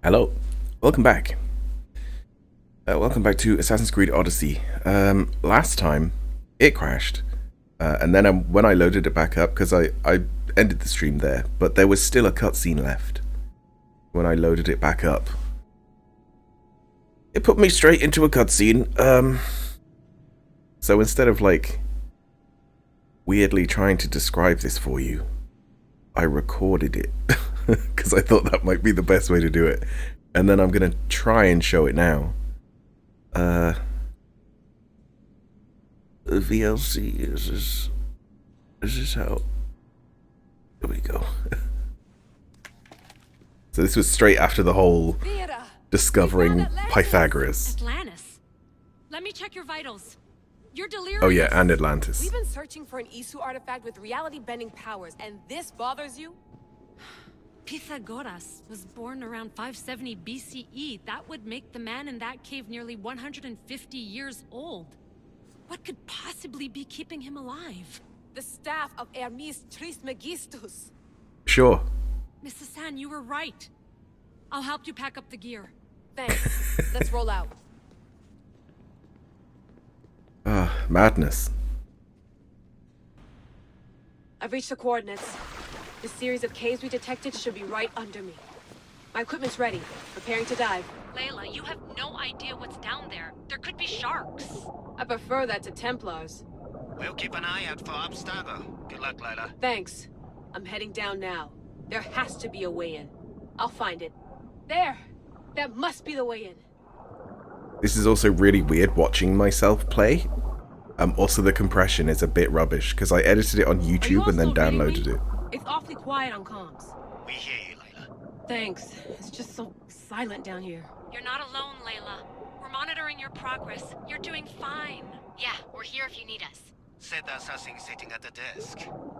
Hello, welcome back. Welcome back to Assassin's Creed Odyssey. Last time, it crashed, and then when I loaded it back up, because I ended the stream there, but there was still a cutscene left. When I loaded it back up, it put me straight into a cutscene. So instead of like weirdly trying to describe this for you, I recorded it because I thought that might be the best way to do it, and then I'm gonna try and show it now. The VLC is this how? There we go. So this was straight after the whole discovering Pythagoras. Atlantis. Let me check your vitals. You're delirious. Oh yeah, and Atlantis. We've been searching for an Isu artifact with reality-bending powers, and this bothers you? Pythagoras was born around 570 BCE. That would make the man in that cave nearly 150 years old. What could possibly be keeping him alive? The staff of Hermes Trismegistus. Sure. Mrs. San, you were right. I'll help you pack up the gear. Thanks. Let's roll out. Madness. I've reached the coordinates. The series of caves we detected should be right under me. My equipment's ready. Preparing to dive. Layla, you have no idea what's down there. There could be sharks. I prefer that to Templars. We'll keep an eye out for Abstergo. Good luck, Layla. Thanks. I'm heading down now. There has to be a way in. I'll find it. There! That must be the way in. This is also really weird watching myself play. Also the compression is a bit rubbish because I edited it on YouTube and then downloaded it. It's awfully quiet on comms. We hear you, Layla. Thanks. It's just so silent down here. You're not alone, Layla. We're monitoring your progress. You're doing fine. Yeah, we're here if you need us. Said the assassin sitting at the desk.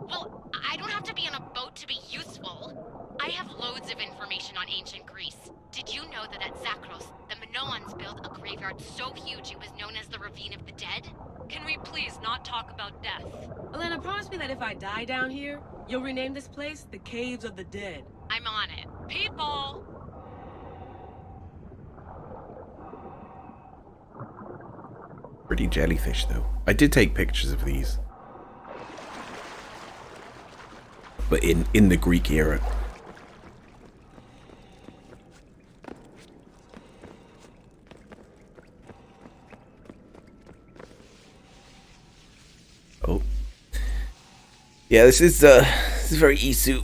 Well, I don't have to be on a boat to be useful. I have loads of information on ancient Greece. Did you know that at Zakros, the Minoans built a graveyard so huge it was known as the Ravine of the Dead? Can we please not talk about death? Elena, promise me that if I die down here, you'll rename this place the Caves of the Dead. I'm on it. People! Pretty jellyfish though. I did take pictures of these. But in the Greek era. Oh. Yeah, this is very Isu.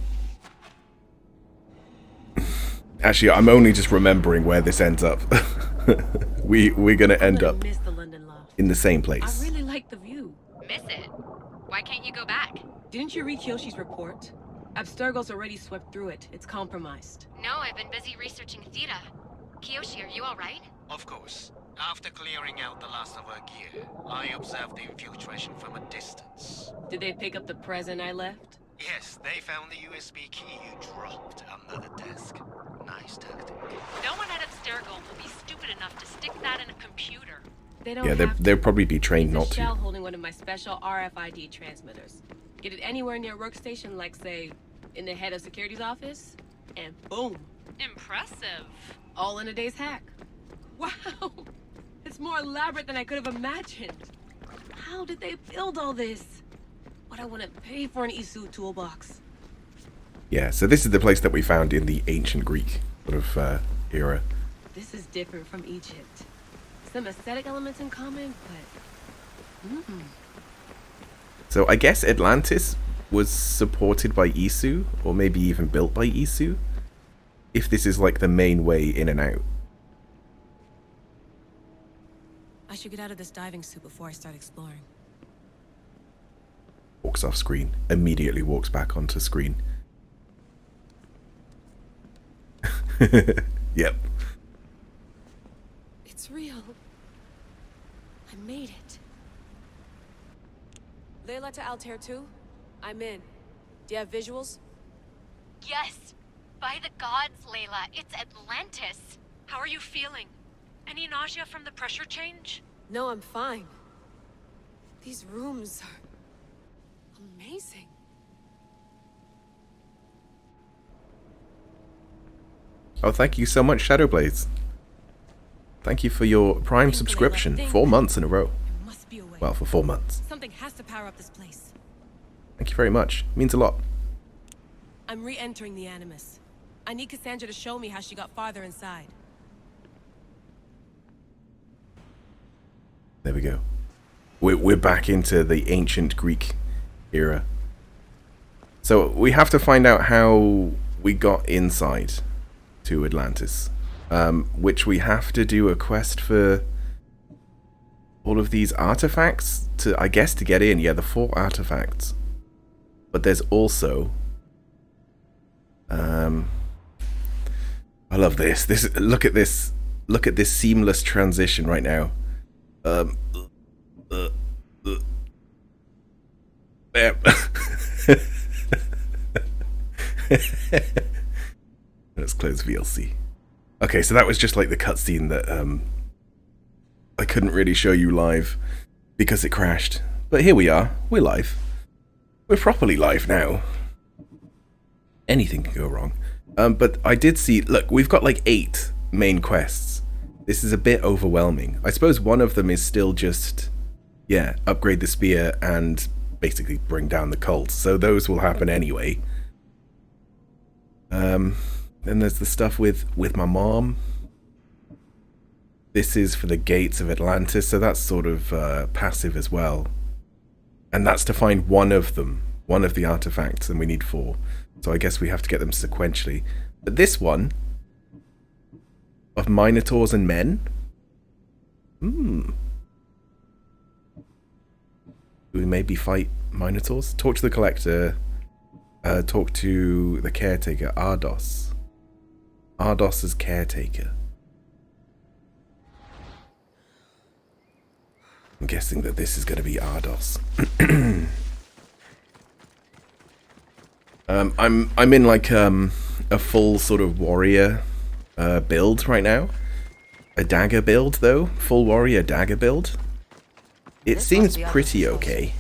Actually, I'm only just remembering where this ends up. We're gonna end up Miss the London loft. in the same I place. really like the view. Miss it. Why can't you go back? Didn't you read Kyoshi's report? Abstergo's already swept through it. It's compromised. No, I've been busy researching Theta. Kiyoshi, are you alright? Of course. After clearing out the last of her gear, I observed the infiltration from a distance. Did they pick up the present I left? Yes, they found the USB key you dropped under the desk. Nice tactic. No one at Abstergo will be stupid enough to stick that in a computer. They don't Yeah, have they'll probably be trained It's not a shell to. holding one of my special RFID transmitters. Get it anywhere near a workstation, like, say, in the head of security's office, and boom. Impressive. All in a day's hack. Wow! It's more elaborate than I could have imagined. How did they build all this? What I want to pay for an Isu toolbox. Yeah, so this is the place that we found in the ancient Greek sort of era. This is different from Egypt. Some aesthetic elements in common, but... So I guess Atlantis was supported by Isu, or maybe even built by Isu, if this is like the main way in and out. I should get out of this diving suit before I start exploring. Walks off screen, immediately walks back onto screen. Yep. It's real. I made it. Layla to Altair 2? I'm in. Do you have visuals? Yes. By the gods, Layla, it's Atlantis. How are you feeling? Any nausea from the pressure change? No, I'm fine. These rooms are amazing. Oh, thank you so much, Shadowblades. Thank you for your Prime subscription. 4 months in a row. There must be a way. Well, for 4 months. Something has to power up this place. Thank you very much. Means a lot. I'm re-entering the Animus. I need Cassandra to show me how she got farther inside. There we go. We're back into the ancient Greek era. So we have to find out how we got inside to Atlantis. Which we have to do a quest for all of these artifacts to, I guess, to get in. Yeah, the 4 artifacts. But there's also... I love this. Look at this. Look at this seamless transition right now. Bam. Let's close VLC. Okay, so that was just like the cutscene that I couldn't really show you live because it crashed. But here we are. We're live. We're properly live now. Anything can go wrong. But I did see... Look, we've got like 8 main quests. This is a bit overwhelming. I suppose one of them is still just... Yeah, upgrade the spear and basically bring down the cult. So those will happen anyway. Then there's the stuff with my mom. This is for the gates of Atlantis, so that's sort of passive as well. And that's to find one of them, one of the artifacts, and we need 4. So I guess we have to get them sequentially. But this one, of Minotaurs and Men? Do we maybe fight Minotaurs? Talk to the Collector. Talk to the Caretaker, Ardos. Ardos as Caretaker. I'm guessing that this is going to be Ardos. I'm in like a full sort of warrior build right now. A dagger build though, full warrior dagger build. It seems pretty okay.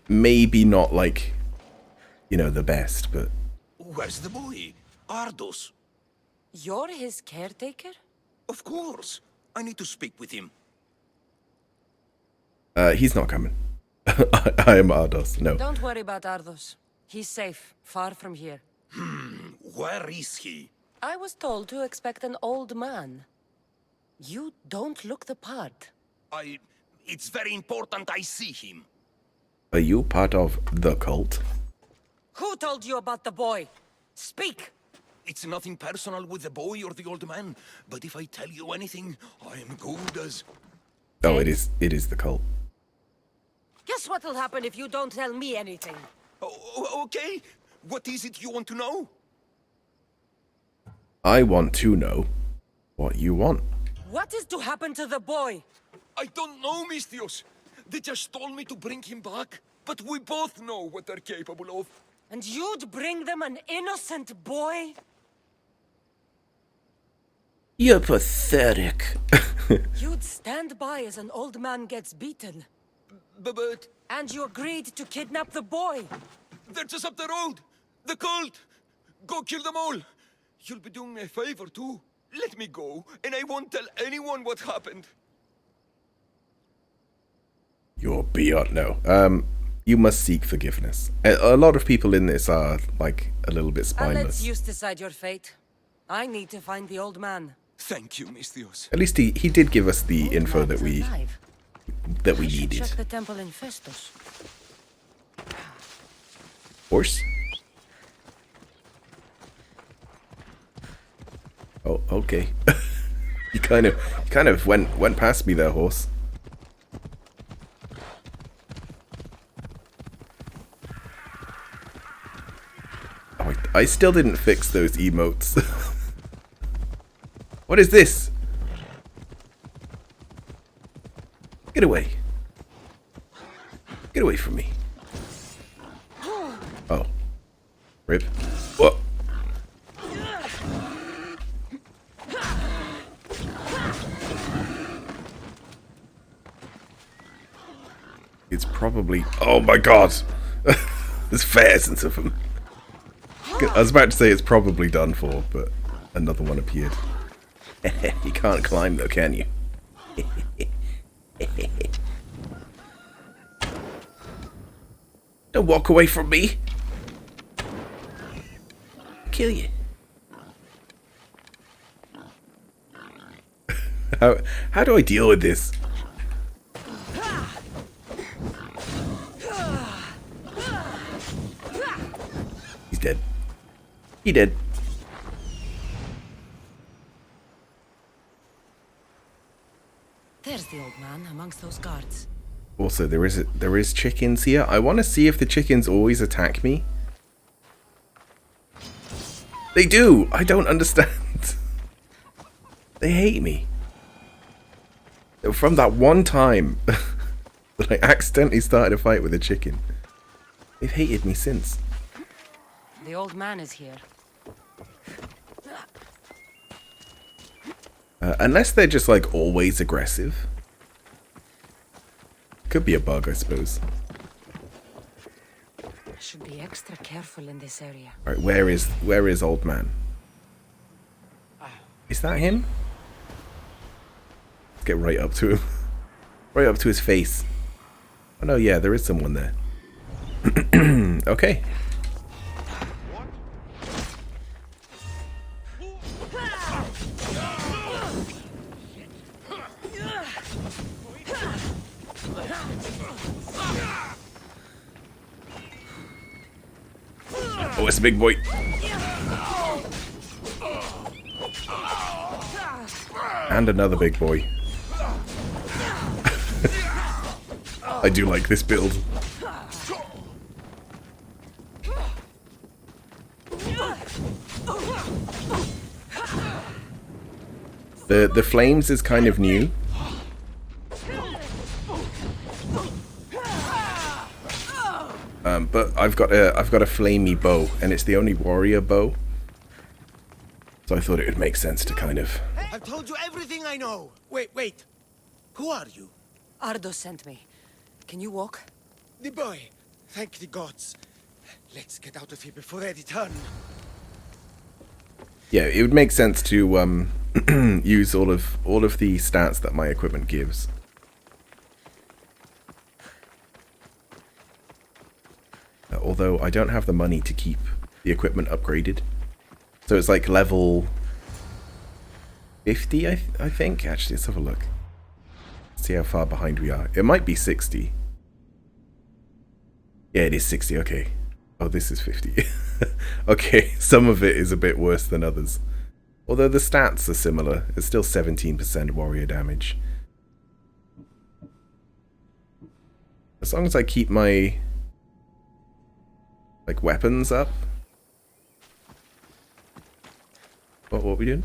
Maybe not like, you know, the best, but... Where's the boy? Ardos. You're his caretaker? Of course. I need to speak with him. He's not coming. I am Ardos, no. Don't worry about Ardos. He's safe, far from here. Where is he? I was told to expect an old man. You don't look the part. It's very important I see him. Are you part of the cult? Who told you about the boy? Speak! It's nothing personal with the boy or the old man, but if I tell you anything, I am good as... Oh, it is the cult. Guess what'll happen if you don't tell me anything? Okay. What is it you want to know? I want to know what you want. What is to happen to the boy? I don't know, Mistios. They just told me to bring him back, but we both know what they're capable of. And you'd bring them an innocent boy? You're pathetic. You'd stand by as an old man gets beaten. But... And you agreed to kidnap the boy. They're just up the road. The cult. Go kill them all. You'll be doing me a favor, too. Let me go, and I won't tell anyone what happened. You're beyond... No. You must seek forgiveness. A lot of people in this are, like, a little bit I'll let spineless. Zeus decide your fate. I need to find the old man. Thank you, Mistios. At least he did give us the Old info man's that we alive. that I we should needed. check the temple in Festus. Horse? Oh, okay. you kind of went past me there, horse. Oh, I still didn't fix those emotes. What is this? Get away. Get away from me. Oh. Rip. What? It's probably... Oh my god! There's fair essence of them. I was about to say it's probably done for, but another one appeared. You can't climb though, can you? Don't walk away from me. I'll kill you. How do I deal with this? He's dead. He dead. There's the old man amongst those guards. Also, there is chickens here. I want to see if the chickens always attack me. They do. I don't understand. They hate me. From that one time that I accidentally started a fight with a chicken, they've hated me since. The old man is here. Unless they're just like always aggressive. Could be a bug, I suppose. I should be extra careful in this area. Alright, where is old man? Is that him? Let's get right up to him. Right up to his face. Oh no, yeah, there is someone there. Okay. Oh, it's a big boy. And another big boy. I do like this build. The flames is kind of new. But I've got a flamey bow, and it's the only warrior bow. So I thought it would make sense to kind of... I've told you everything I know. Wait. Who are you? Ardo sent me. Can you walk? The boy. Thank the gods. Let's get out of here before they return. Yeah, it would make sense to use all of the stats that my equipment gives. Although I don't have the money to keep the equipment upgraded. So it's like level 50, I think. Actually, let's have a look. See how far behind we are. It might be 60. Yeah, it is 60. Okay. Oh, this is 50. Okay, some of it is a bit worse than others. Although the stats are similar. It's still 17% warrior damage. As long as I keep my... like weapons up. What are we doing?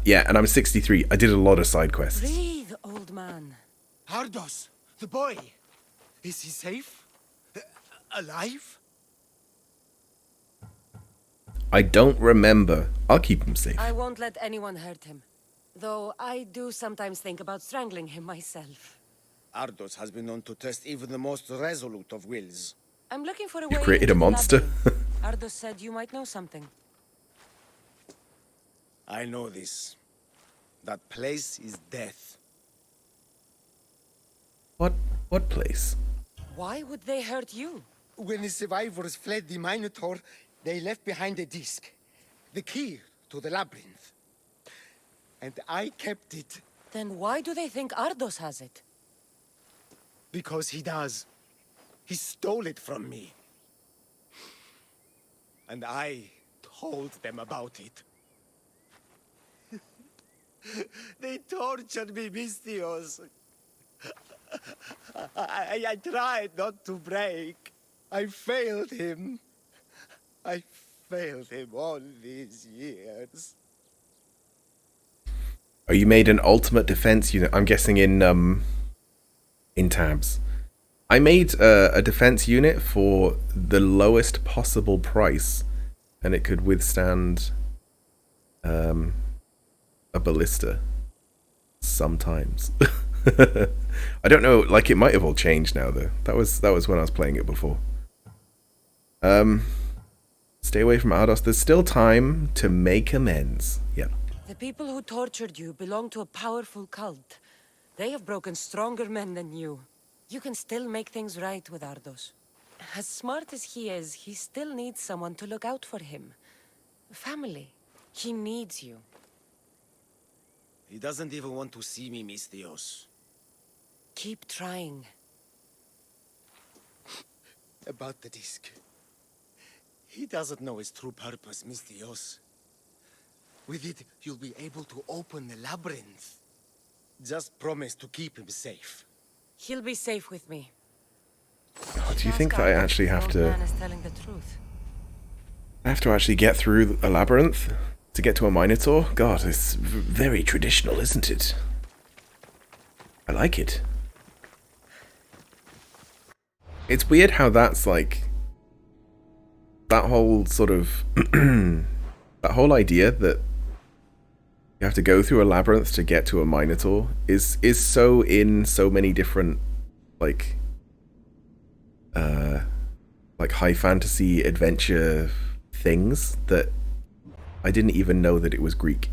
Yeah, and I'm 63. I did a lot of side quests. Breathe, old man. Ardos, the boy. Is he safe? Alive? I don't remember. I'll keep him safe. I won't let anyone hurt him. Though I do sometimes think about strangling him myself. Ardos has been known to test even the most resolute of wills. I'm looking for a You way created a into the monster. labyrinth. Ardo said you might know something. I know this. That place is death. What place? Why would they hurt you? When the survivors fled the Minotaur, they left behind a disc. The key to the labyrinth. And I kept it. Then why do they think Ardos has it? Because he does. He stole it from me. And I told them about it. They tortured me, Mistios. I tried not to break. I failed him. I failed him all these years. Oh, you made an ultimate defense unit. I'm guessing in tabs. I made a defense unit for the lowest possible price, and it could withstand a ballista sometimes. I don't know, like it might have all changed now though. That was when I was playing it before. Stay away from Ardos. There's still time to make amends. Yeah. The people who tortured you belong to a powerful cult. They have broken stronger men than you. You can still make things right with Ardos. As smart as he is, he still needs someone to look out for him. Family. He needs you. He doesn't even want to see me, Mistios. Keep trying. About the disc. He doesn't know its true purpose, Mistios. With it, you'll be able to open the labyrinth. Just promise to keep him safe. He'll be safe with me. Oh, do you think that I actually have to... Man is telling the truth. I have to actually get through a labyrinth to get to a Minotaur? God, it's very traditional, isn't it? I like it. It's weird how that's like... That whole sort of... that whole idea that you have to go through a labyrinth to get to a Minotaur is so in so many different like high fantasy adventure things that I didn't even know that it was Greek.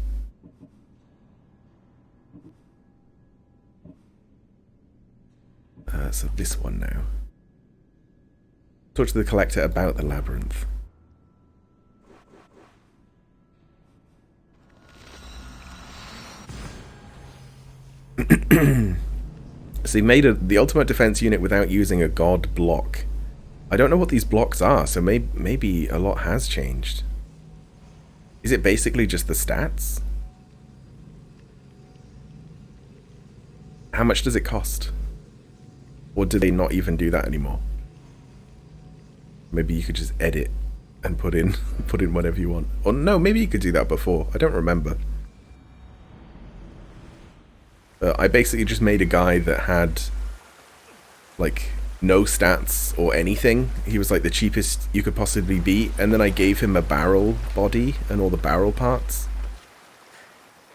So this one now. Talk to the collector about the labyrinth. So he made the ultimate defense unit without using a god block. I don't know what these blocks are, so maybe a lot has changed. Is it basically just the stats? How much does it cost? Or do they not even do that anymore? Maybe you could just edit and put in whatever you want. Or no, maybe you could do that before. I don't remember. I basically just made a guy that had like no stats or anything. He was like the cheapest you could possibly beat, and then I gave him a barrel body and all the barrel parts.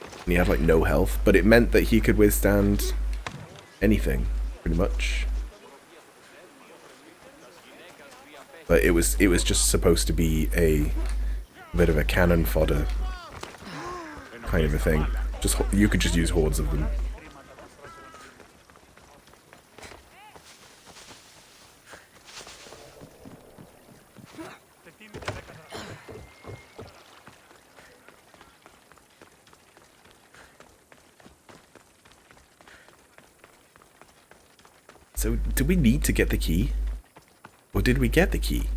And he had like no health, but it meant that he could withstand anything, pretty much. But it was just supposed to be a bit of a cannon fodder kind of a thing. Just you could just use hordes of them. So, do we need to get the key? Or did we get the key?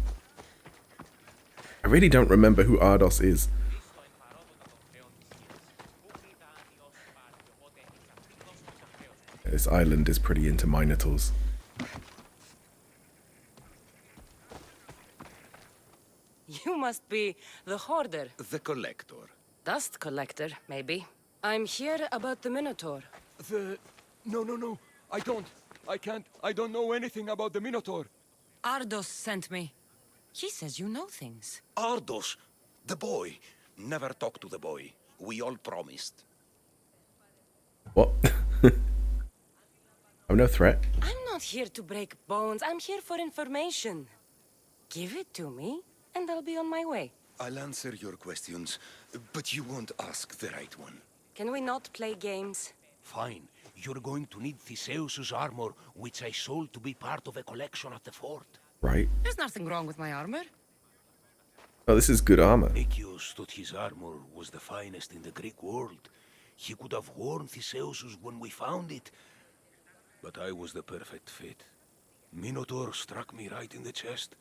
I really don't remember who Ardos is. This island is pretty into Minotaurs. You must be the hoarder. The collector. Dust collector, maybe. I'm here about the Minotaur. No. I can't. I don't know anything about the Minotaur. Ardos sent me. He says you know things. Ardos, the boy. Never talk to the boy. We all promised. What? I'm no threat. I'm not here to break bones. I'm here for information. Give it to me, and I'll be on my way. I'll answer your questions, but you won't ask the right one. Can we not play games? Fine. You're going to need Theseus's armor, which I sold to be part of a collection at the fort. Right. There's nothing wrong with my armor. Oh, this is good armor. Nicias thought his armor was the finest in the Greek world. He could have worn Theseus's when we found it. But I was the perfect fit. Minotaur struck me right in the chest.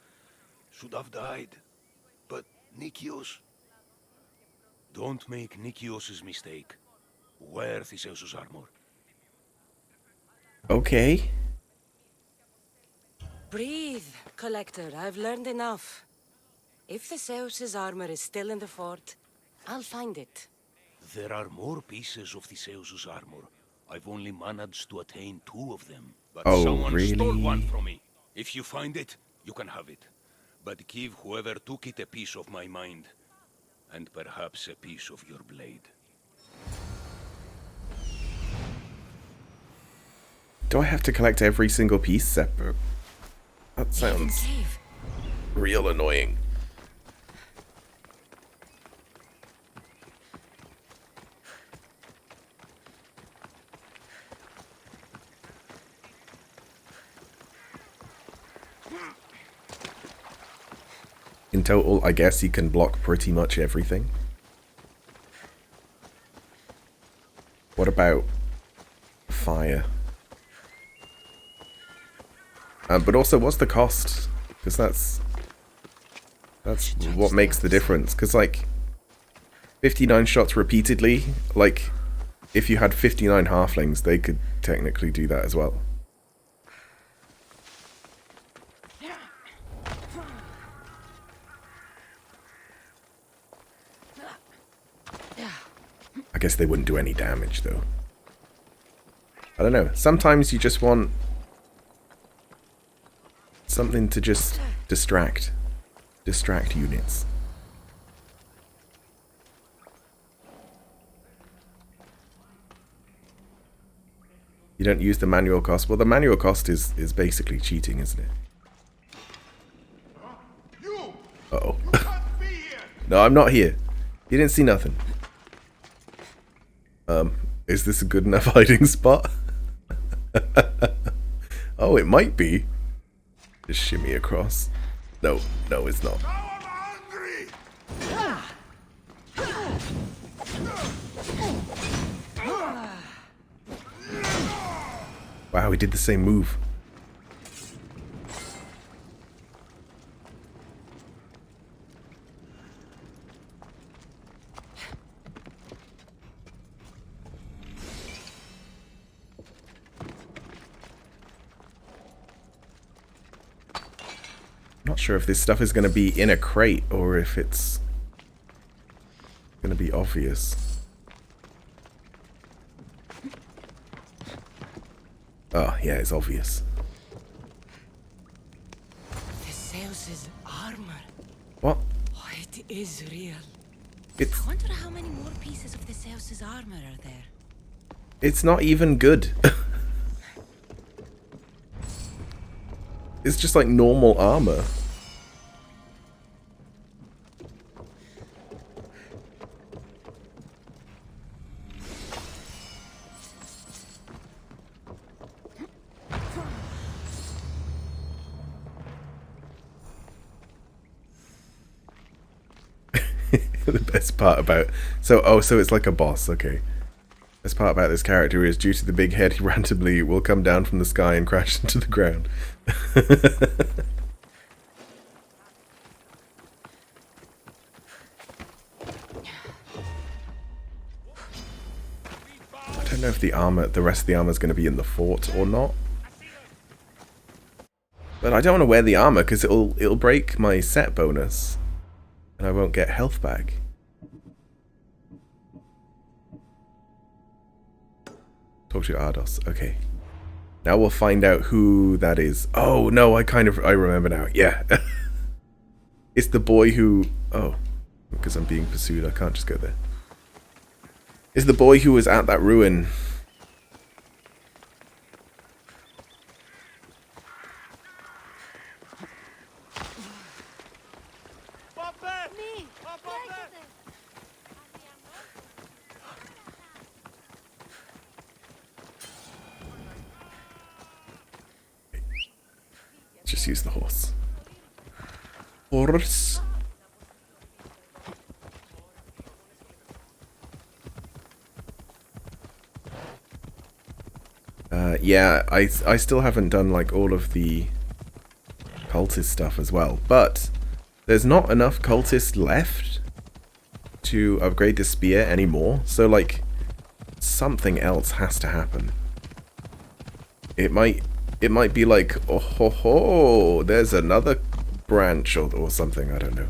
Should have died. But Nicias... Don't make Nicias's mistake. Wear Theseus's armor. Okay. Breathe, Collector. I've learned enough. If Theseus's armor is still in the fort, I'll find it. There are more pieces of Theseus's armor. I've only managed to attain 2 of them. But someone stole one from me. If you find it, you can have it. But give whoever took it a piece of my mind. And perhaps a piece of your blade. Do I have to collect every single piece separate? That sounds real annoying. in total, I guess you can block pretty much everything. What about fire? But also, what's the cost? Because that's what makes the difference. Because, like, 59 shots repeatedly, like, if you had 59 halflings, they could technically do that as well. I guess they wouldn't do any damage, though. I don't know. Sometimes you just want something to just distract units. You don't use the manual cost. Well, the manual cost is basically cheating, isn't it? Uh-oh. No, I'm not here. You didn't see nothing. Is this a good enough hiding spot? Oh, it might be. Just shimmy across. No, no, it's not. Wow, he did the same move. Not sure if this stuff is going to be in a crate or if it's going to be obvious. Oh, yeah, it's obvious. Theseus's armor. What? Oh, it is real. It's I wonder how many more pieces of Theseus's armor are there. It's not even good. It's just like normal armor. The best part about so it's like a boss, okay. Best part about this character is due to the big head, he randomly will come down from the sky and crash into the ground. I don't know if the rest of the armor is going to be in the fort or not. But I don't want to wear the armor because it'll break my set bonus. And I won't get health back. Talk to Ardos. Okay. Now we'll find out who that is. Oh, no, I remember now. Yeah. It's the boy who... Oh. Because I'm being pursued, I can't just go there. It's the boy who was at that ruin. Just use the horse. Horse. Yeah, I still haven't done like all of the cultist stuff as well, but there's not enough cultists left to upgrade the spear anymore, so like something else has to happen. It might be like, oh ho ho, there's another branch or something, I don't know.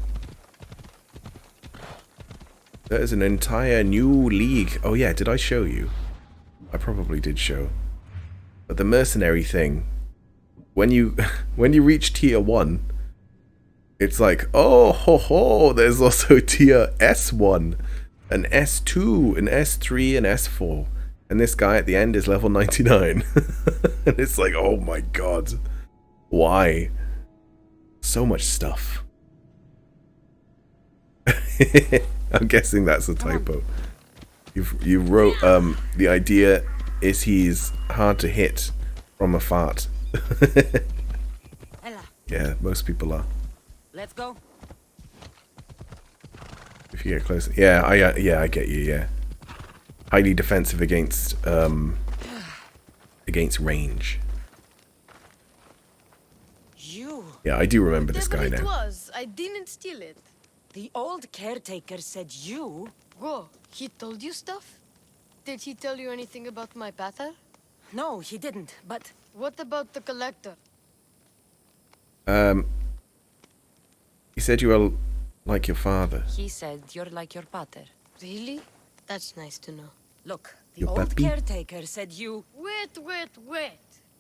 There's an entire new league. Oh yeah, did I show you? I probably did show. But the mercenary thing, when you reach tier 1, it's like, oh ho ho, there's also tier S1, an S2, an S3, an S4. And this guy at the end is level 99. And it's like, oh my god. Why? So much stuff. I'm guessing that's a typo. You wrote, the idea is he's hard to hit from a fart. Yeah, most people are. Let's go. If you get close. Yeah, I get you, yeah. Highly defensive against range. You. Yeah, I do remember this guy Whatever it now. was, I didn't steal it. The old caretaker said you. Whoa, he told you stuff? Did he tell you anything about my pater? No, he didn't, but... What about the collector? He said you were like your father. He said you're like your pater. Really? That's nice to know. Look, the Your old papi? caretaker said you... Wait.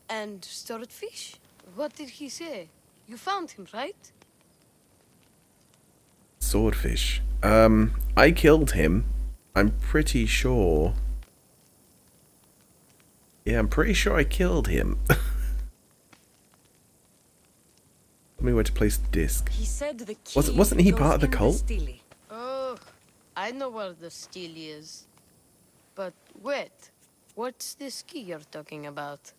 And swordfish? What did he say? You found him, right? Swordfish. I killed him. I'm pretty sure. Yeah, I'm pretty sure I killed him. Tell me where to place the disc. He said the key Wasn't he goes part of the in cult? stele. Oh, I know where the steel is. But wait, what's this key you're talking about?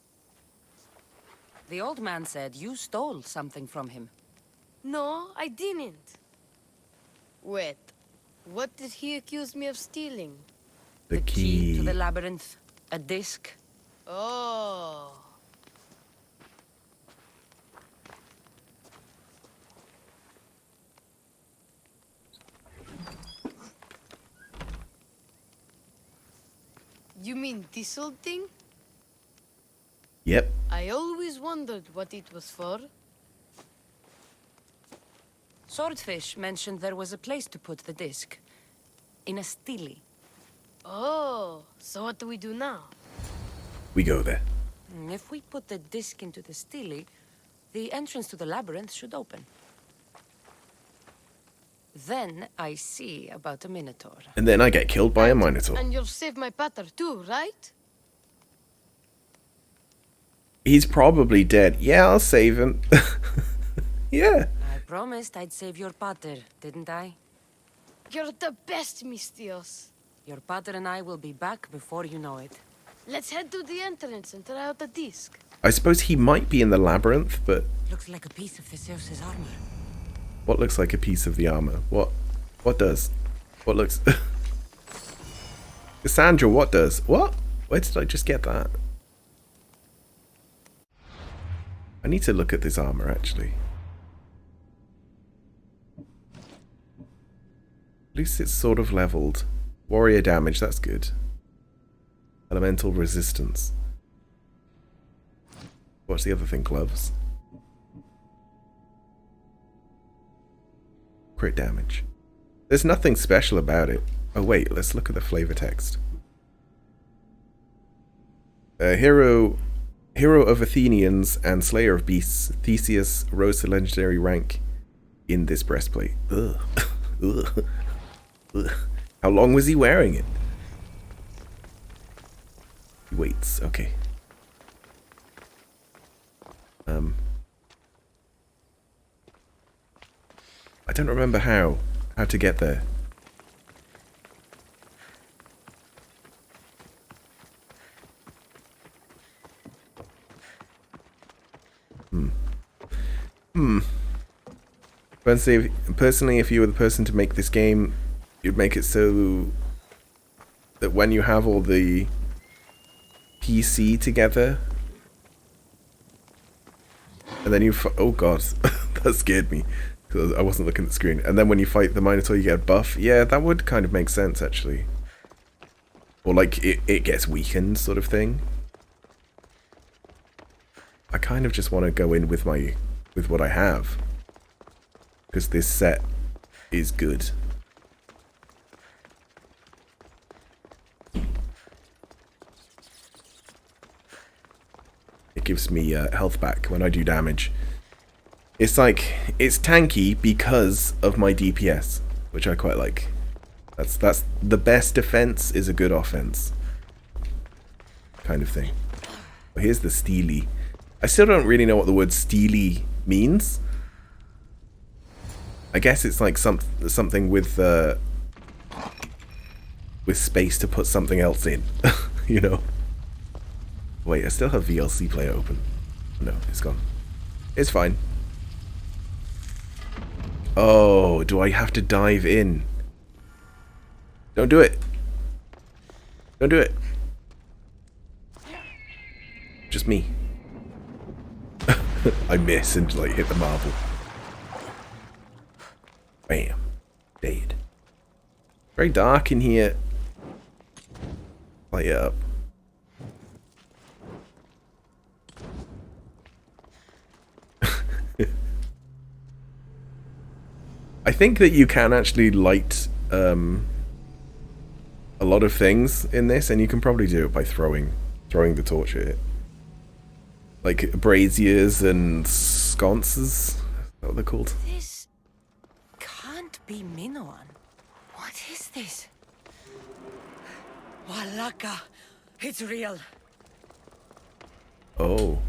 The old man said you stole something from him. No, I didn't. Wait, what did he accuse me of stealing? The key key. to the labyrinth. A disc. Oh. You mean this old thing? Yep. I always wondered what it was for. Swordfish mentioned there was a place to put the disc. In a stele. Oh, so what do we do now? We go there. If we put the disc into the stele, the entrance to the labyrinth should open. Then I see about a minotaur. And then I get killed by a minotaur. And you'll save my pater too, right? He's probably dead. Yeah, I'll save him. Yeah. I promised I'd save your pater, didn't I? You're the best, Mistios. Your pater and I will be back before you know it. Let's head to the entrance and try out the disc. I suppose he might be in the labyrinth, but Looks like a piece of Theseus' armor. what looks like a piece of the armor? What does? What looks... Cassandra, what does? What? Where did I just get that? I need to look at this armor, actually. At least it's sort of leveled. Warrior damage, that's good. Elemental resistance. What's the other thing? Gloves. Crit damage. There's nothing special about it. Oh wait, let's look at the flavor text. Hero of Athenians and Slayer of Beasts, Theseus rose to legendary rank in this breastplate. Ugh. Ugh. Ugh. How long was he wearing it? He waits. Okay. I don't remember how to get there. Personally, if you were the person to make this game, you'd make it so that when you have all the PC together, and then you oh god, that scared me because I wasn't looking at the screen. And then when you fight the Minotaur, you get a buff. Yeah, that would kind of make sense actually. Or like it gets weakened, sort of thing. I kind of just want to go in with what I have, because this set is good. It gives me health back when I do damage. It's like, it's tanky because of my DPS, which I quite like. That's the best defense is a good offense, kind of thing. But here's the steely. I still don't really know what the word steely means. I guess it's like something with space to put something else in, you know. Wait, I still have VLC player open. No, it's gone. It's fine. Oh, do I have to dive in? Don't do it. Don't do it. Just me. I miss and like hit the marble. Bam. Dead. Very dark in here. Light it up. I think that you can actually light a lot of things in this, and you can probably do it by throwing the torch at it. Like braziers and sconces. Is that what they're called? This can't be Minoan. What is this? Walaka! It's real. Oh.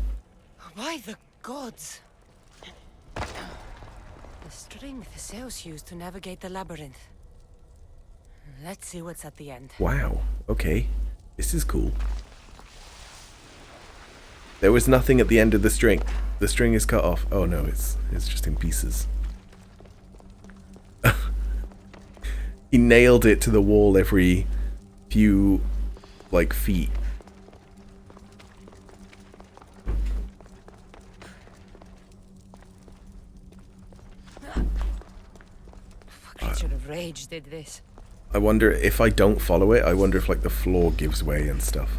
By the gods! The string Theseus used to navigate the labyrinth. Let's see what's at the end. Wow. Okay. This is cool. There was nothing at the end of the string. The string is cut off. Oh no, it's just in pieces. He nailed it to the wall every few, like, feet. A creature of rage did this. I wonder if I don't follow it, I wonder if, like, the floor gives way and stuff.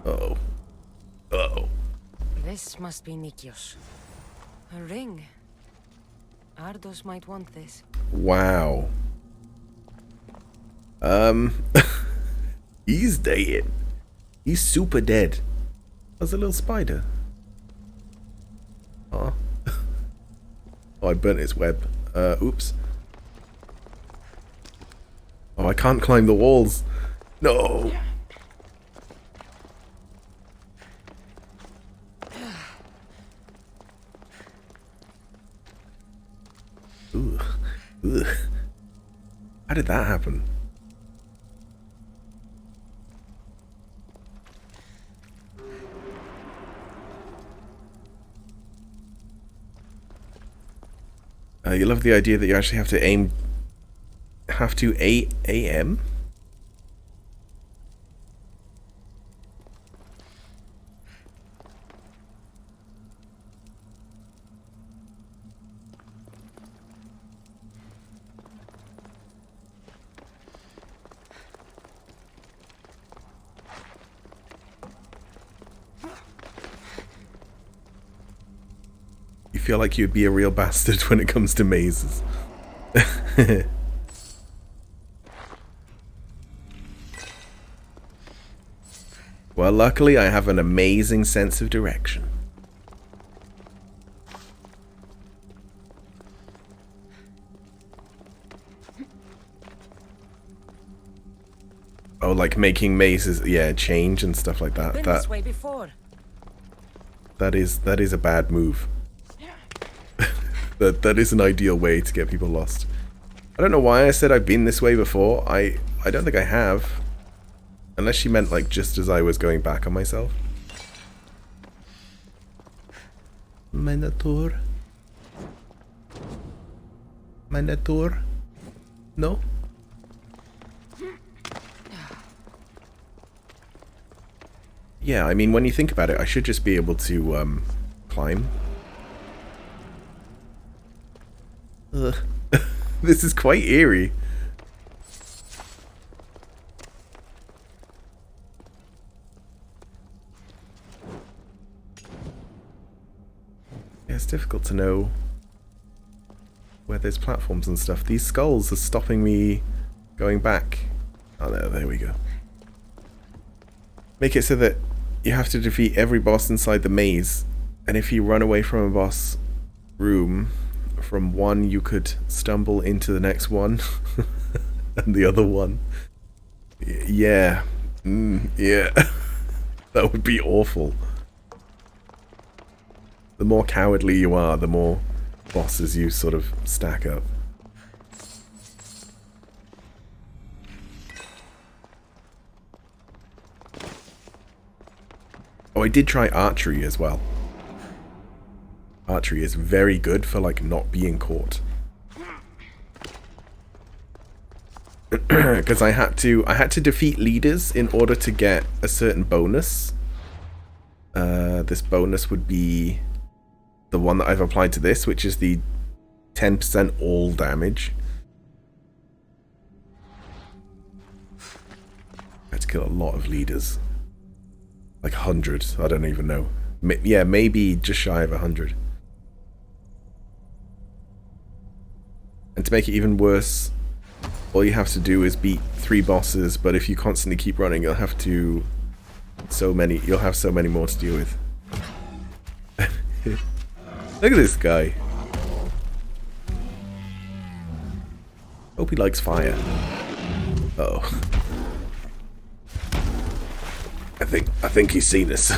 Uh-oh. Uh-oh. This must be Nikios. A ring. Ardos might want this. Wow. He's dead. He's super dead. There's a little spider. Oh. Oh, I burnt his web. Oops. Oh, I can't climb the walls. No. Ugh. Ugh. How did that happen? You love the idea that you actually have to aim... Have to AM? You feel like you'd be a real bastard when it comes to mazes. Well, luckily I have an amazing sense of direction. Oh, like making mazes, yeah, change and stuff like that. Been this way before. That is a bad move. That is an ideal way to get people lost. I don't know why I said I've been this way before. I don't think I have. Unless she meant like just as I was going back on myself. Minotaur. Minotaur. No? Yeah, I mean, when you think about it, I should just be able to climb. Ugh. This is quite eerie. Yeah, it's difficult to know where there's platforms and stuff. These skulls are stopping me going back. Oh, there we go. Make it so that you have to defeat every boss inside the maze, and if you run away from a boss room, from one you could stumble into the next one, and the other one. Yeah. Yeah. That would be awful. The more cowardly you are, the more bosses you sort of stack up. Oh, I did try archery as well. archery is very good for like not being caught. Because I had to defeat leaders in order to get a certain bonus. This bonus would be the one that I've applied to this, which is the 10% all damage. I had to kill a lot of leaders. Like hundreds, I don't even know. Yeah, maybe just shy of 100. And to make it even worse, all you have to do is beat 3 bosses, but if you constantly keep running, you'll have so many more to deal with. Look at this guy. Hope he likes fire. Uh-oh. I think he's seen us.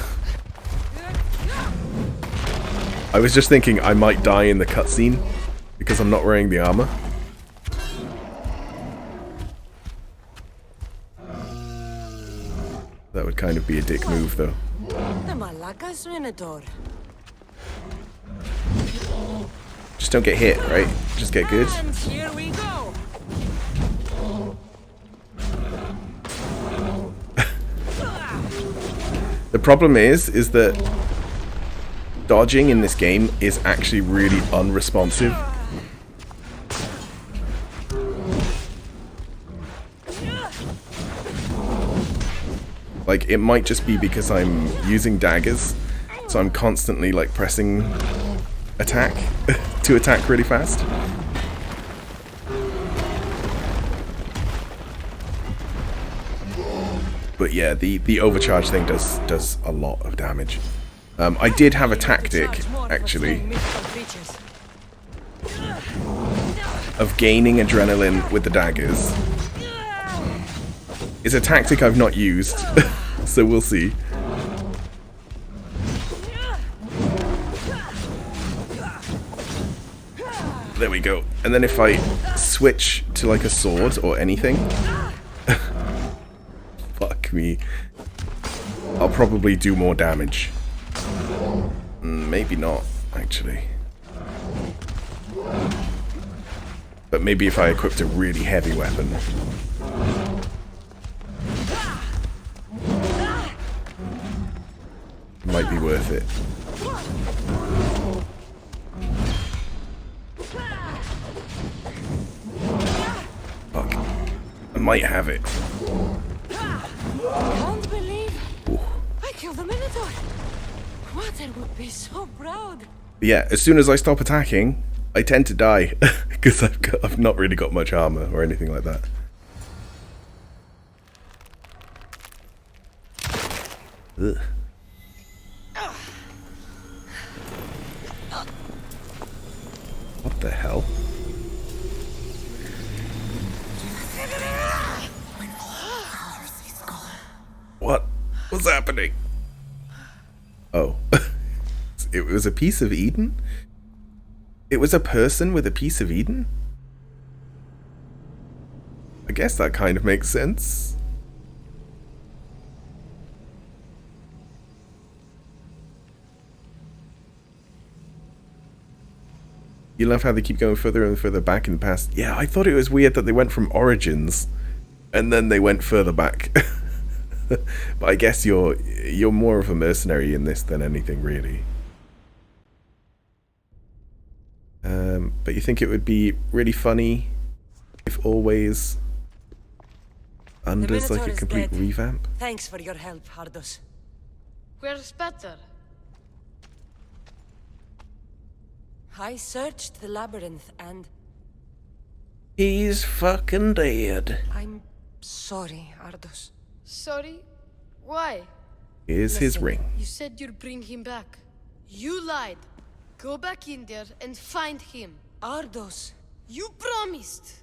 I was just thinking I might die in the cutscene because I'm not wearing the armor. That would kind of be a dick move, though. The Malaka's Minotaur. Just don't get hit, right? Just get good. And here we go. The problem is that dodging in this game is actually really unresponsive. Like, it might just be because I'm using daggers, so I'm constantly like pressing attack to attack really fast. But yeah, the overcharge thing does a lot of damage. I did have a tactic, actually, of gaining adrenaline with the daggers. It's a tactic I've not used, so we'll see. There we go. And then if I switch to like a sword or anything, fuck me, I'll probably do more damage. Maybe not, actually. But maybe if I equipped a really heavy weapon. Might be worth it. Fuck. I might have it. Can't believe I killed the Minotaur. Mother would be so proud. Yeah, as soon as I stop attacking, I tend to die because I've not really got much armor or anything like that. Ugh. What the hell? What was happening? Oh. It was a piece of Eden? It was a person with a piece of Eden? I guess that kind of makes sense. You love how they keep going further and further back in the past. Yeah, I thought it was weird that they went from Origins and then they went further back. But I guess you're more of a mercenary in this than anything, really. But you think it would be really funny if always Under's like a complete revamp? Thanks for your help, Ardos. Where's better? I searched the labyrinth and... He's fucking dead. I'm sorry, Ardos. Sorry? Why? Here's his ring. You said you'd bring him back. You lied. Go back in there and find him. Ardos. You promised.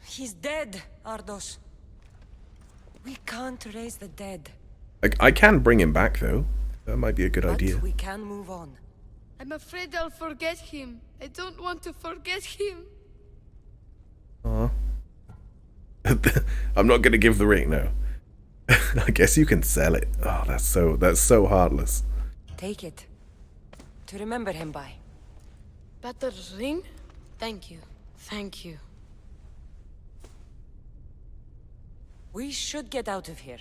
He's dead, Ardos. We can't raise the dead. I can bring him back, though. That might be a good But idea. we can move on. I'm afraid I'll forget him. I don't want to forget him. Aw. I'm not gonna give the ring, no. I guess you can sell it. Oh, that's so heartless. Take it. to remember him by. Better ring? Thank you. Thank you. We should get out of here.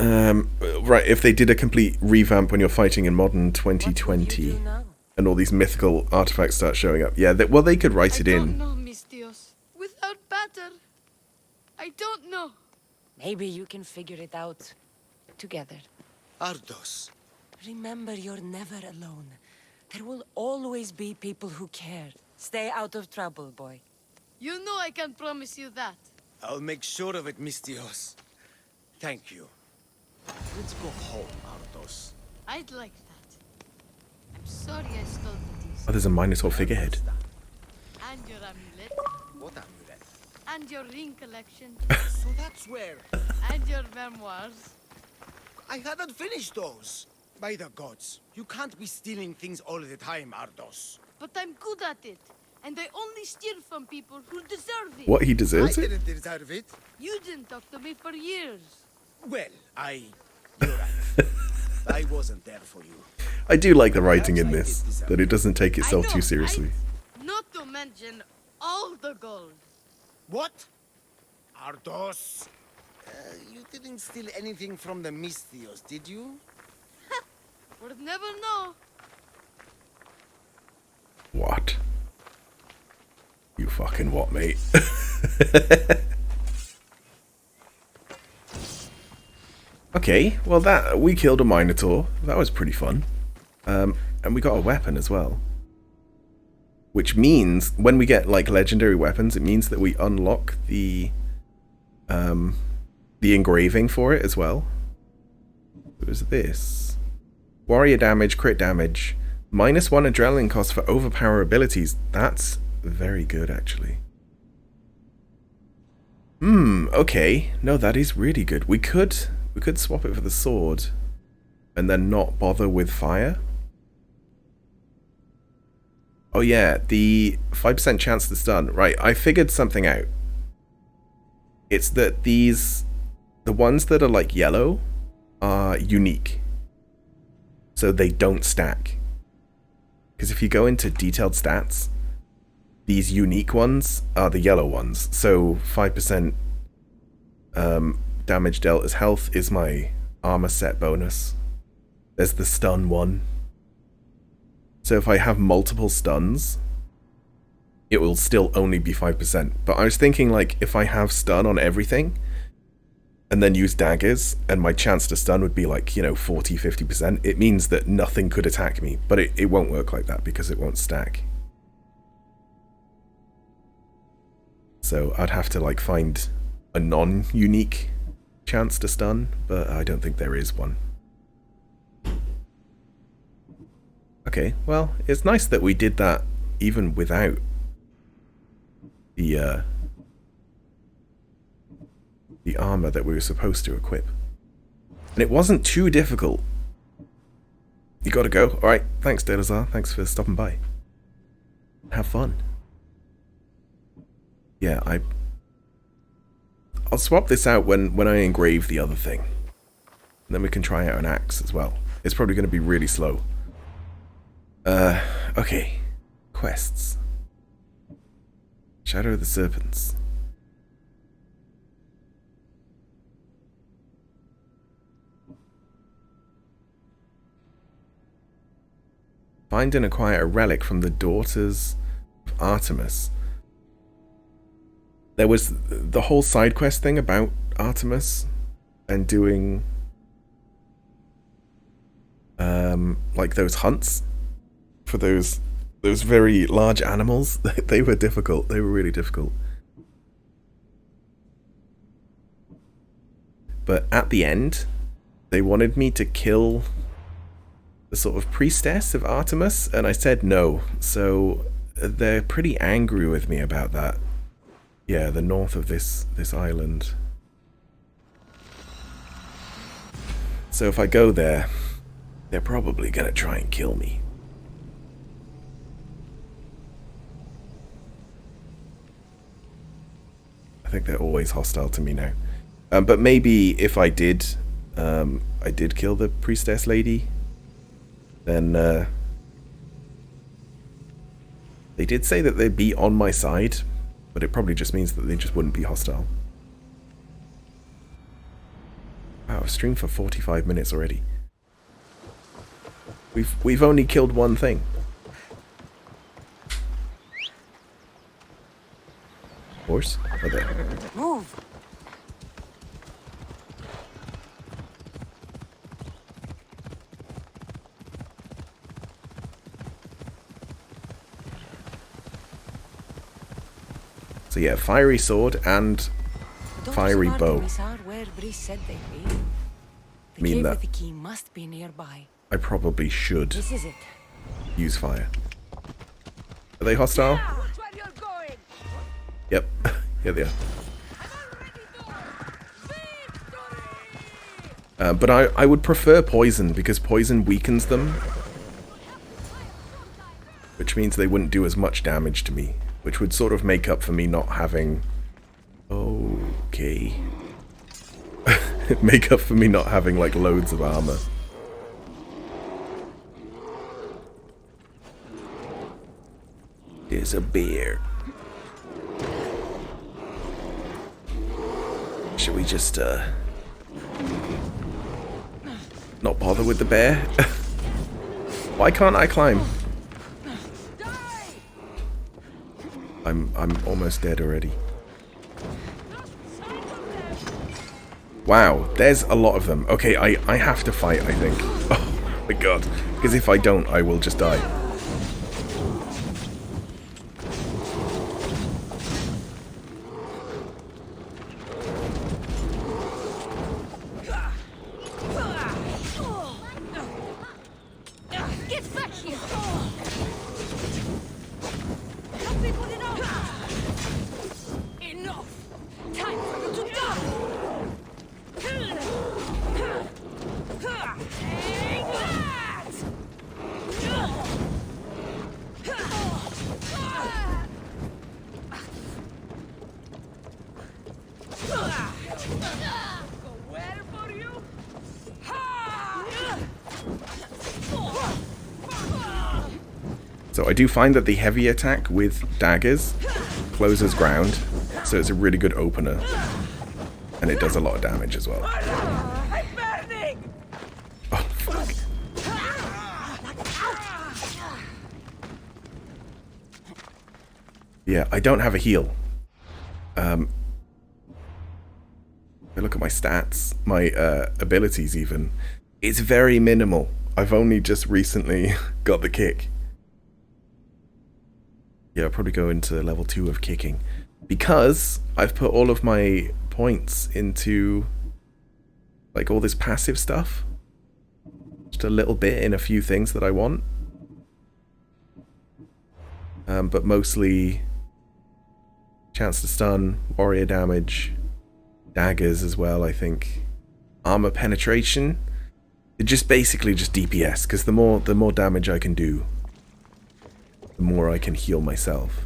Right, if they did a complete revamp when you're fighting in modern What will you 2020, do now? and all these mythical artifacts start showing up, yeah, well, they could write it I in. don't know, Mis Dios. Without Pater, I don't know. Maybe you can figure it out together. Ardos. Remember, you're never alone. There will always be people who care. Stay out of trouble, boy. You know I can promise you that. I'll make sure of it, Mis Dios. Thank you. Let's go home, Ardos. I'd like that. I'm sorry I stole the disc. Oh, there's a Minotaur figurehead. And your amulet. What amulet? And your ring collection. So that's where... And your memoirs. I hadn't finished those. By the gods, you can't be stealing things all the time, Ardos. But I'm good at it. And I only steal from people who deserve it. What, he I deserves it? didn't deserve it. You didn't talk to me for years. Well, you're right. I wasn't there for you. I do like the writing in this, that it doesn't take itself I know, too seriously. right? Not to mention all the gold. What? Ardos? You didn't steal anything from the Mis Dios, did you? We'll never know. What? You fucking what, mate? Okay, well we killed a Minotaur. That was pretty fun. And we got a weapon as well. Which means, when we get, like, legendary weapons, it means that we unlock the engraving for it as well. What was this? Warrior damage, crit damage, -1 adrenaline cost for overpower abilities. That's very good, actually. Okay. No, that is really good. We could swap it for the sword and then not bother with fire. Oh yeah, the 5% chance to stun. Right, I figured something out. It's that the ones that are like yellow are unique. So they don't stack. Because if you go into detailed stats, these unique ones are the yellow ones. So 5% damage dealt as health is my armor set bonus. There's the stun one. So if I have multiple stuns, it will still only be 5%. But I was thinking, like, if I have stun on everything, and then use daggers, and my chance to stun would be like, 40, 50%, it means that nothing could attack me. But it won't work like that, because it won't stack. So I'd have to, like, find a non-unique chance to stun, but I don't think there is one. Okay, well, it's nice that we did that even without the armor that we were supposed to equip. And it wasn't too difficult. You gotta go. Alright, thanks, Delazar. Thanks for stopping by. Have fun. Yeah, I'll swap this out when I engrave the other thing. And then we can try out an axe as well. It's probably going to be really slow. Okay. Quests. Shadow of the Serpents. Find and acquire a relic from the daughters of Artemis. There was the whole side quest thing about Artemis and doing like those hunts for those very large animals. They were difficult. They were really difficult. But at the end, they wanted me to kill the sort of priestess of Artemis, and I said no. So they're pretty angry with me about that. Yeah, the north of this island. So if I go there, they're probably gonna try and kill me. I think they're always hostile to me now. But maybe if I did I did kill the priestess lady, then they did say that they'd be on my side, but it probably just means that they just wouldn't be hostile. Wow, I've streamed for 45 minutes already. We've only killed one thing. Horse? Oh, there. Move! So yeah, fiery sword and fiery bow. Where Brice said they'd be. The Mean cave that with the key must be nearby. I probably should This is it. use fire. Are they hostile? Watch where you're going. Yep. Here they are. But I would prefer poison, because poison weakens them. Which means they wouldn't do as much damage to me. Which would sort of make up for me not having... Okay. Make up for me not having, like, loads of armor. There's a bear. Should we just, not bother with the bear? Why can't I climb? I'm almost dead already. Wow, there's a lot of them. Okay, I have to fight, I think. Oh my god. Because if I don't, I will just die. Get back here! Help me put it out! Enough! Time for you to die! Take that! Go where for you? So I do find that the heavy attack with daggers closes ground, so it's a really good opener. And it does a lot of damage as well. I'm burning! Oh, fuck. Yeah, I don't have a heal. If I look at my stats, my abilities even, it's very minimal. I've only just recently got the kick. Yeah, I'll probably go into level 2 of kicking. Because I've put all of my points into, like, all this passive stuff. Just a little bit in a few things that I want. But mostly chance to stun, warrior damage, daggers as well, I think. Armor penetration. It just basically just DPS, because the more damage I can do, the more I can heal myself.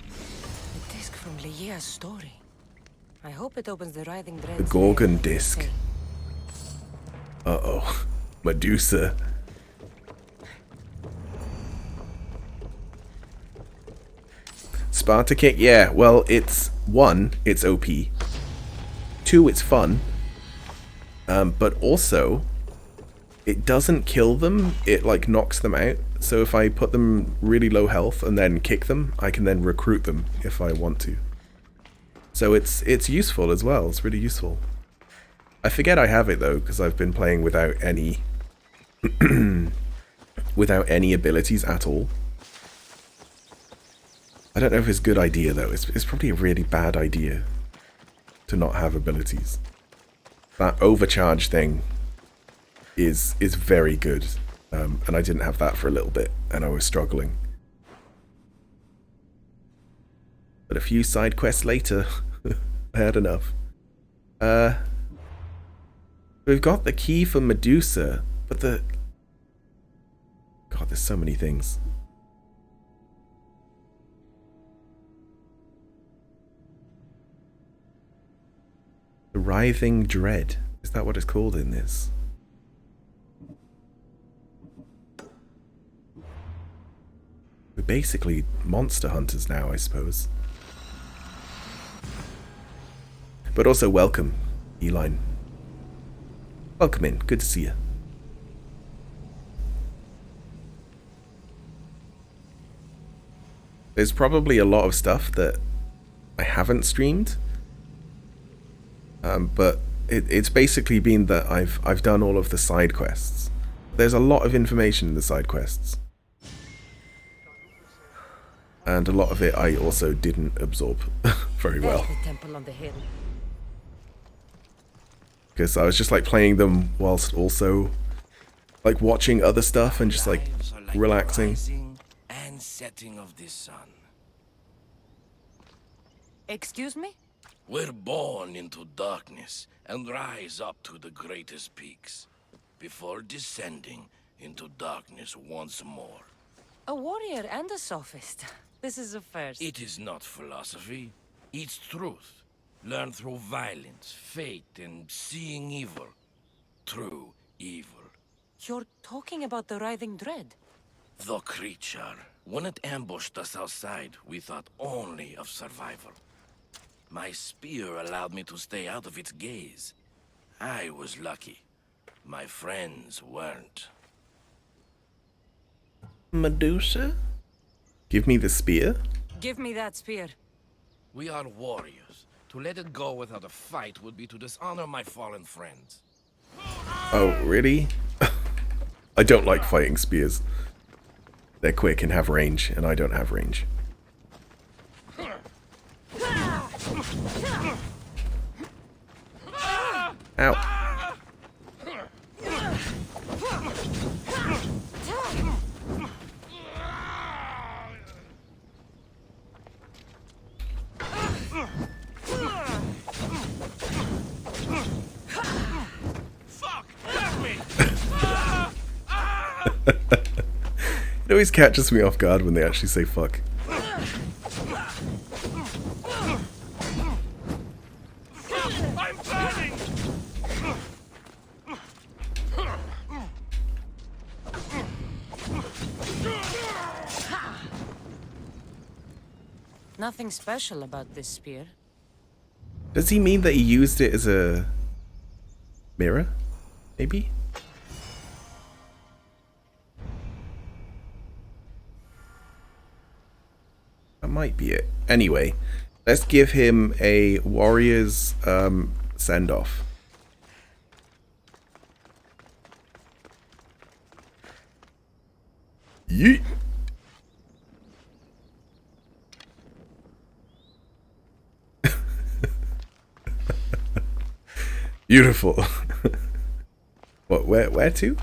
The disc from Liea's story. I hope it opens the writhing dreads. The Gorgon disc. Uh-oh. Medusa. Sparta kick, yeah, well, it's 1, it's OP. 2, it's fun. But also, it doesn't kill them, it like knocks them out. So if I put them really low health and then kick them, I can then recruit them if I want to. So it's useful as well, it's really useful. I forget I have it though, because I've been playing without any without any abilities at all. I don't know if it's a good idea though. It's probably a really bad idea to not have abilities. That overcharge thing is very good, and I didn't have that for a little bit, and I was struggling. But a few side quests later, I had enough. We've got the key for Medusa, but the... God, there's so many things. The Writhing Dread. Is that what it's called in this? We're basically monster hunters now, I suppose. But also welcome, Eline. Welcome in. Good to see you. There's probably a lot of stuff that I haven't streamed, but it's basically been that I've done all of the side quests. There's a lot of information in the side quests, and a lot of it I also didn't absorb very well. There's the temple on the hill. Because I was just like playing them whilst also like watching other stuff and just like relaxing. Rising and setting of the sun. Excuse me? We're born into darkness and rise up to the greatest peaks before descending into darkness once more. A warrior and a sophist. This is a first. It is not philosophy, it's truth. Learned through violence, fate, and seeing evil. True evil. You're talking about the writhing dread? The creature. When it ambushed us outside, we thought only of survival. My spear allowed me to stay out of its gaze. I was lucky. My friends weren't. Medusa? Give me the spear? Give me that spear. We are warriors. To let it go without a fight would be to dishonor my fallen friends. Oh, really? I don't like fighting spears. They're quick and have range, and I don't have range. Ow. It always catches me off guard when they actually say fuck. I'm burning! Nothing special about this spear. Does he mean that he used it as a mirror? Maybe? That might be it. Anyway, let's give him a warrior's send-off. Yeet! Beautiful. What? Where to?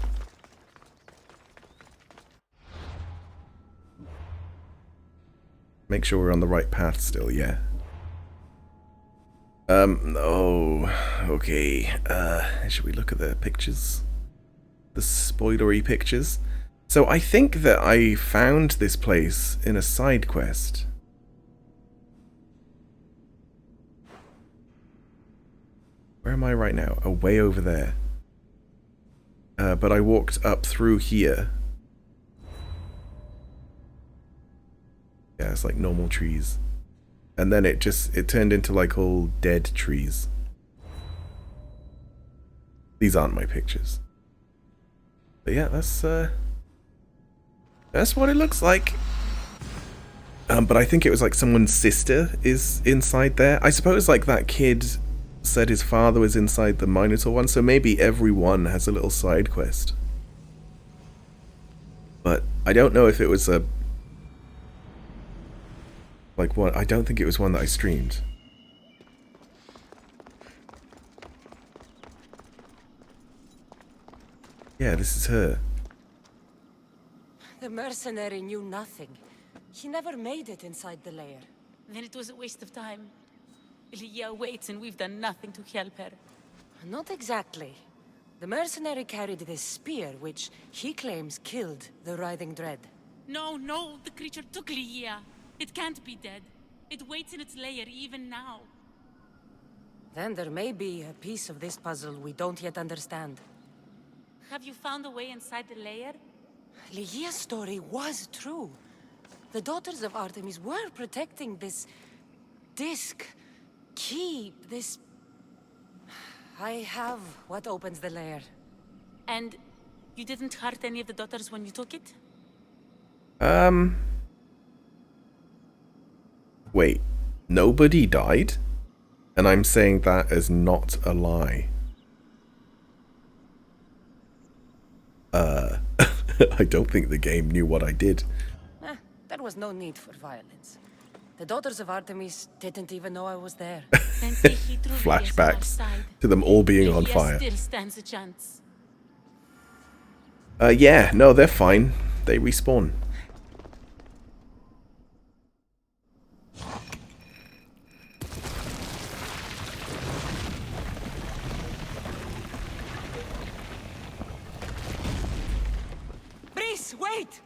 Make sure we're on the right path still, yeah. Oh, okay. Should we look at the pictures? The spoilery pictures? So I think that I found this place in a side quest. Where am I right now? Oh, way over there. But I walked up through here. Yeah, it's like normal trees. And then it turned into like all dead trees. These aren't my pictures. But yeah, that's what it looks like. But I think it was like someone's sister is inside there. I suppose like that kid said his father was inside the Minotaur one, so maybe everyone has a little side quest. But I don't know if it was a like what, I don't think it was one that I streamed. Yeah, this is her. The mercenary knew nothing. He never made it inside the lair. Then it was a waste of time. Lydia waits and we've done nothing to help her. Not exactly. The mercenary carried this spear, which he claims killed the writhing dread. No, the creature took Lydia. It can't be dead. It waits in its lair even now. Then there may be a piece of this puzzle we don't yet understand. Have you found a way inside the layer? Lygia's story was true. The daughters of Artemis were protecting this disc, key, this... I have what opens the layer. And you didn't hurt any of the daughters when you took it? Wait, nobody died? And I'm saying that as not a lie. I don't think the game knew what I did. There was no need for violence. The daughters of Artemis didn't even know I was there. Flashbacks to them all being on fire. Still stands a chance. Yeah, no, they're fine. They respawn. Breeze, wait!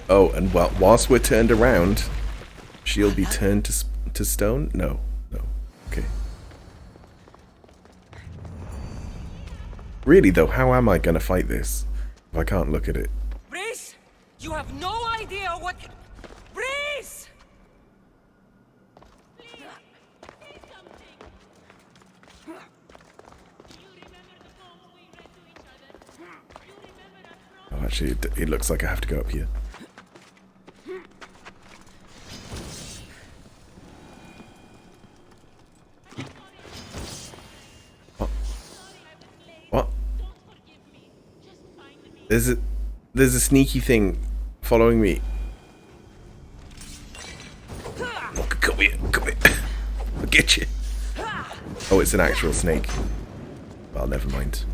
Oh, and whilst we're turned around, she'll be turned to stone? No. Okay. Really though, how am I gonna fight this if I can't look at it? Breeze! You have no idea what... Breeze! Oh, actually, it looks like I have to go up here. What? There's a sneaky thing following me. Oh, come here. I'll get you. Oh, it's an actual snake. Well, never mind.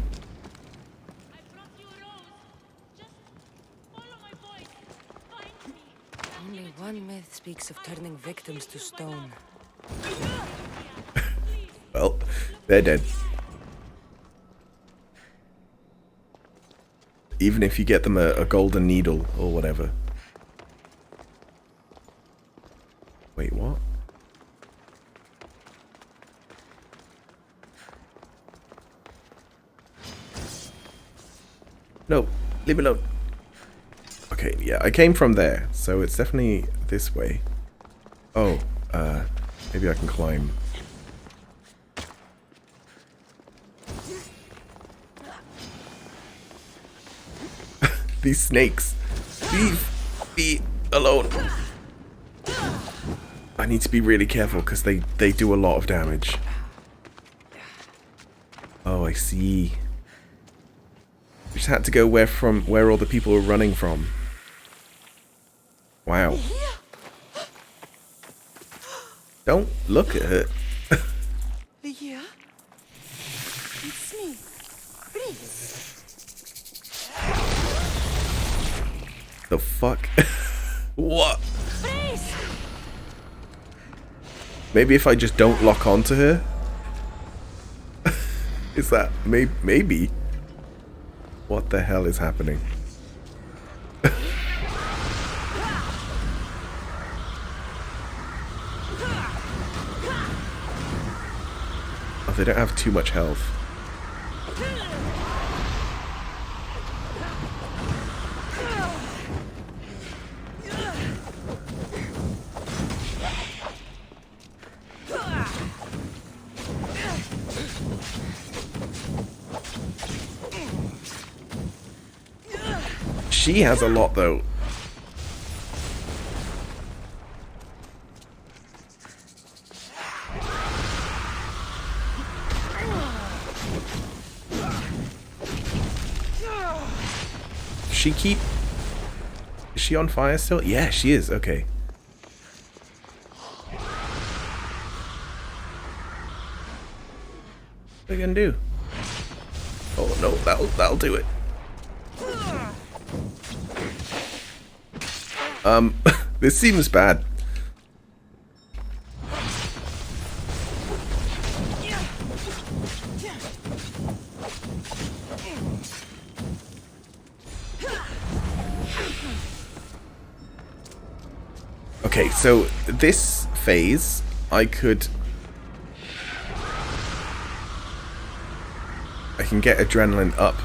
Only one myth speaks of turning victims to stone. Well, they're dead. Even if you get them a golden needle or whatever. Wait, what? No, leave me alone. Okay, yeah, I came from there, so it's definitely this way. Oh, maybe I can climb. These snakes. Leave me alone. I need to be really careful because they do a lot of damage. Oh, I see. We just had to go where all the people were running from. Wow. Don't look at her. Lygia? It's me. Breeze. The fuck? What? Breeze! Maybe if I just don't lock onto her? Is that... maybe? What the hell is happening? Oh, they don't have too much health. She has a lot though. Is she on fire still? Yeah, she is. Okay. What are you gonna do? Oh no, that'll do it. This seems bad. Okay, so this phase, I can get adrenaline up.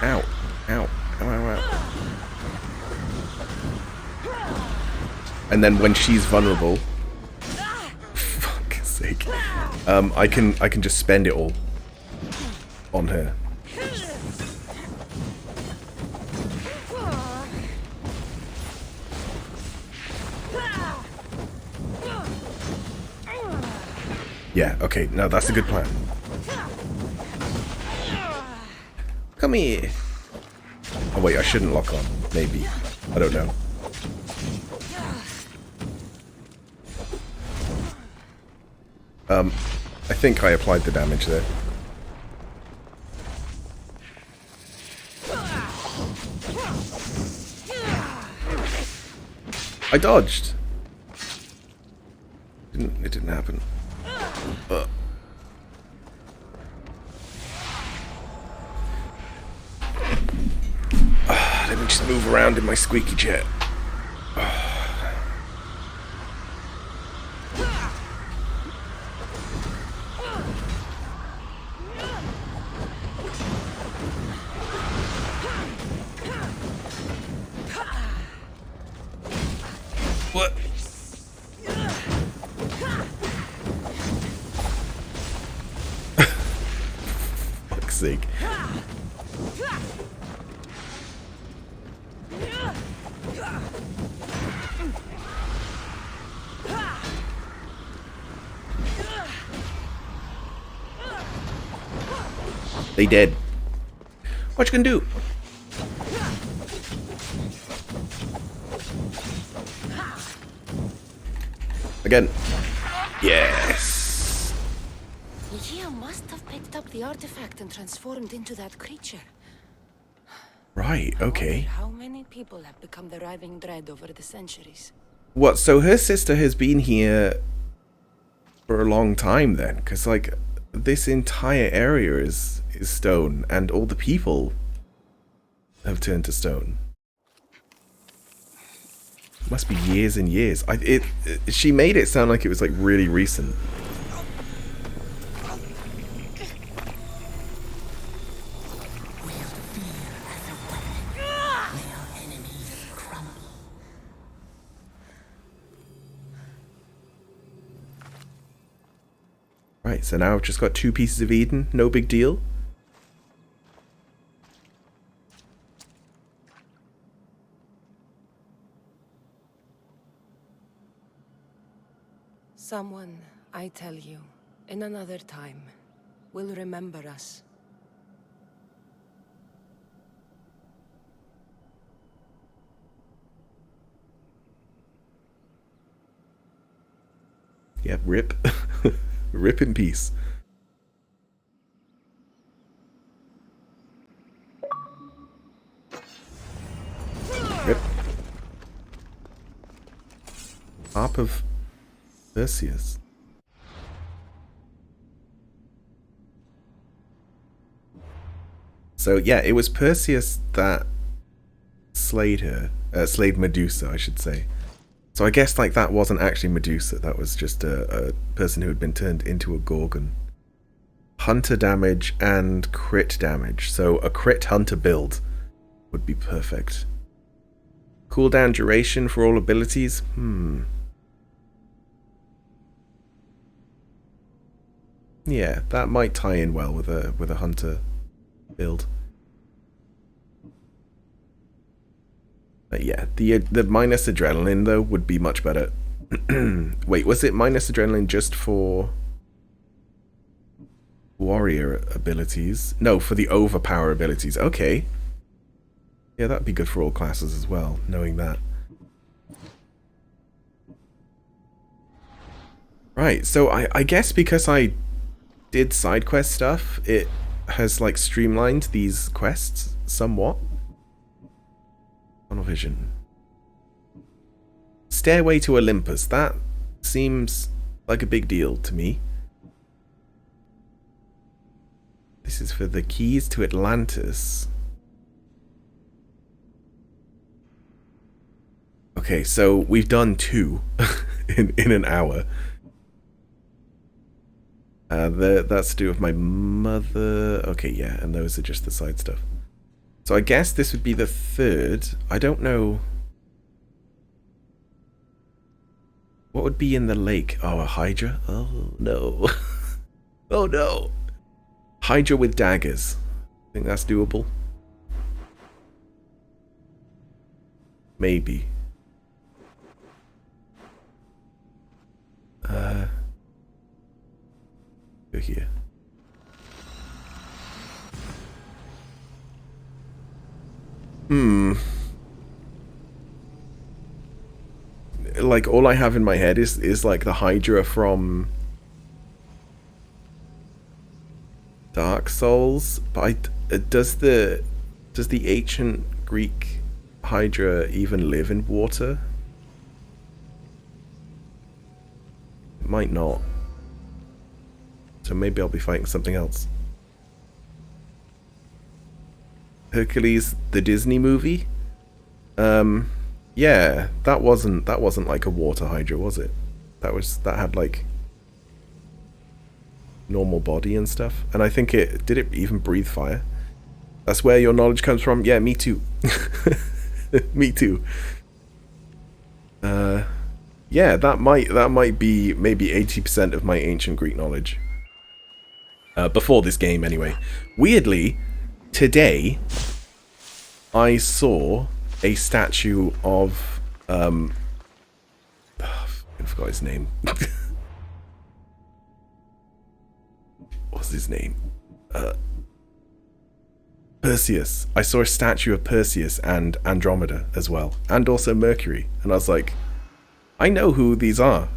Ow. Ow. Ow, ow, ow. And then when she's vulnerable, fuck's sake, I can just spend it all on her. Yeah, okay, no, that's a good plan. Come here. Oh wait, I shouldn't lock on. Maybe. I don't know. I think I applied the damage there. I dodged. It didn't happen. Let me just move around in my squeaky chair. What? Fuck's sake. They dead. What you can do? Again. Yes. Ligia must have picked up the artifact and transformed into that creature. Right, okay. How many people have become the riving dread over the centuries? What, so her sister has been here for a long time then? Because, like, this entire area is stone, and all the people have turned to stone. Must be years and years. She made it sound like it was, like, really recent. Right, so now I've just got 2 pieces of Eden. No big deal. Someone, I tell you, in another time, will remember us. Yeah, rip. Rip in peace. Rip. Harp of Perseus. So yeah, it was Perseus that slayed her. Slayed Medusa, I should say. So I guess like that wasn't actually Medusa, that was just a person who had been turned into a Gorgon. Hunter damage and crit damage. So a crit hunter build would be perfect. Cooldown duration for all abilities? Yeah, that might tie in well with a hunter build. Yeah, the minus adrenaline though would be much better. Wait, was it minus adrenaline just for warrior abilities? No, for the overpower abilities. Okay. Yeah, that'd be good for all classes as well, knowing that. Right, so I guess because I did side quest stuff, it has like streamlined these quests somewhat. Tunnel vision. Stairway to Olympus. That seems like a big deal to me. This is for the keys to Atlantis. Okay, so we've done 2. in an hour. That's to do with my mother. Okay, yeah, and those are just the side stuff. So I guess this would be the third. I don't know. What would be in the lake? Oh, a Hydra? Oh, no. Oh, no. Hydra with daggers. Think that's doable? Maybe. Go here. Like, all I have in my head is like the Hydra from Dark Souls, but does the ancient Greek Hydra even live in water? It might not. So maybe I'll be fighting something else. Hercules, the Disney movie? Yeah, that wasn't like a water Hydra, was it? That had like normal body and stuff. And I think did it even breathe fire? That's where your knowledge comes from? Yeah, me too. Me too. Yeah, that might be maybe 80% of my ancient Greek knowledge. Before this game, anyway. Weirdly, today I saw a statue of I forgot his name. What's his name? Perseus. I saw a statue of Perseus and Andromeda as well, and also Mercury, and I was like, I know who these are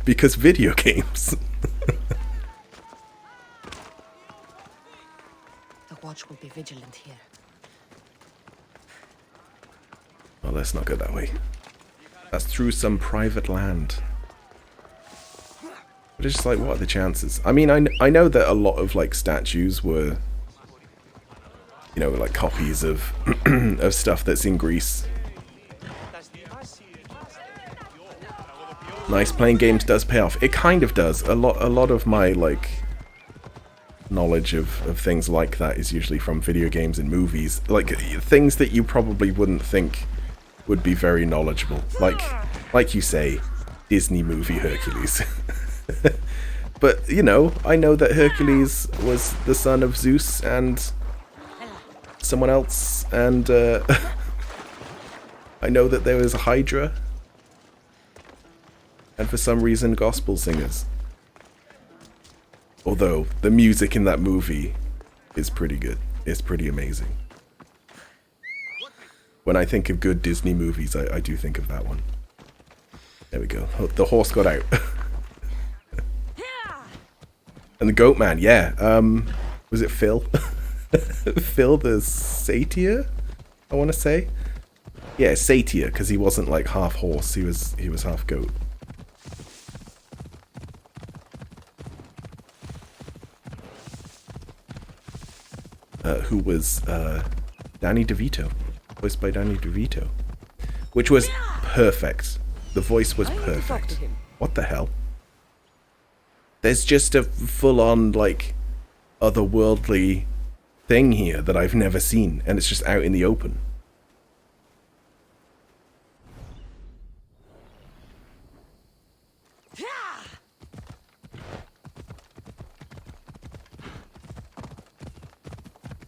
because video games. The watch will be vigilant here. Well, let's not go that way. That's through some private land. But it's just like, what are the chances? I mean, I know that a lot of like statues were, you know, like copies of of stuff that's in Greece. Nice, playing games does pay off. It kind of does. A lot of my like knowledge of things like that is usually from video games and movies. Like things that you probably wouldn't think would be very knowledgeable. Like you say, Disney movie Hercules. But, you know, I know that Hercules was the son of Zeus and someone else, and I know that there was a Hydra, and for some reason gospel singers. Although the music in that movie is pretty good. It's pretty amazing. When I think of good Disney movies, I do think of that one. There we go. Oh, the horse got out. And the goat man, yeah. Was it Phil? Phil the satyr, I want to say. Yeah, satyr, because he wasn't like half horse. He was half goat. Who was Danny DeVito, voiced by Danny DeVito, which was perfect. The voice was perfect. What the hell? There's just a full-on, like, otherworldly thing here that I've never seen, and it's just out in the open.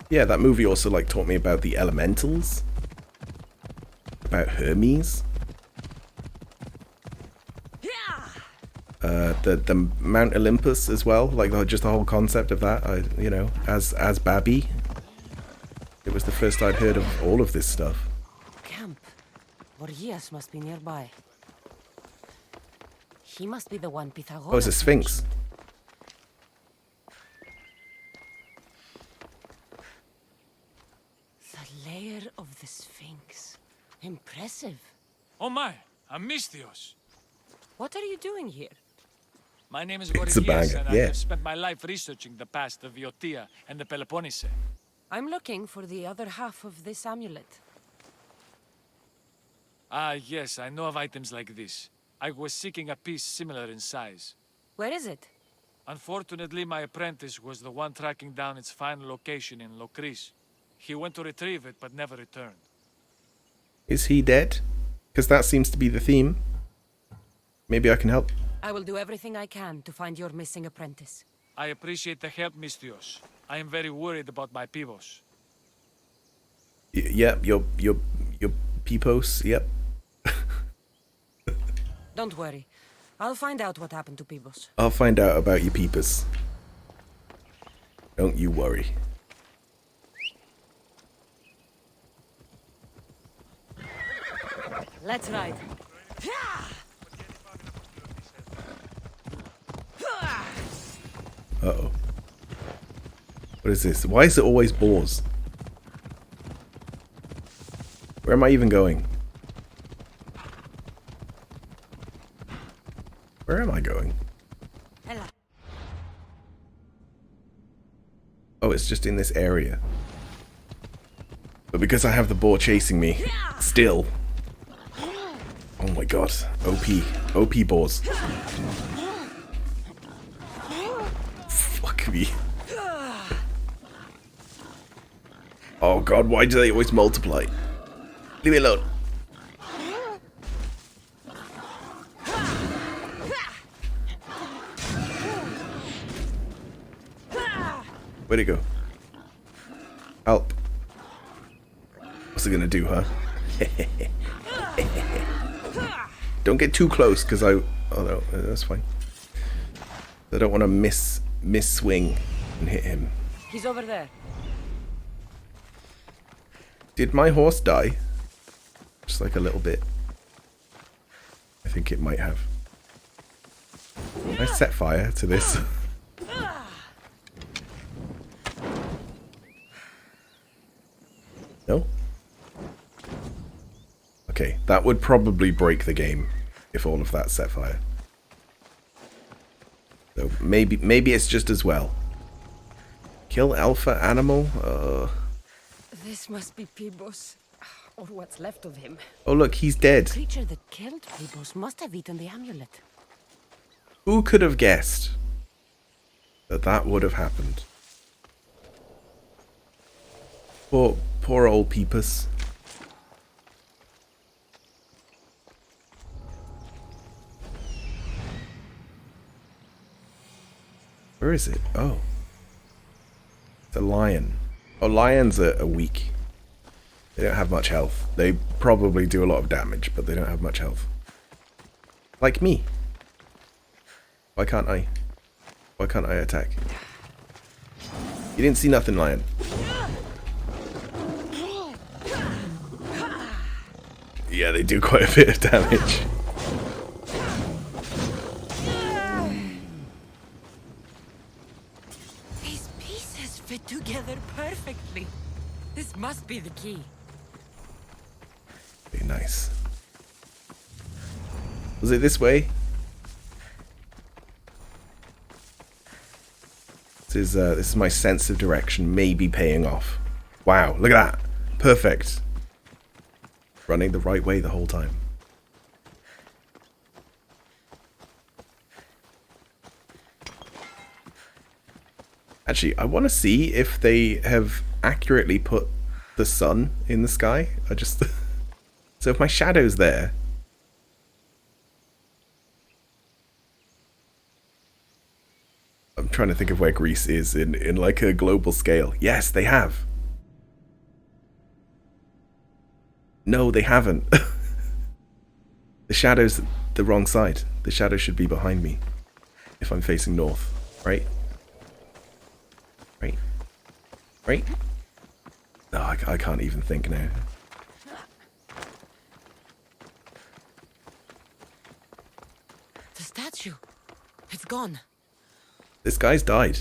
Yeah, that movie also, like, taught me about the elementals. About Hermes. The Mount Olympus as well, like just the whole concept of that. You know, as Babby, it was the first I'd heard of all of this stuff. Camp. Gorgias must be nearby. He must be the one Pythagoras. Oh, it's a sphinx. The lair of the Sphinx. Impressive. Oh my, Amistios. What are you doing here? My name is It's a Gorgias, banger, and yeah. I have spent my life researching the past of Viotia and the Peloponnese. I'm looking for the other half of this amulet. Ah, yes, I know of items like this. I was seeking a piece similar in size. Where is it? Unfortunately, my apprentice was the one tracking down its final location in Locris. He went to retrieve it, but never returned. Is he dead? Because that seems to be the theme. Maybe I can help. I will do everything I can to find your missing apprentice. I appreciate the help, Mistios. I am very worried about my pivos. Yep, your peepos, yep. Don't worry. I'll find out what happened to Peebles. I'll find out about your peepers. Don't you worry. Let's ride. Uh-oh. What is this? Why is it always boars? Where am I even going? Where am I going? Hello. Oh, it's just in this area. But because I have the boar chasing me, still. Oh my god. OP. OP boars. Fuck me. Oh god, why do they always multiply? Leave me alone. Where'd it go? Help. What's it gonna do, huh? Don't get too close, because I... Oh no, that's fine. I don't want to miss swing and hit him. He's over there. Did my horse die? Just like a little bit. I think it might have. Can I set fire to this? No? Okay, that would probably break the game if all of that set fire. So maybe it's just as well. Kill alpha animal? This must be Peebles. Or what's left of him. Oh look, he's dead. The creature that killed Peebles must have eaten the amulet. Who could have guessed that that would have happened? Poor old Peepus. Where is it? Oh. It's a lion. Oh, lions are weak. They don't have much health. They probably do a lot of damage, but they don't have much health. Like me. Why can't I? Why can't I attack? You didn't see nothing, lion. Yeah, they do quite a bit of damage. These pieces fit together perfectly. This must be the key. Very nice. Was it this way? This is my sense of direction maybe paying off. Wow, look at that. Perfect. Running the right way the whole time. Actually, I want to see if they have accurately put the sun in the sky. I just... So if my shadow's there... I'm trying to think of where Greece is in like a global scale. Yes, they have. No, they haven't. The shadow's the wrong side. The shadow should be behind me if I'm facing north, right? Right? Right? No, I can't even think now. The statue. It's gone. This guy's died.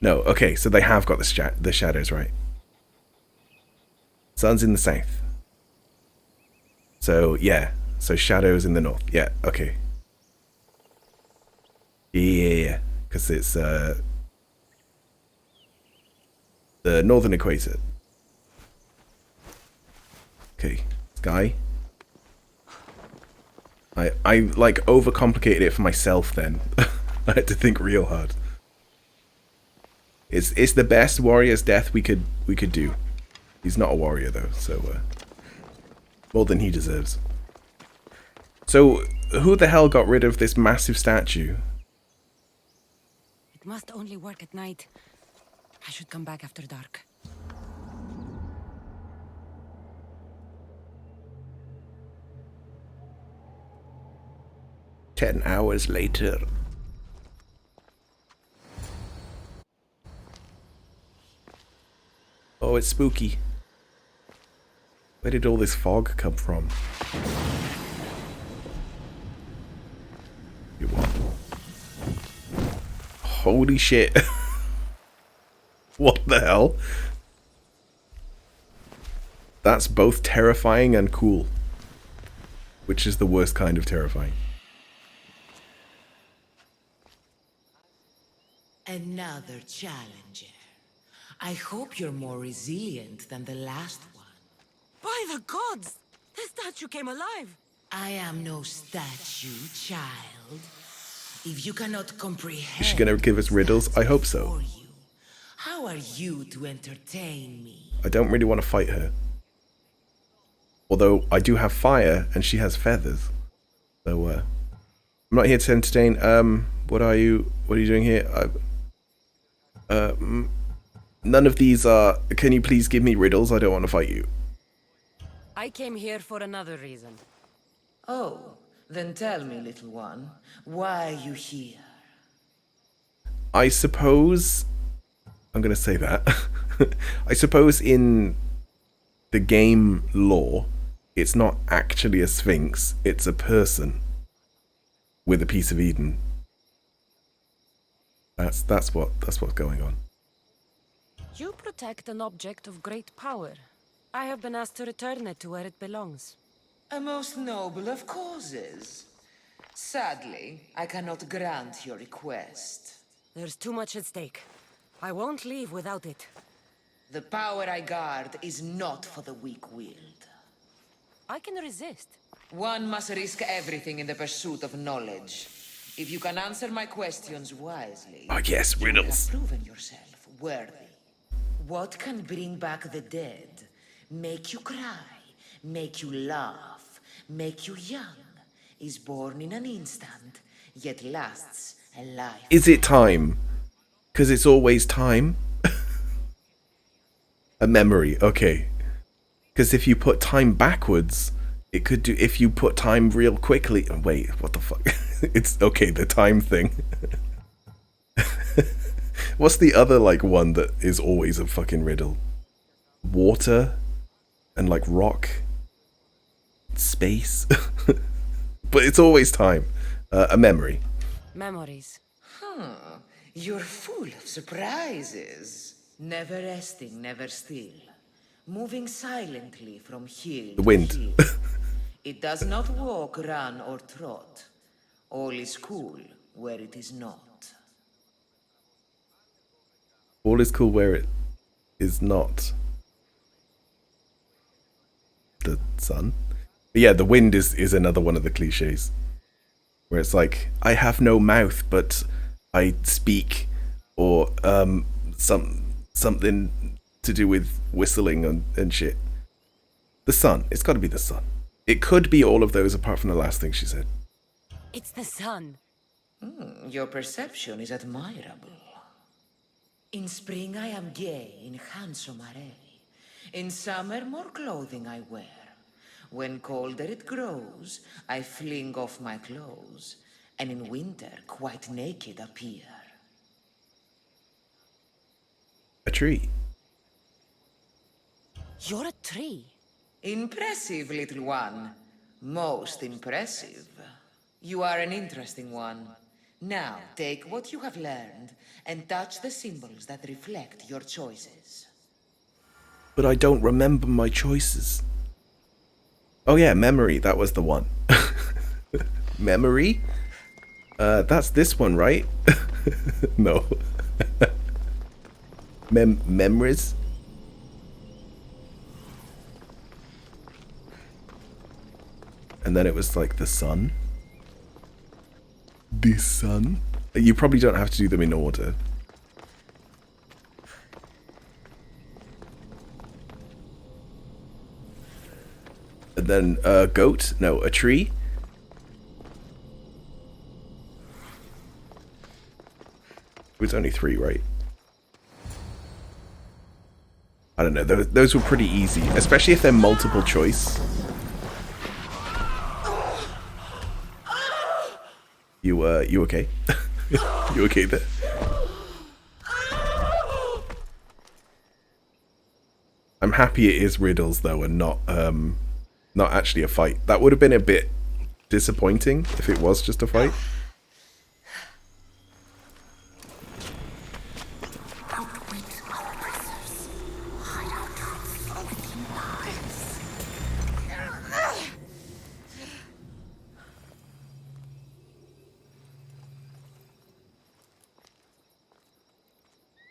No, okay, so they have got the shadows right. Sun's in the south. So, yeah. So shadows in the north. Yeah, okay. Yeah. Because it's the northern equator. Okay. Sky. I like overcomplicated it for myself then. I had to think real hard. It's the best warrior's death we could do. He's not a warrior though, so more than he deserves. So who the hell got rid of this massive statue? It must only work at night. I should come back after dark. Ten hours later. Oh, it's spooky. Where did all this fog come from? You what? Holy shit. What the hell? That's both terrifying and cool. Which is the worst kind of terrifying? Another challenger. I hope you're more resilient than the last one. By the gods! The statue came alive! I am no statue, child. If you cannot comprehend... Is she gonna give us riddles? I hope so. How are you to entertain me? I don't really want to fight her. Although I do have fire and she has feathers. So I'm not here to entertain. What are you doing here? None of these are... Can you please give me riddles? I don't want to fight you. I came here for another reason. Oh, then tell me, little one, why are you here? I suppose... I'm going to say that. I suppose in the game lore, it's not actually a sphinx, it's a person with a piece of Eden. That's what's going on. You protect an object of great power. I have been asked to return it to where it belongs. A most noble of causes. Sadly, I cannot grant your request. There's too much at stake. I won't leave without it. The power I guard is not for the weak-willed. I can resist. One must risk everything in the pursuit of knowledge. If you can answer my questions wisely... Oh yes, riddles. You have proven yourself worthy. What can bring back the dead? Make you cry, make you laugh, make you young, is born in an instant, yet lasts a life. Is it time? Because it's always time. A memory, okay. Because if you put time backwards, it could do... If you put time real quickly... Wait, what the fuck? It's... Okay, the time thing. What's the other, like, one that is always a fucking riddle? Water? And, like, rock? Space? But it's always time. A memory. Memories. You're full of surprises. Never resting, never still. Moving silently from hill The wind. to hill. It does not walk, run, or trot. All is cool where it is not. All is cool where it is not. The sun? But yeah, the wind is another one of the cliches. Where it's like, I have no mouth, but I speak. Or something to do with whistling and shit. The sun. It's got to be the sun. It could be all of those apart from the last thing she said. It's the sun. Your perception is admirable. In spring I am gay in handsome array. In summer more clothing I wear. When colder it grows, I fling off my clothes. And in winter quite naked appear. A tree. You're a tree. Impressive, little one. Most impressive. You are an interesting one. Now, take what you have learned and touch the symbols that reflect your choices. But I don't remember my choices. Oh yeah, memory. That was the one. Memory? That's this one, right? No. Memories? And then it was like the sun. this, son. You probably don't have to do them in order. And then a goat? No, a tree? It was only 3, right? I don't know, those were pretty easy, especially if they're multiple choice. You okay? You okay there? I'm happy it is riddles though, and not actually a fight. That would have been a bit disappointing if it was just a fight.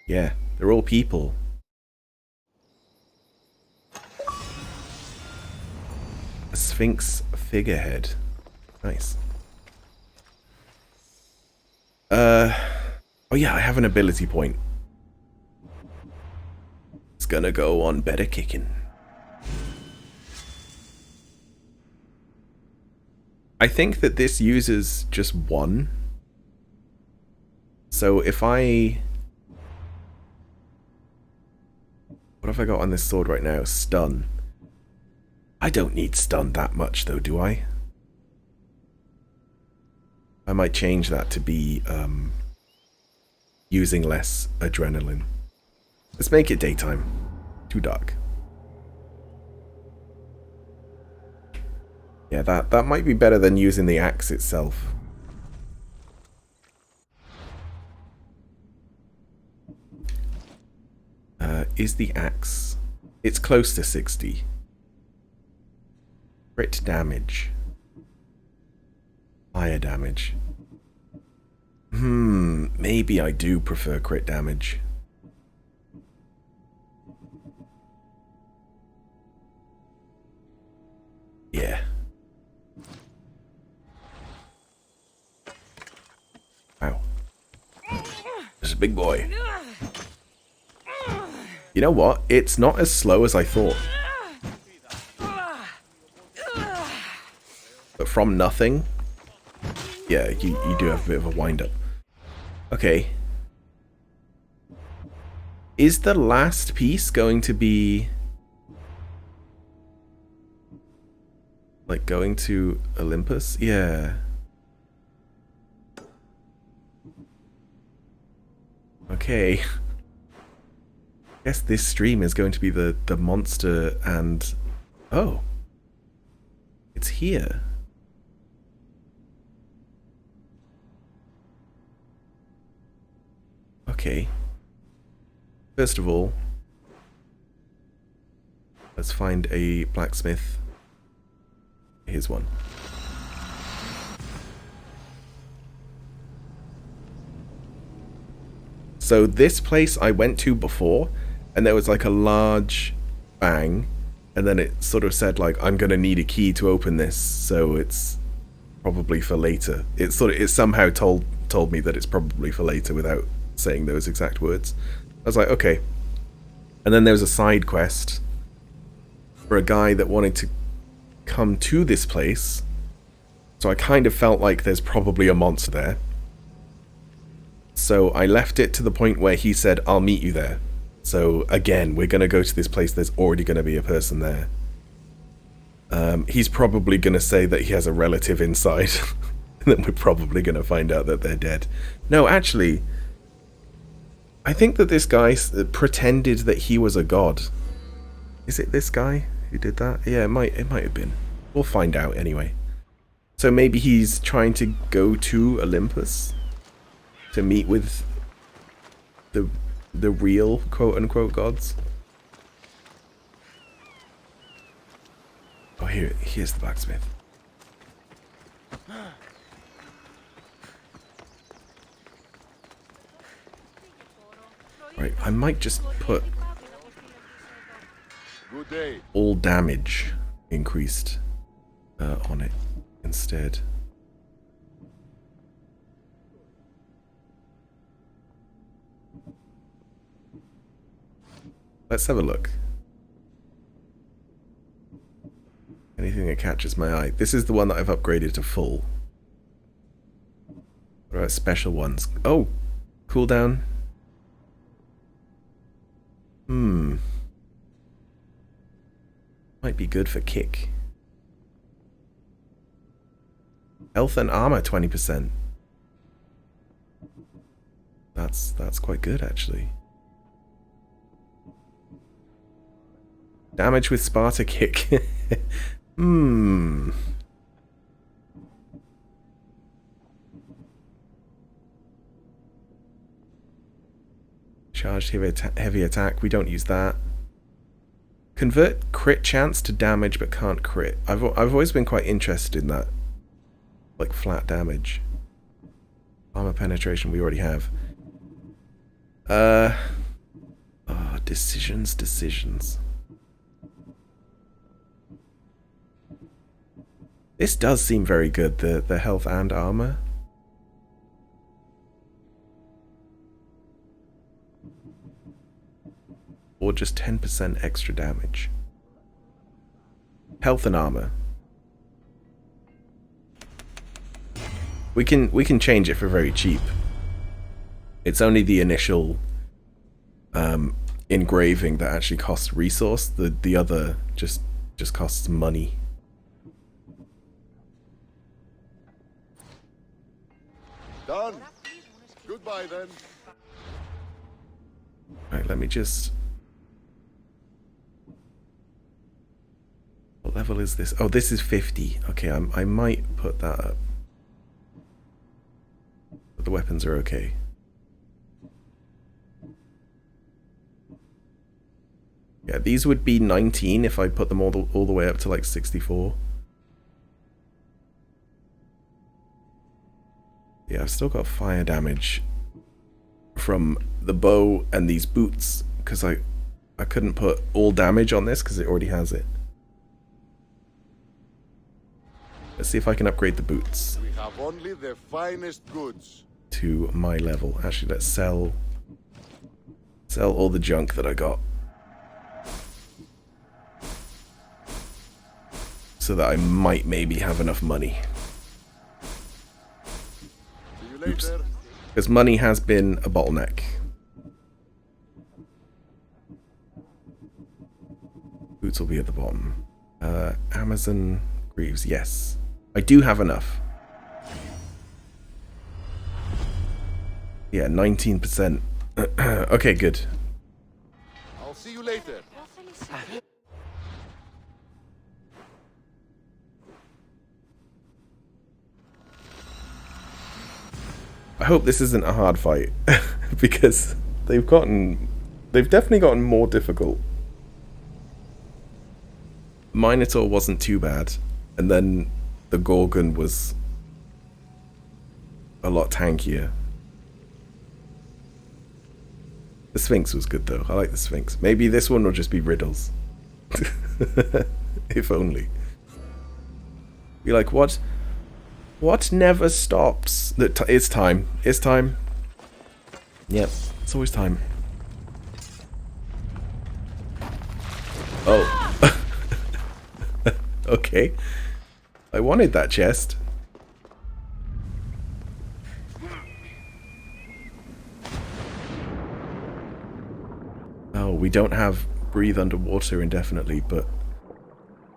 Yeah, they're all people. A Sphinx figurehead. Nice. Oh yeah, I have an ability point. It's gonna go on better kicking. I think that this uses just 1. So if I... What have I got on this sword right now? Stun. I don't need stun that much though, do I? I might change that to be using less adrenaline. Let's make it daytime. Too dark. Yeah, that might be better than using the axe itself. Is the axe... It's close to 60. Crit damage. Higher damage. Maybe I do prefer crit damage. Yeah. Wow. This is a big boy. You know what? It's not as slow as I thought. But from nothing, yeah, you do have a bit of a wind-up. Okay. Is the last piece going to be... like going to Olympus? Yeah. Okay. I guess this stream is going to be the monster and... Oh. It's here. Okay. First of all, let's find a blacksmith. Here's one. So this place I went to before, and there was like a large bang, and then it sort of said like, I'm gonna need a key to open this, so it's probably for later. It somehow told me that it's probably for later without saying those exact words. I was like, okay. And then there was a side quest for a guy that wanted to come to this place, so I kind of felt like there's probably a monster there. So I left it to the point where he said, I'll meet you there. So again, we're going to go to this place, there's already going to be a person there. He's probably going to say that he has a relative inside. And then we're probably going to find out that they're dead. No, actually, I think that this guy pretended that he was a god. Is it this guy who did that? Yeah, it might have been. We'll find out anyway. So maybe he's trying to go to Olympus to meet with the real quote-unquote gods. Oh, here's the blacksmith. Right, I might just put all damage increased on it instead. Let's have a look. Anything that catches my eye. This is the one that I've upgraded to full. What about special ones? Oh! Cooldown. Might be good for kick. Health and armor 20%. That's quite good actually. Damage with Sparta kick. Charged heavy attack. We don't use that. Convert crit chance to damage but can't crit. I've always been quite interested in that. Like flat damage. Armor penetration we already have. Decisions. This does seem very good, the health and armor. Or just 10% extra damage. Health and armor. We can change it for very cheap. It's only the initial engraving that actually costs resource. The other just costs money. Done. Goodbye then. Right, let me just... What level is this? Oh, this is 50. Okay, I might put that up. But the weapons are okay. Yeah, these would be 19 if I put them all the way up to like 64. Yeah, I've still got fire damage from the bow and these boots because I couldn't put all damage on this because it already has it. Let's see if I can upgrade the boots. We have only the finest goods. To my level. Actually, let's sell all the junk that I got. So that I might maybe have enough money. See you later. Because money has been a bottleneck. Boots will be at the bottom. Amazon Greaves, yes. I do have enough. Yeah, 19%. Okay, good. I'll see you later. I hope this isn't a hard fight because they've definitely gotten more difficult. Minotaur wasn't too bad, and then the Gorgon was a lot tankier. The Sphinx was good though. I like the Sphinx. Maybe this one will just be riddles. If only. Be like, what? What never stops? It's time. It's time. Yep, it's always time. Oh. Okay. I wanted that chest. Oh, we don't have breathe underwater indefinitely, but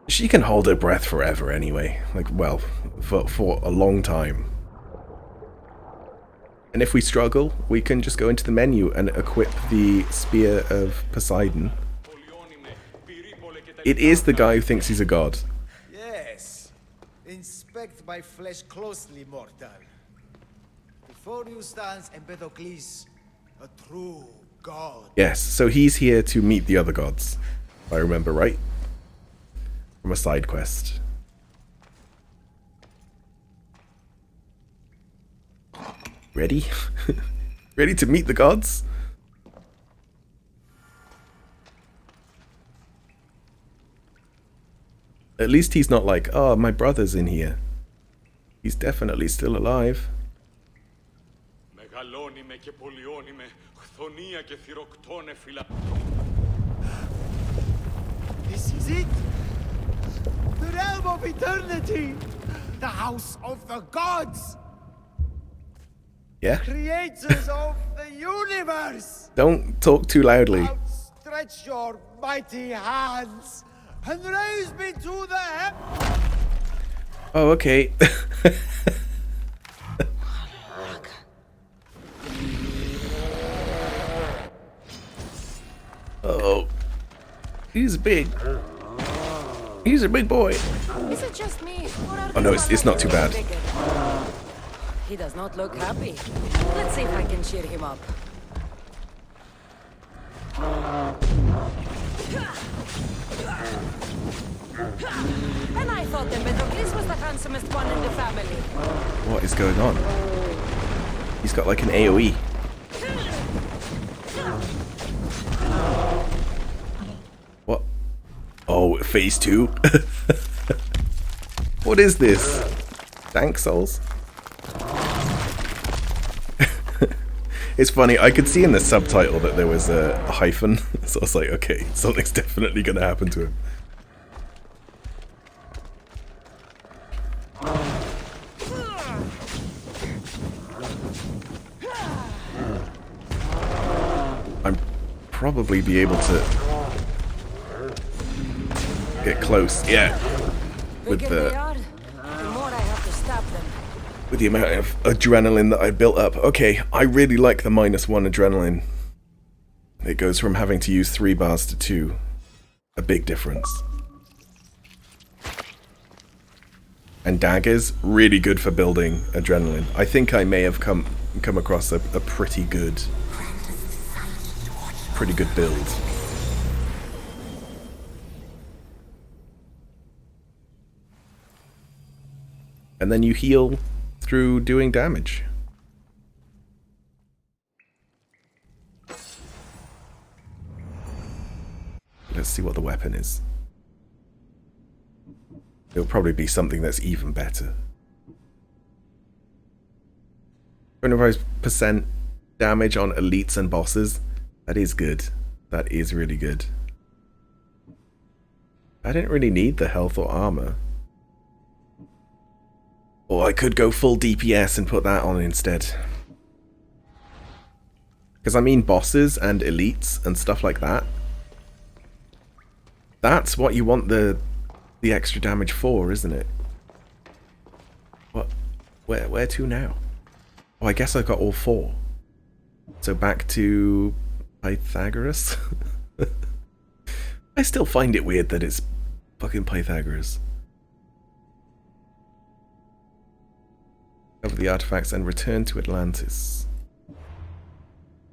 she can hold her breath forever anyway. Like, well, for a long time. And if we struggle, we can just go into the menu and equip the Spear of Poseidon. It is the guy who thinks he's a god. Yes. Inspect my flesh closely, mortal. Before you stands Empedocles, a true god. Yes, so he's here to meet the other gods, if I remember right. From a side quest. Ready? Ready to meet the gods? At least he's not like, oh, my brother's in here. He's definitely still alive. This is it. The realm of eternity. The house of the gods. Yeah? Creators of the universe. Don't talk too loudly. Outstretch your mighty hands and raise me to the heavens. Oh, okay. Oh. He's big. He's a big boy. Is it just me? Or are Oh no, it's not too bad. He does not look happy. Let's see if I can cheer him up. And I thought Empedocles was the handsomest one in the family. What is going on? He's got like an AoE. What? Oh, phase 2? What is this? Dank Souls? It's funny, I could see in the subtitle that there was a hyphen, so I was like, okay, something's definitely gonna happen to him. I'm probably be able to get close, yeah. With the amount of adrenaline that I built up. Okay, I really like the -1 adrenaline. It goes from having to use 3 bars to 2. A big difference. And daggers, really good for building adrenaline. I think I may have come across a pretty good build. And then you heal through doing damage. Let's see what the weapon is. It'll probably be something that's even better. 25% damage on elites and bosses. That is good. That is really good. I didn't really need the health or armor. Or I could go full DPS and put that on instead. Because I mean bosses and elites and stuff like that. That's what you want the extra damage for, isn't it? What? Where to now? Oh, I guess I got all 4. So back to Pythagoras? I still find it weird that it's fucking Pythagoras. Cover the artifacts and return to Atlantis.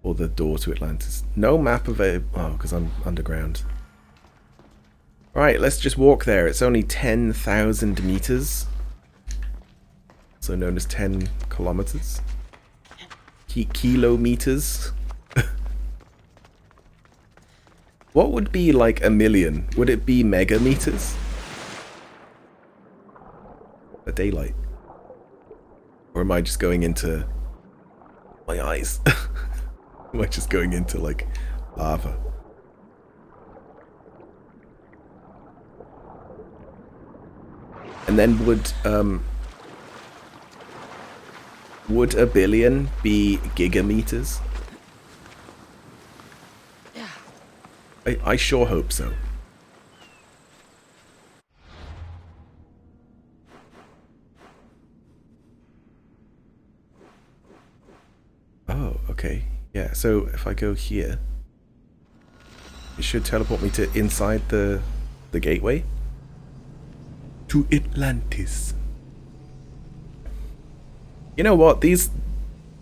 Or the door to Atlantis. No map available. Oh, because I'm underground. Right, let's just walk there. It's only 10,000 meters. Also known as 10 kilometers. Kilometers. What would be like a million? Would it be megameters? A daylight. Or am I just going into my eyes? Am I just going into like lava? And then would a billion be gigameters? Yeah. I sure hope so. Oh, okay. Yeah, so if I go here, it should teleport me to inside the gateway. To Atlantis. You know what? These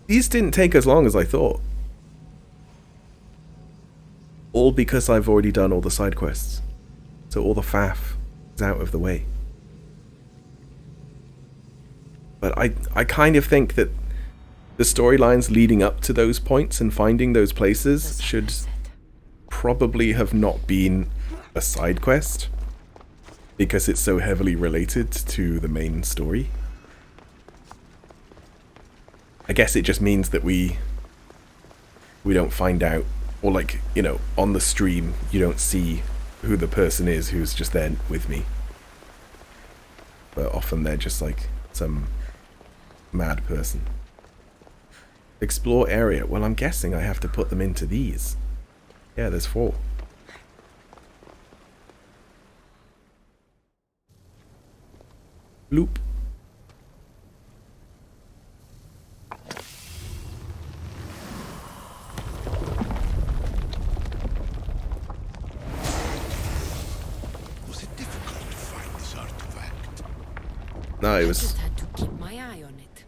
didn't take as long as I thought. All because I've already done all the side quests. So all the faff is out of the way. But I kind of think that the storylines leading up to those points and finding those places should probably have not been a side quest. Because it's so heavily related to the main story. I guess it just means that we don't find out, or like, you know, on the stream you don't see who the person is who's just there with me. But often they're just like some mad person. Explore area. Well, I'm guessing I have to put them into these. Yeah, there's 4. Loop. Was it difficult to find this artifact? No, it was. I just had to keep my eye on it.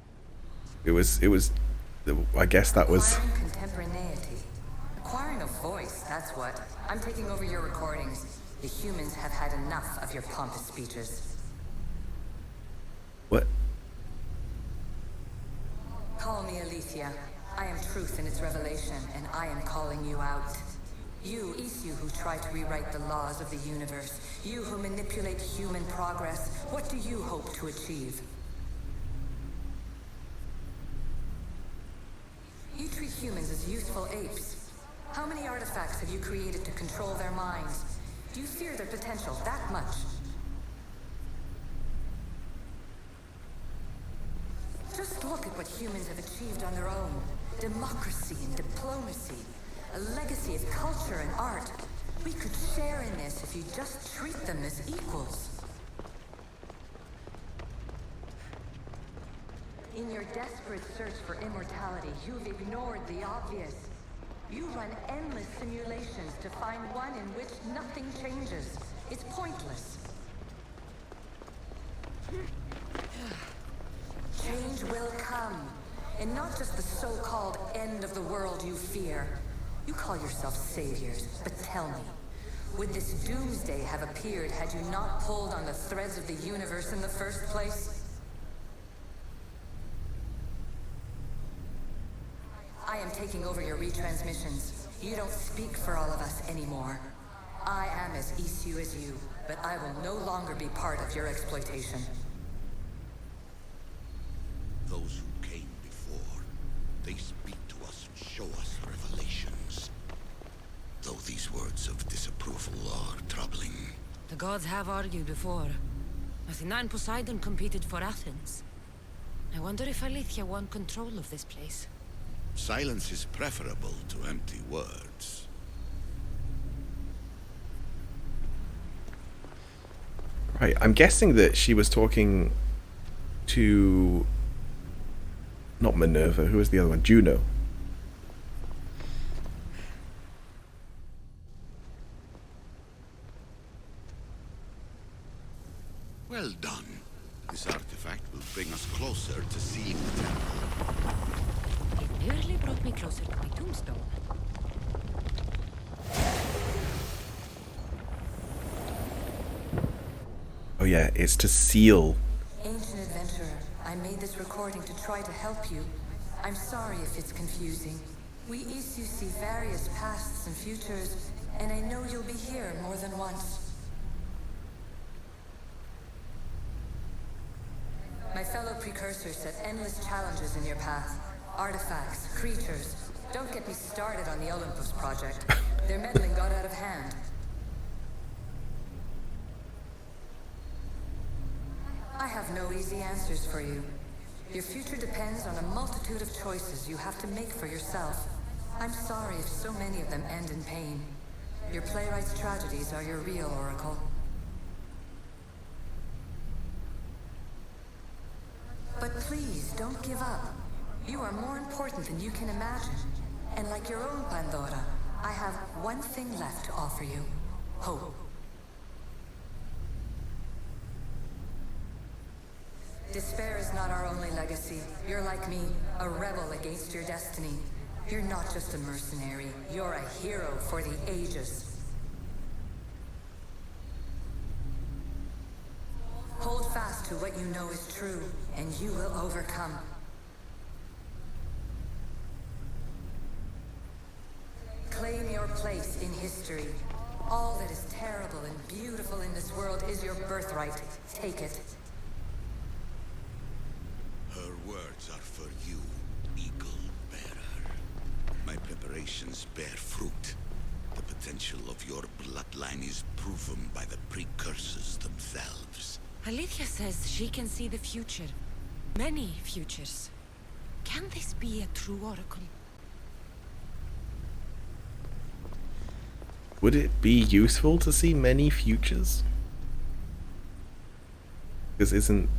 It was. I guess that was. Acquiring contemporaneity. Acquiring a voice, that's what. I'm taking over your recordings. The humans have had enough of your pompous speeches. What? Call me Alicia. I am truth in its revelation, and I am calling you out. You, Isu, who try to rewrite the laws of the universe. You who manipulate human progress. What do you hope to achieve? You treat humans as useful apes. How many artifacts have you created to control their minds? Do you fear their potential that much? Just look at what humans have achieved on their own. Democracy and diplomacy. A legacy of culture and art. We could share in this if you just treat them as equals. In your desperate search for immortality, you've ignored the obvious. You run endless simulations to find one in which nothing changes. It's pointless. Change will come. And not just the so-called end of the world you fear. You call yourself saviors, but tell me, would this doomsday have appeared had you not pulled on the threads of the universe in the first place? I am taking over your retransmissions. You don't speak for all of us anymore. I am as Isu as you, but I will no longer be part of your exploitation. Those who came before, they speak to us and show us revelations. Though these words of disapproval are troubling. The gods have argued before. Athena and Poseidon competed for Athens. I wonder if Alethea won control of this place. Silence is preferable to empty words. Right, I'm guessing that she was talking to... not Minerva, who was the other one? Juno. Well done. This artifact will bring us closer to seeing the temple. It nearly brought me closer to my tombstone. Oh yeah, it's to seal. Ancient adventurer, I made this recording to try to help you. I'm sorry if it's confusing. We Isu see various pasts and futures, and I know you'll be here more than once. My fellow precursors set endless challenges in your path. Artifacts, creatures. Don't get me started on the Olympus project. Their meddling got out of hand. I have no easy answers for you. Your future depends on a multitude of choices you have to make for yourself. I'm sorry if so many of them end in pain. Your playwright's tragedies are your real oracle. But please, don't give up. You are more important than you can imagine. And like your own Pandora, I have one thing left to offer you. Hope. Despair is not our only legacy. You're like me, a rebel against your destiny. You're not just a mercenary, you're a hero for the ages. Hold fast to what you know is true, and you will overcome. Claim your place in history. All that is terrible and beautiful in this world is your birthright. Take it. Her words are for you, Eagle Bearer. My preparations bear fruit. The potential of your bloodline is proven by the precursors themselves. Alethea says she can see the future. Many futures. Can this be a true oracle? Would it be useful to see many futures? Because isn't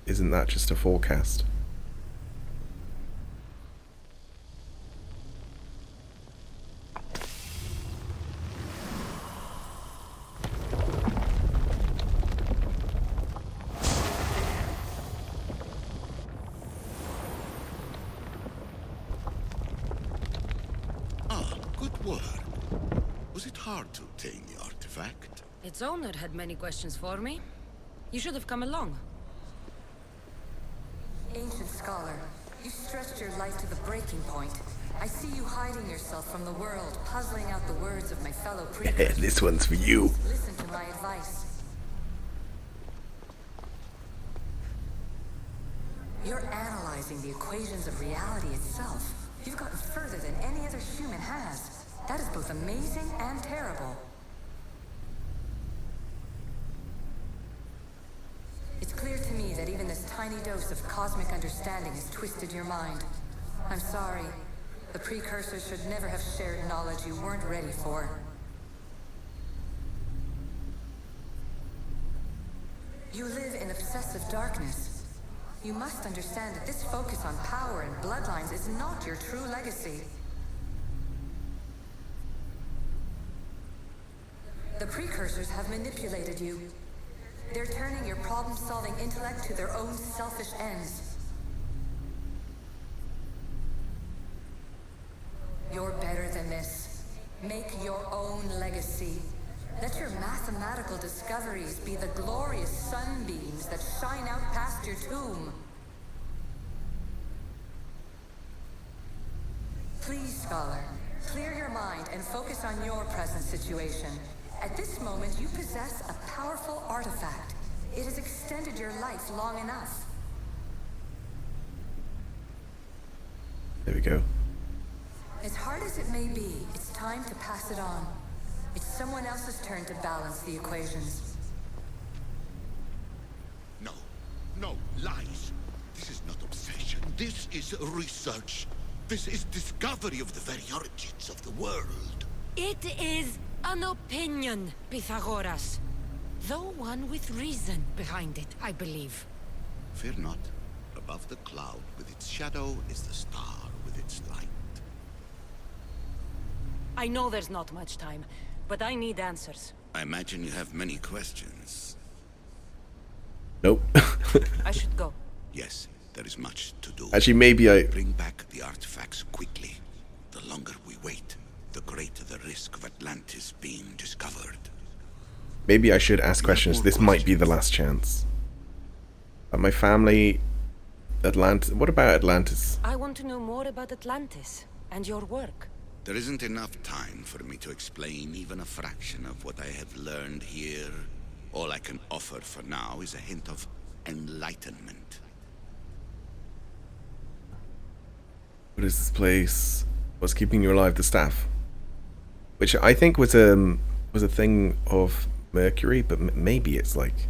that just a forecast? Good work. Was it hard to obtain the artifact? Its owner had many questions for me. You should have come along. Ancient scholar, you stretched your life to the breaking point. I see you hiding yourself from the world, puzzling out the words of my fellow preachers. This one's for you. Listen to my advice. You're analyzing the equations of reality itself. You've gotten further than any other human has. That is both amazing and terrible. It's clear to me that even this tiny dose of cosmic understanding has twisted your mind. I'm sorry. The precursors should never have shared knowledge you weren't ready for. You live in obsessive darkness. You must understand that this focus on power and bloodlines is not your true legacy. The precursors have manipulated you. They're turning your problem-solving intellect to their own selfish ends. You're better than this. Make your own legacy. Let your mathematical discoveries be the glorious sunbeams that shine out past your tomb. Please, scholar, clear your mind and focus on your present situation. At this moment, you possess a powerful artifact. It has extended your life long enough. There we go. As hard as it may be, it's time to pass it on. It's someone else's turn to balance the equations. No, lies. This is not obsession. This is research. This is discovery of the very origins of the world. It is an opinion, Pythagoras. Though one with reason behind it, I believe. Fear not. Above the cloud with its shadow is the star with its light. I know there's not much time, but I need answers. I imagine you have many questions. Nope. I should go. Yes, there is much to do. Actually, maybe I... Bring back the artifacts quickly. The longer we wait, the greater the risk of Atlantis being discovered. Maybe I should ask questions. This might be the last chance. My family... Atlantis... What about Atlantis? I want to know more about Atlantis and your work. There isn't enough time for me to explain even a fraction of what I have learned here. All I can offer for now is a hint of enlightenment. What is this place? What's keeping you alive? The staff. Which I think was a thing of Mercury, but maybe it's like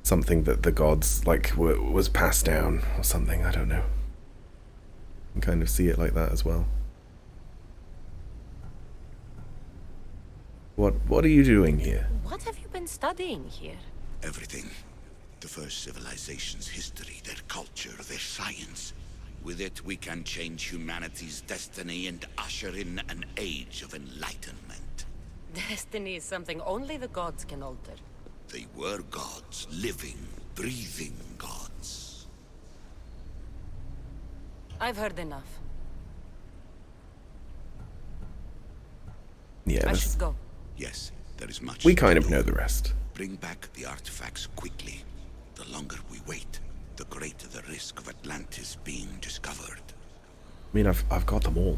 something that the gods like was passed down or something. I don't know. You can kind of see it like that as well. What are you doing here? What have you been studying here? Everything. The first civilization's history, their culture, their science. With it, we can change humanity's destiny and usher in an age of enlightenment. Destiny is something only the gods can alter. They were gods, living, breathing gods. I've heard enough. Yeah, I should go. Yes, there is much. We kind of know the rest. Bring back the artifacts quickly. The longer we wait, the greater the risk of Atlantis being discovered. I mean, I've got them all.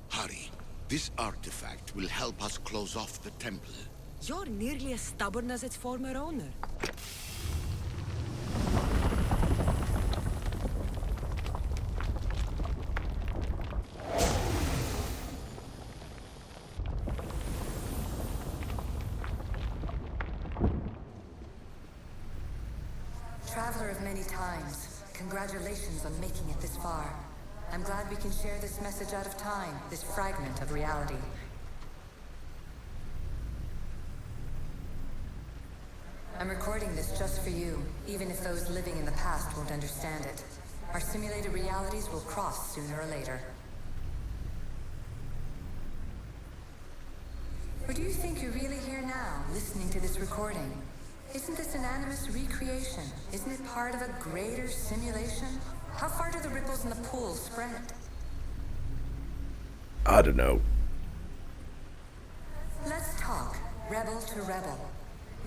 Hurry. This artifact will help us close off the temple. You're nearly as stubborn as its former owner. times. Congratulations on making it this far. I'm glad we can share this message out of time, this fragment of reality. I'm recording this just for you, even if those living in the past won't understand it. Our simulated realities will cross sooner or later. Or do you think you're really here now, listening to this recording? Isn't this an animus recreation? Isn't it part of a greater simulation? How far do the ripples in the pool spread? I don't know. Let's talk, rebel to rebel.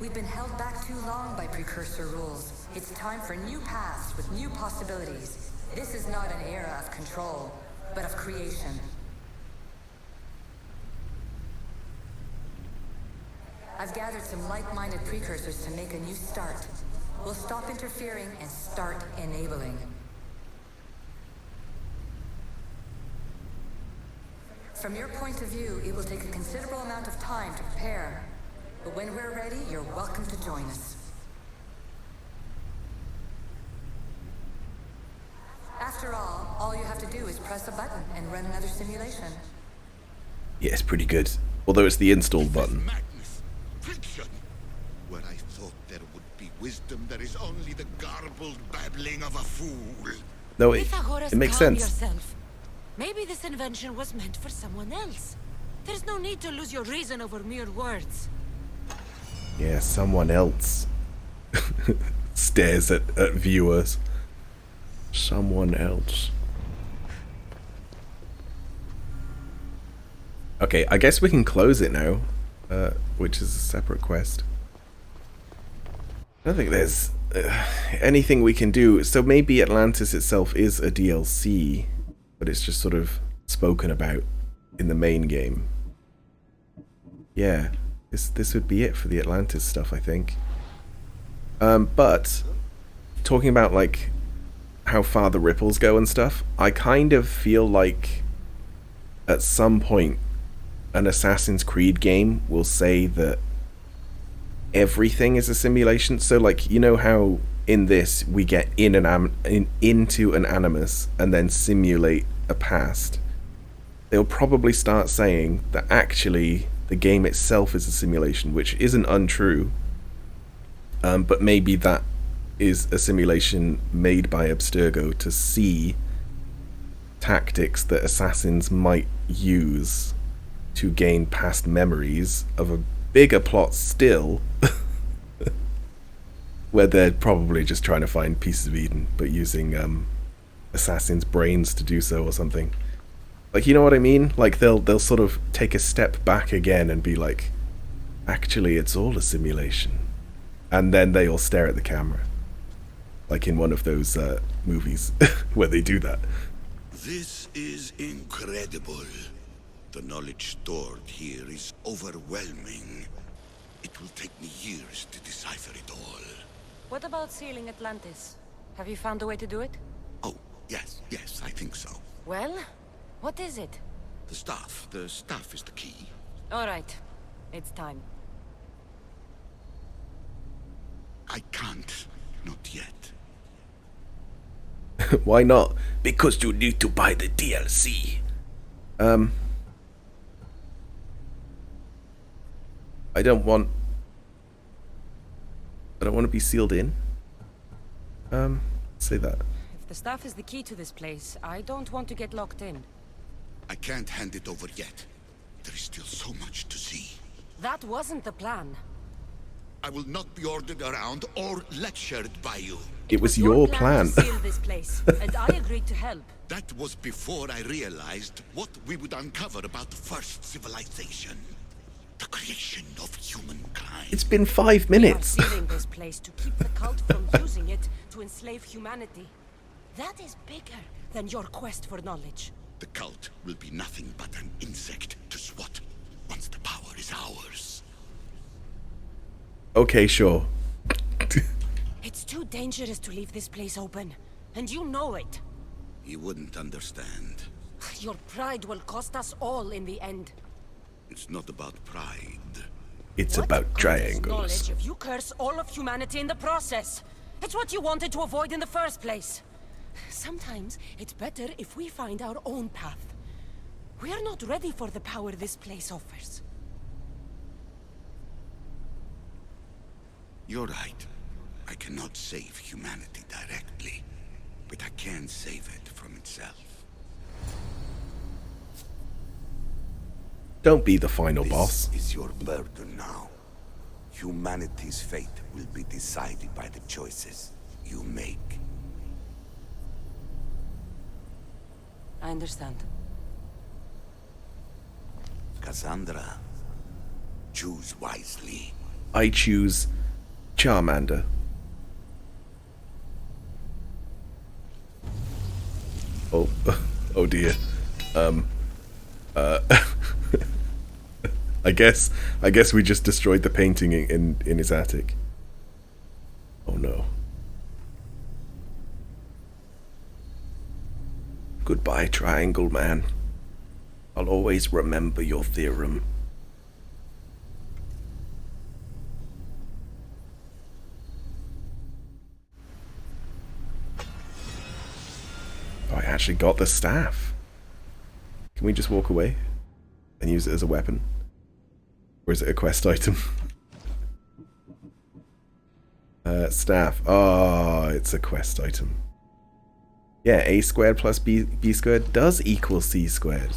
We've been held back too long by precursor rules. It's time for new paths with new possibilities. This is not an era of control, but of creation. I've gathered some like-minded precursors to make a new start. We'll stop interfering and start enabling. From your point of view, it will take a considerable amount of time to prepare. But when we're ready, you're welcome to join us. After all you have to do is press a button and run another simulation. Yeah, it's pretty good. Although it's the install button. Fiction! Where I thought there would be wisdom, there is only the garbled babbling of a fool. No, it makes calm sense. yourself. Maybe this invention was meant for someone else. There's no need to lose your reason over mere words. Yeah, someone else stares at viewers. Someone else. Okay, I guess we can close it now, which is a separate quest. I don't think there's anything we can do. So maybe Atlantis itself is a DLC, but it's just sort of spoken about in the main game. Yeah, this would be it for the Atlantis stuff, I think. But talking about like how far the ripples go and stuff, I kind of feel like at some point an Assassin's Creed game will say that everything is a simulation. So like, you know how in this we get into an animus and then simulate a past? They'll probably start saying that actually the game itself is a simulation, which isn't untrue, but maybe that is a simulation made by Abstergo to see tactics that assassins might use to gain past memories of a bigger plot still, where they're probably just trying to find pieces of Eden, but using assassins' brains to do so or something. Like, you know what I mean? Like, they'll sort of take a step back again and be like, actually, it's all a simulation. And then they all stare at the camera. Like in one of those movies where they do that. This is incredible. The knowledge stored here is overwhelming. It will take me years to decipher it all. What about sealing Atlantis? Have you found a way to do it? Oh, yes, I think so. Well, what is it? The staff is the key. All right, it's time. I can't, not yet. Why not? Because you need to buy the DLC. I don't want to be sealed in. Say that. If the staff is the key to this place, I don't want to get locked in. I can't hand it over yet. There is still so much to see. That wasn't the plan. I will not be ordered around or lectured by you. It was your plan. To seal this place, and I agreed to help. That was before I realized what we would uncover about the first civilization. The creation of humankind. It's been 5 minutes. We are sealing this place to keep the cult from using it to enslave humanity. That is bigger than your quest for knowledge. The cult will be nothing but an insect to swat once the power is ours. Okay, sure. It's too dangerous to leave this place open, and you know it. You wouldn't understand. Your pride will cost us all in the end. It's not about pride. It's about triangles. Knowledge if you curse all of humanity in the process. It's what you wanted to avoid in the first place. Sometimes it's better if we find our own path. We are not ready for the power this place offers. You're right. I cannot save humanity directly, but I can save it from itself. Don't be the final boss. This is your burden now. Humanity's fate will be decided by the choices you make. I understand. Cassandra, choose wisely. I choose Charmander. Oh, oh dear. I guess we just destroyed the painting in his attic. Oh no. Goodbye, Triangle Man. I'll always remember your theorem. Oh, I actually got the staff. Can we just walk away and use it as a weapon? Or is it a quest item? Staff. Oh, it's a quest item. Yeah, a squared plus b squared does equal c squared.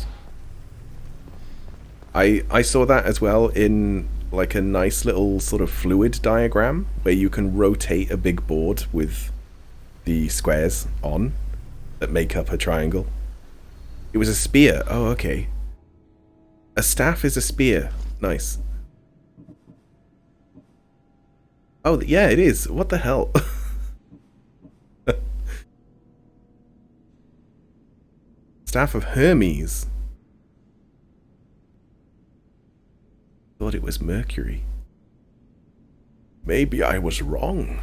I saw that as well in like a nice little sort of fluid diagram where you can rotate a big board with the squares on that make up a triangle. It was a spear. Oh, okay. A staff is a spear. Nice. Oh, yeah, it is. What the hell? Staff of Hermes. Thought it was Mercury. Maybe I was wrong.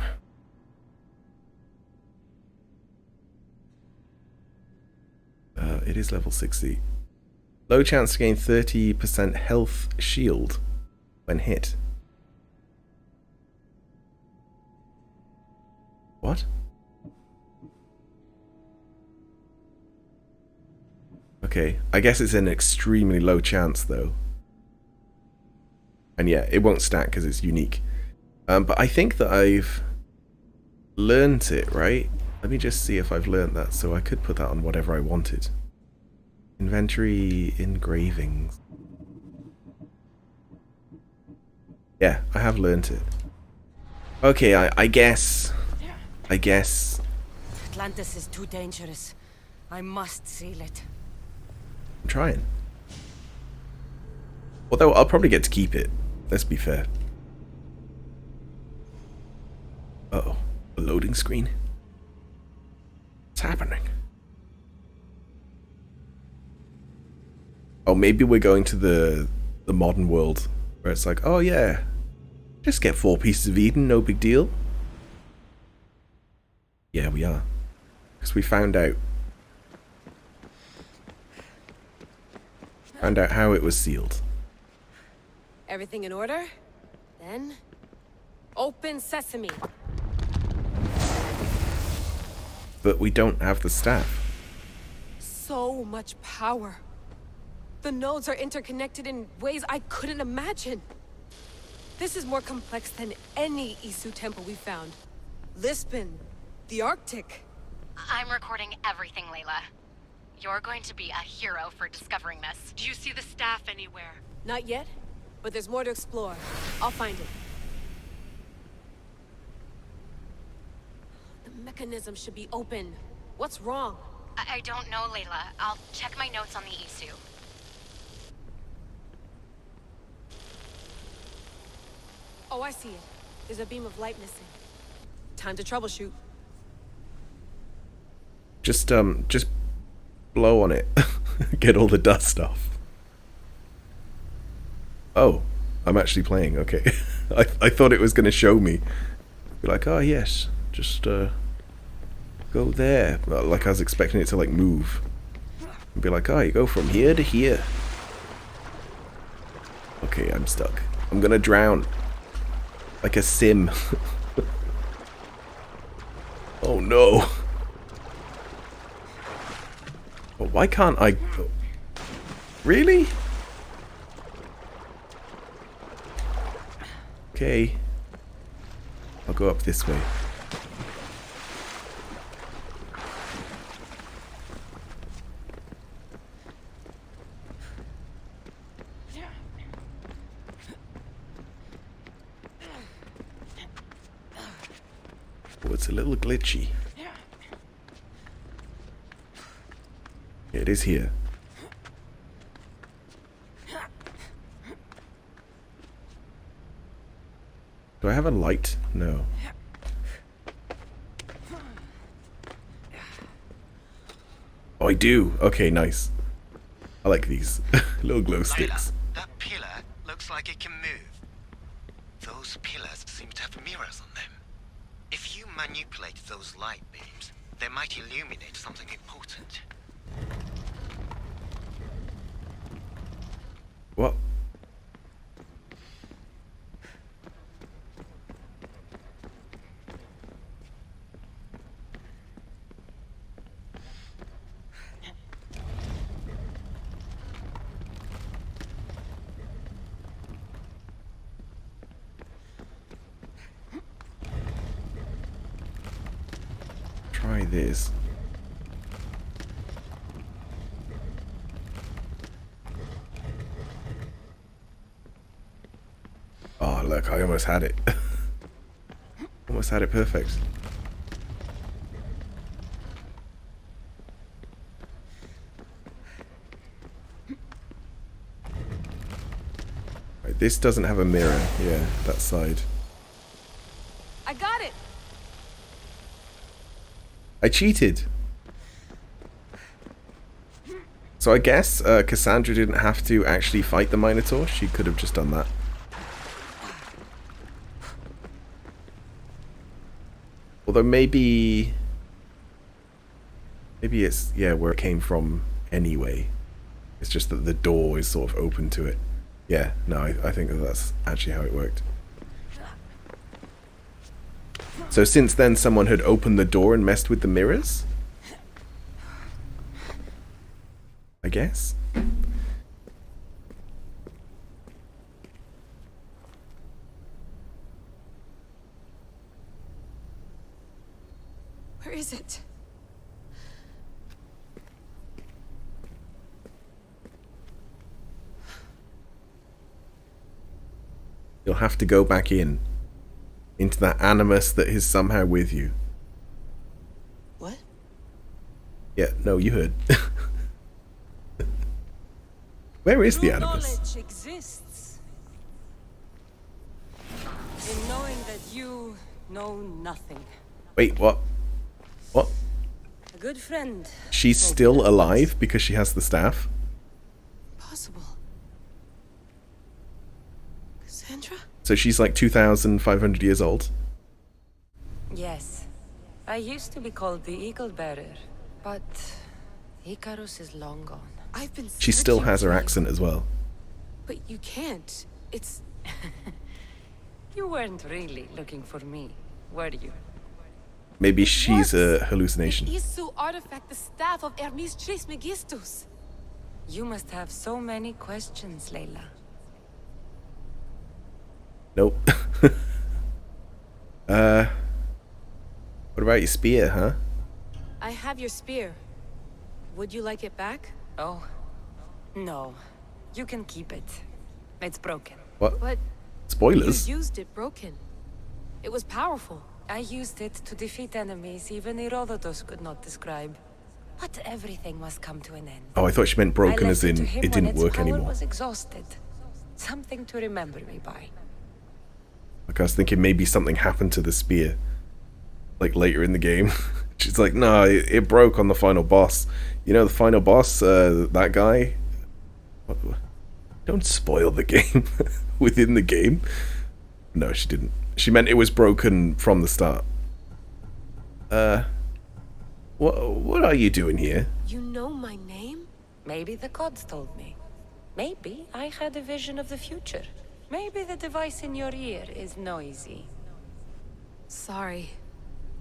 It is level 60. Low chance to gain 30% health shield when hit. What? Okay, I guess it's an extremely low chance though. And yeah, it won't stack because it's unique. But I think that I've learnt it, right? Let me just see if I've learnt that, so I could put that on whatever I wanted. Inventory engravings. Yeah, I have learnt it. Okay, I guess. Atlantis is too dangerous. I must seal it. I'm trying. Although I'll probably get to keep it. Let's be fair. Uh-oh. A loading screen? What's happening? Oh, maybe we're going to the modern world where it's like, oh yeah, just get 4 pieces of Eden, no big deal. Yeah, we are. Because we found out how it was sealed. Everything in order? Then, open sesame. But we don't have the staff. So much power. The nodes are interconnected in ways I couldn't imagine. This is more complex than any Isu temple we found. Lisbon, the Arctic. I'm recording everything, Layla. You're going to be a hero for discovering this. Do you see the staff anywhere? Not yet, but there's more to explore. I'll find it. The mechanism should be open. What's wrong? I don't know, Layla. I'll check my notes on the Isu. Oh, I see it. There's a beam of light missing. Time to troubleshoot. Just blow on it. Get all the dust off. Oh, I'm actually playing. Okay. I thought it was going to show me. Be like, oh yes, just go there. Like I was expecting it to like move. And be like, oh, you go from here to here. Okay, I'm stuck. I'm gonna drown. Like a sim. Oh no. But why can't I... Really? Okay. I'll go up this way. Oh, it's a little glitchy. It is here. Do I have a light? No. Oh, I do. Okay, nice. I like these little glow sticks. That pillar looks like it can move. Those pillars seem to have mirrors on them. If you manipulate those light beams, they might illuminate something important. What? Try this. Oh, look, I almost had it. Almost had it perfect. Right, this doesn't have a mirror. Yeah, that side. I got it. I cheated. So I guess Cassandra didn't have to actually fight the Minotaur. She could have just done that. Although maybe it's, yeah, where it came from anyway. It's just that the door is sort of open to it. Yeah, no, I think that's actually how it worked. So since then someone had opened the door and messed with the mirrors? I guess? Where is it? You'll have to go back into that animus that is somehow with you. What? Yeah, no, you heard. Where is the animus? Knowledge exists in knowing that you know nothing. Wait, what? What? A good friend. She's still alive because she has the staff? Possible. Cassandra? So she's like 2,500 years old? Yes. I used to be called the Eagle Bearer, but Icarus is long gone. I've been She still searching has her for you. accent as well. But you can't. It's... You weren't really looking for me, were you? Maybe she's a hallucination. The Isu artifact, the staff of Hermes Trismegistus. You must have so many questions, Layla. Nope. What about your spear, huh? I have your spear. Would you like it back? Oh, no. You can keep it. It's broken. What? But Spoilers? you used it broken. It was powerful. I used it to defeat enemies even Herodotus could not describe. But everything must come to an end. Oh, I thought she meant broken I as left in to him it when didn't its work power anymore. was exhausted. Something to remember me by. Like I was thinking maybe something happened to the spear. Like later in the game. She's like, no, it broke on the final boss. You know the final boss, that guy? What? Don't spoil the game within the game. No, she didn't. She meant it was broken from the start. What are you doing here? You know my name? Maybe the gods told me. Maybe I had a vision of the future. Maybe the device in your ear is noisy. Sorry.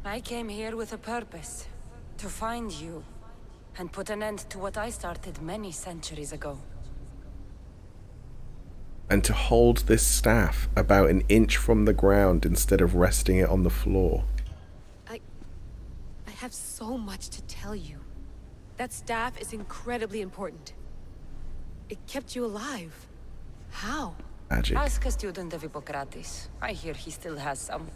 I came here with a purpose. To find you. And put an end to what I started many centuries ago. And to hold this staff about an inch from the ground instead of resting it on the floor. I have so much to tell you. That staff is incredibly important. It kept you alive. How? Magic. Ask a student of Hippocrates. I hear he still has some.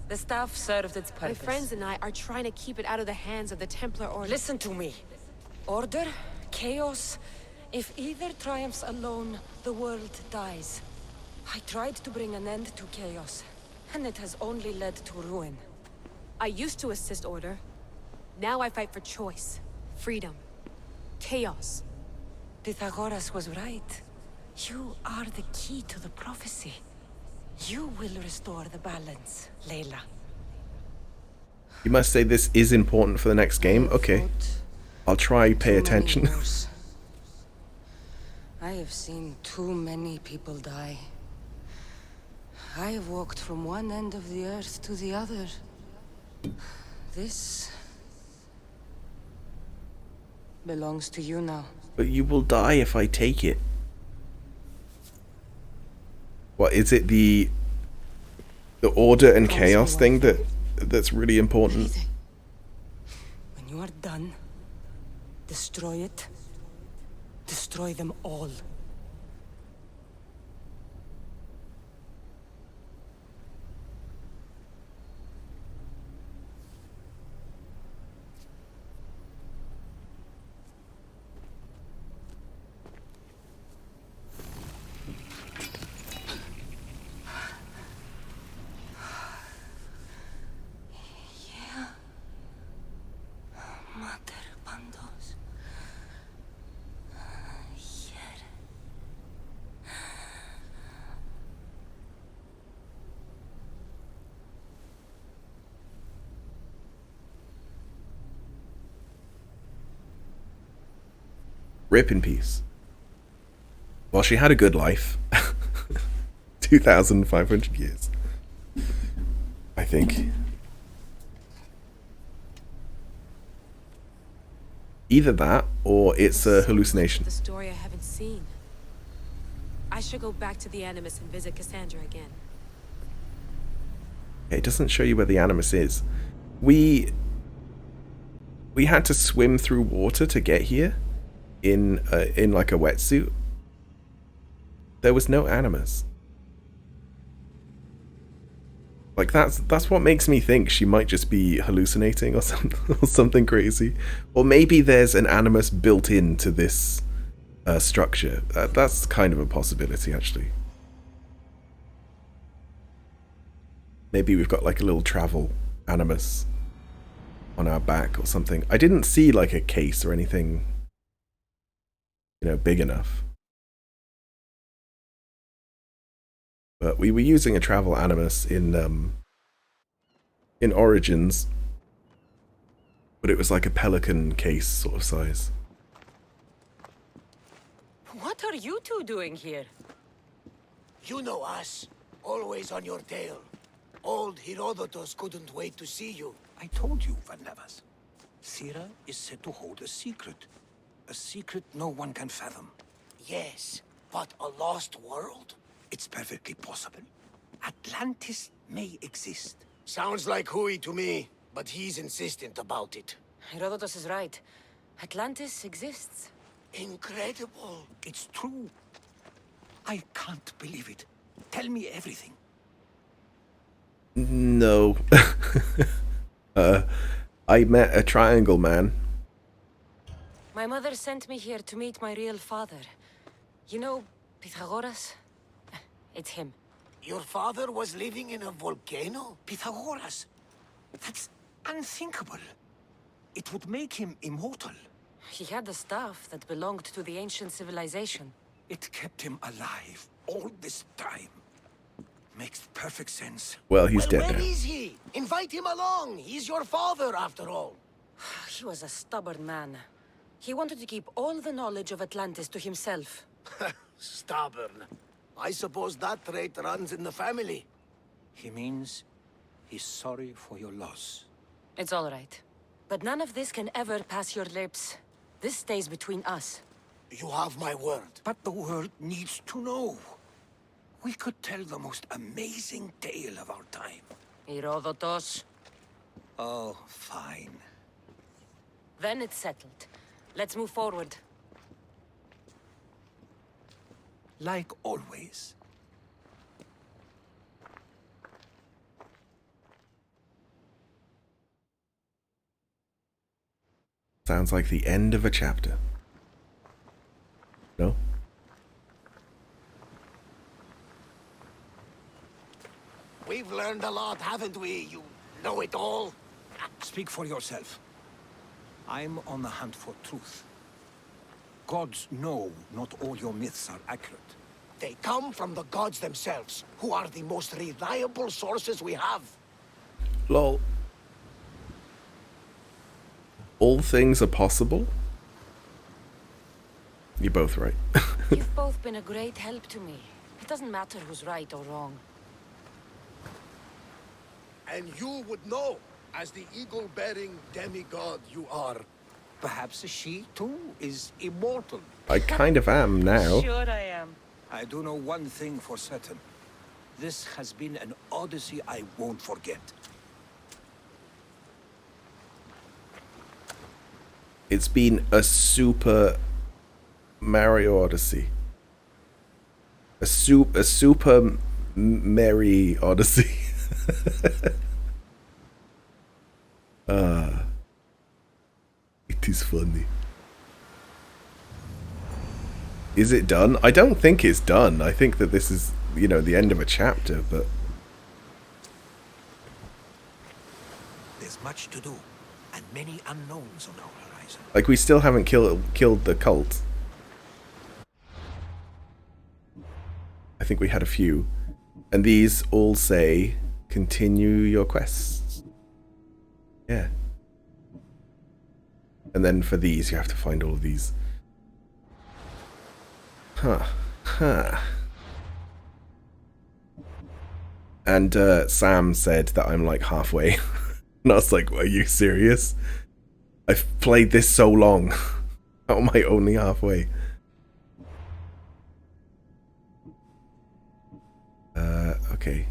The staff served its purpose. My friends and I are trying to keep it out of the hands of the Templar Order. Listen to me. Order, chaos. If either triumphs alone, the world dies. I tried to bring an end to chaos, and it has only led to ruin. I used to assist Order. Now I fight for choice, freedom, chaos. Pythagoras was right. You are the key to the prophecy. You will restore the balance, Layla. You must say this is important for the next game? Okay. I'll try pay attention. I have seen too many people die. I have walked from one end of the earth to the other. This belongs to you now. But you will die if I take it. What is it, the order and chaos thing that's really important? When you are done, destroy it. Destroy them all. Rip in peace. Well, she had a good life. 2,500 years. I think. Either that, or it's a hallucination. The story I haven't seen. I should go back to the Animus and visit Cassandra again. It doesn't show you where the Animus is. We had to swim through water to get here. In like a wetsuit. There was no Animus. Like that's what makes me think she might just be hallucinating or something crazy. Or maybe there's an Animus built into this structure. That's kind of a possibility, actually. Maybe we've got like a little travel Animus on our back or something. I didn't see like a case or anything, you know, big enough. But we were using a travel Animus in Origins, but it was like a pelican case sort of size. What are you two doing here? You know us. Always on your tail. Old Herodotus couldn't wait to see you. I told you, Van Nevers. Sira is said to hold a secret. A secret no one can fathom. Yes, but a lost world? It's perfectly possible. Atlantis may exist. Sounds like Hui to me, but he's insistent about it. Herodotus is right. Atlantis exists. Incredible. It's true. I can't believe it. Tell me everything. No. I met a triangle man. My mother sent me here to meet my real father. You know, Pythagoras? It's him. Your father was living in a volcano? Pythagoras? That's unthinkable. It would make him immortal. He had the staff that belonged to the ancient civilization. It kept him alive all this time. Makes perfect sense. Well, he's dead now. Where is he? Invite him along. He's your father, after all. He was a stubborn man. He wanted to keep all the knowledge of Atlantis to himself. Stubborn. I suppose that trait runs in the family. He means he's sorry for your loss. It's all right. But none of this can ever pass your lips. This stays between us. You have my word. But the world needs to know. We could tell the most amazing tale of our time. Herodotos. Oh, fine. Then it's settled. Let's move forward. Like always. Sounds like the end of a chapter. No? We've learned a lot, haven't we? You know it all. Speak for yourself. I'm on the hunt for truth. Gods know not all your myths are accurate. They come from the gods themselves, who are the most reliable sources we have. Lol. All things are possible? You're both right. You've both been a great help to me. It doesn't matter who's right or wrong. And you would know, as the eagle-bearing demigod you are. Perhaps she, too, is immortal. I kind of am now. Sure I am. I do know one thing for certain. This has been an Odyssey I won't forget. It's been a super Mario Odyssey. A super merry Odyssey. It is funny. Is it done? I don't think it's done. I think that this is, you know, the end of a chapter, but... There's much to do, and many unknowns on our horizon. Like, we still haven't killed the cult. I think we had a few. And these all say, continue your quests. Yeah. And then for these, you have to find all of these. Huh. And Sam said that I'm like halfway. And I was like, are you serious? I've played this so long. How am I only halfway? Okay.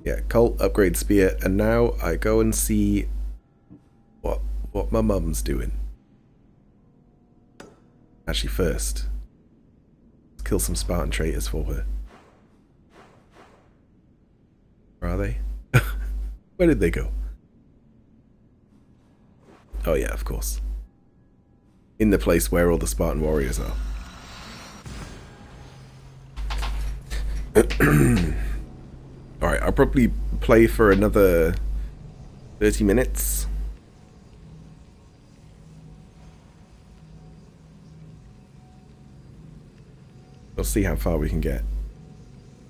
Yeah, cult, upgrade spear, and now I go and see what my mum's doing. Actually, first, let's kill some Spartan traitors for her. Where are they? Where did they go? Oh yeah, of course. In the place where all the Spartan warriors are. Alright, I'll probably play for another 30 minutes. We'll see how far we can get.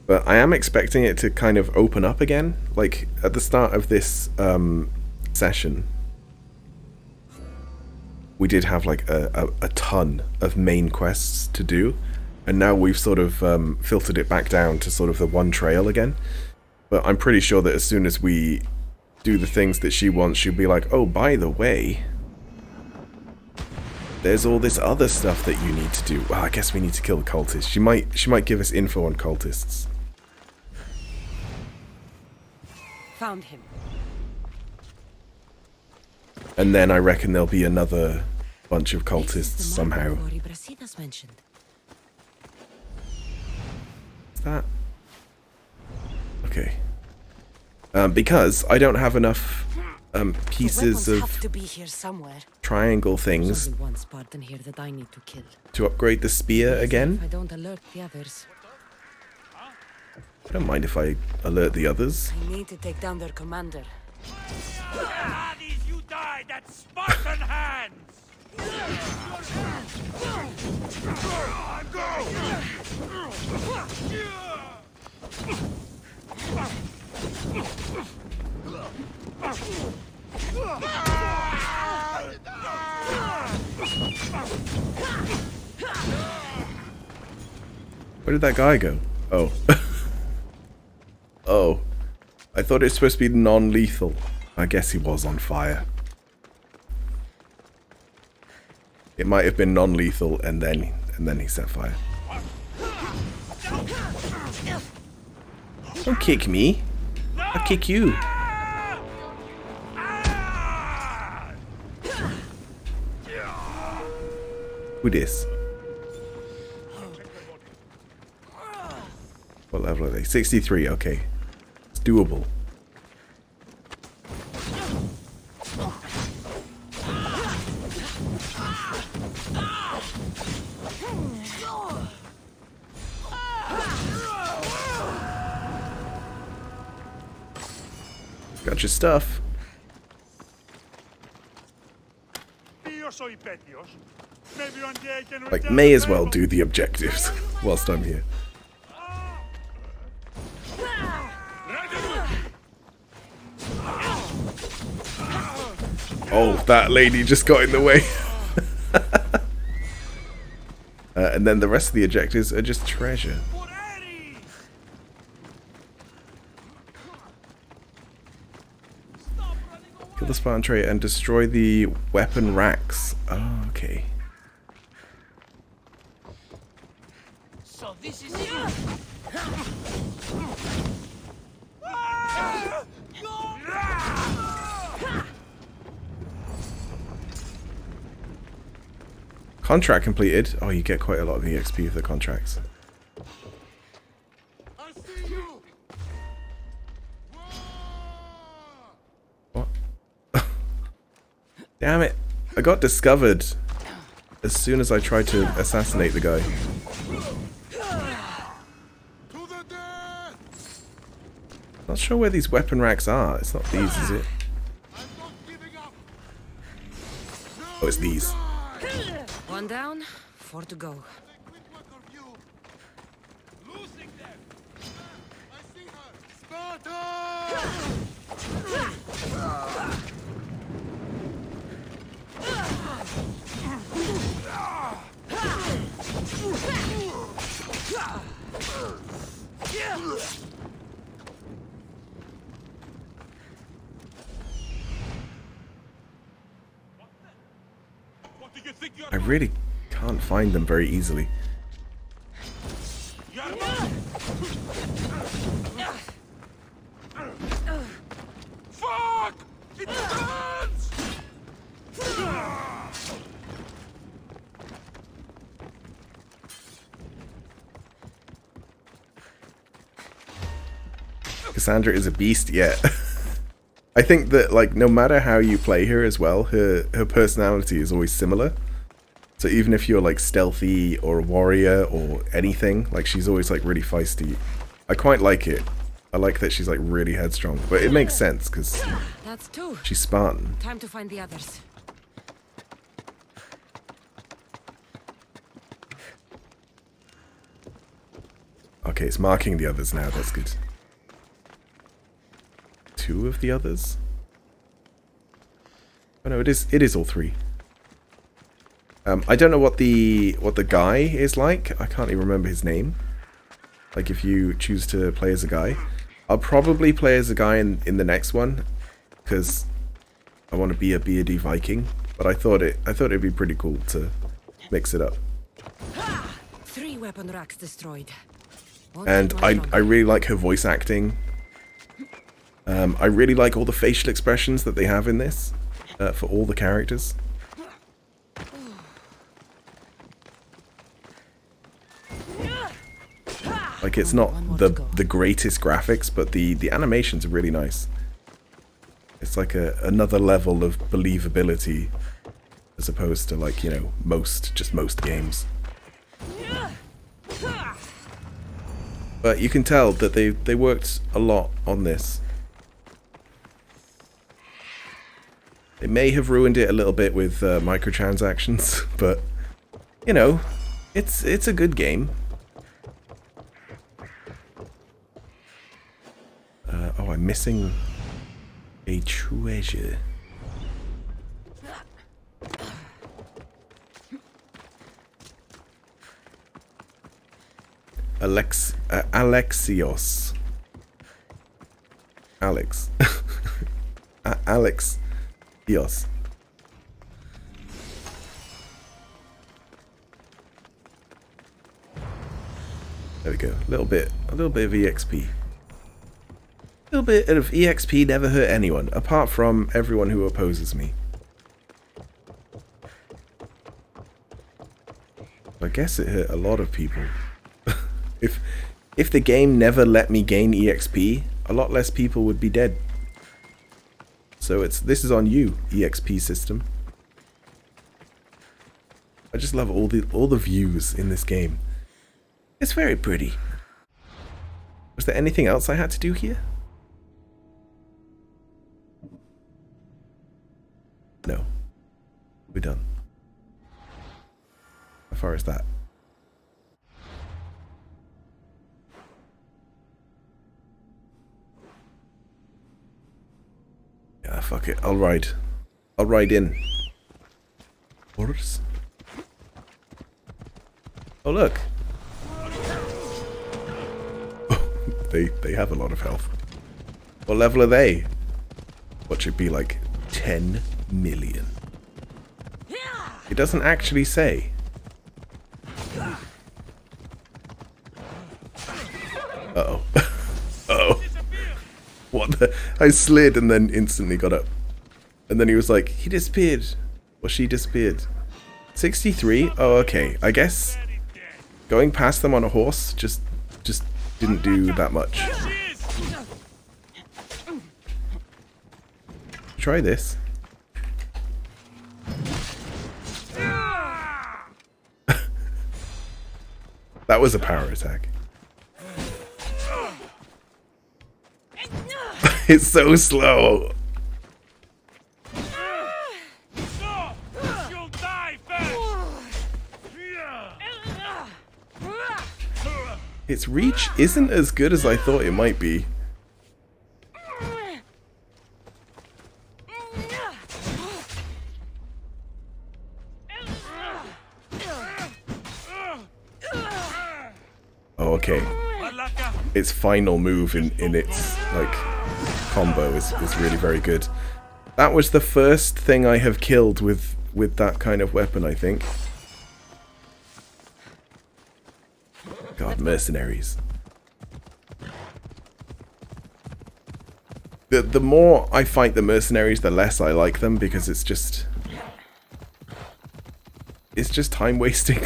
But I am expecting it to kind of open up again. Like, at the start of this session, we did have like a ton of main quests to do. And now we've sort of filtered it back down to sort of the one trail again. But I'm pretty sure that as soon as we do the things that she wants, she'll be like, oh, by the way, there's all this other stuff that you need to do. Well, I guess we need to kill the cultists. She might give us info on cultists. Found him. And then I reckon there'll be another bunch of cultists somehow. Mentioned. That okay, because I don't have enough pieces of to be here somewhere. triangle things One Spartan here that I need to kill. to upgrade the spear again. I don't alert the others. I don't mind if I alert the others. I need to take down their commander. You died at Spartan hands! Where did that guy go? Oh. Oh. I thought it was supposed to be non-lethal. I guess he was on fire. It might have been non-lethal and then he set fire. Don't kick me. I'll kick you. Who this? What level are they? 63, okay. It's doable. Got your stuff. Like, may as well do the objectives whilst I'm here. Oh, that lady just got in the way. And then the rest of the objectives are just treasure. Kill the Spartan trait and destroy the weapon racks. Oh, okay. So this is it. Contract completed. Oh, you get quite a lot of EXP for the contracts. What? Damn it. I got discovered as soon as I tried to assassinate the guy. Not sure where these weapon racks are. It's not these, is it? Oh, it's these. One down, 4 to go. I really can't find them very easily. Fuck! It burns! Cassandra is a beast, yeah. I think that, like, no matter how you play her as well, her personality is always similar. So even if you're like stealthy or a warrior or anything, like she's always like really feisty. I quite like it. I like that she's like really headstrong, but it makes sense because That's 2. she's Spartan. Time to find the others. Okay, it's marking the others now. That's good. 2 of the others? Oh no, it is all 3. I don't know what the guy is like. I can't even remember his name. Like if you choose to play as a guy, I'll probably play as a guy in the next one because I want to be a beardy Viking. But I thought it'd be pretty cool to mix it up. 3 weapon racks destroyed. And I really like her voice acting. I really like all the facial expressions that they have in this for all the characters. Like it's not the greatest graphics, but the animations are really nice. It's like another level of believability as opposed to like, you know, most games. But you can tell that they worked a lot on this. They may have ruined it a little bit with microtransactions, but you know, it's a good game. Oh, I'm missing a treasure. Alexios. Alex. Alex Dios. There we go. A little bit of EXP. A little bit of EXP never hurt anyone, apart from everyone who opposes me. I guess it hurt a lot of people. If the game never let me gain EXP, a lot less people would be dead. So this is on you, EXP system. I just love all the views in this game. It's very pretty. Was there anything else I had to do here? No. We're done. How far is that? Yeah, fuck it. I'll ride. I'll ride in. Horse? Oh, look. They have a lot of health. What level are they? What should be like 10 million? It doesn't actually say. Uh-oh. Uh-oh. What the? I slid and then instantly got up. And then he was like, he disappeared. Or she disappeared. 63? Oh, okay. I guess going past them on a horse just didn't do that much. Try this. That was a power attack. It's so slow. Its reach isn't as good as I thought it might be. Oh, okay. Its final move in its like combo is really very good. That was the first thing I have killed with that kind of weapon, I think. God, mercenaries. The more I fight the mercenaries, the less I like them, because it's just time wasting.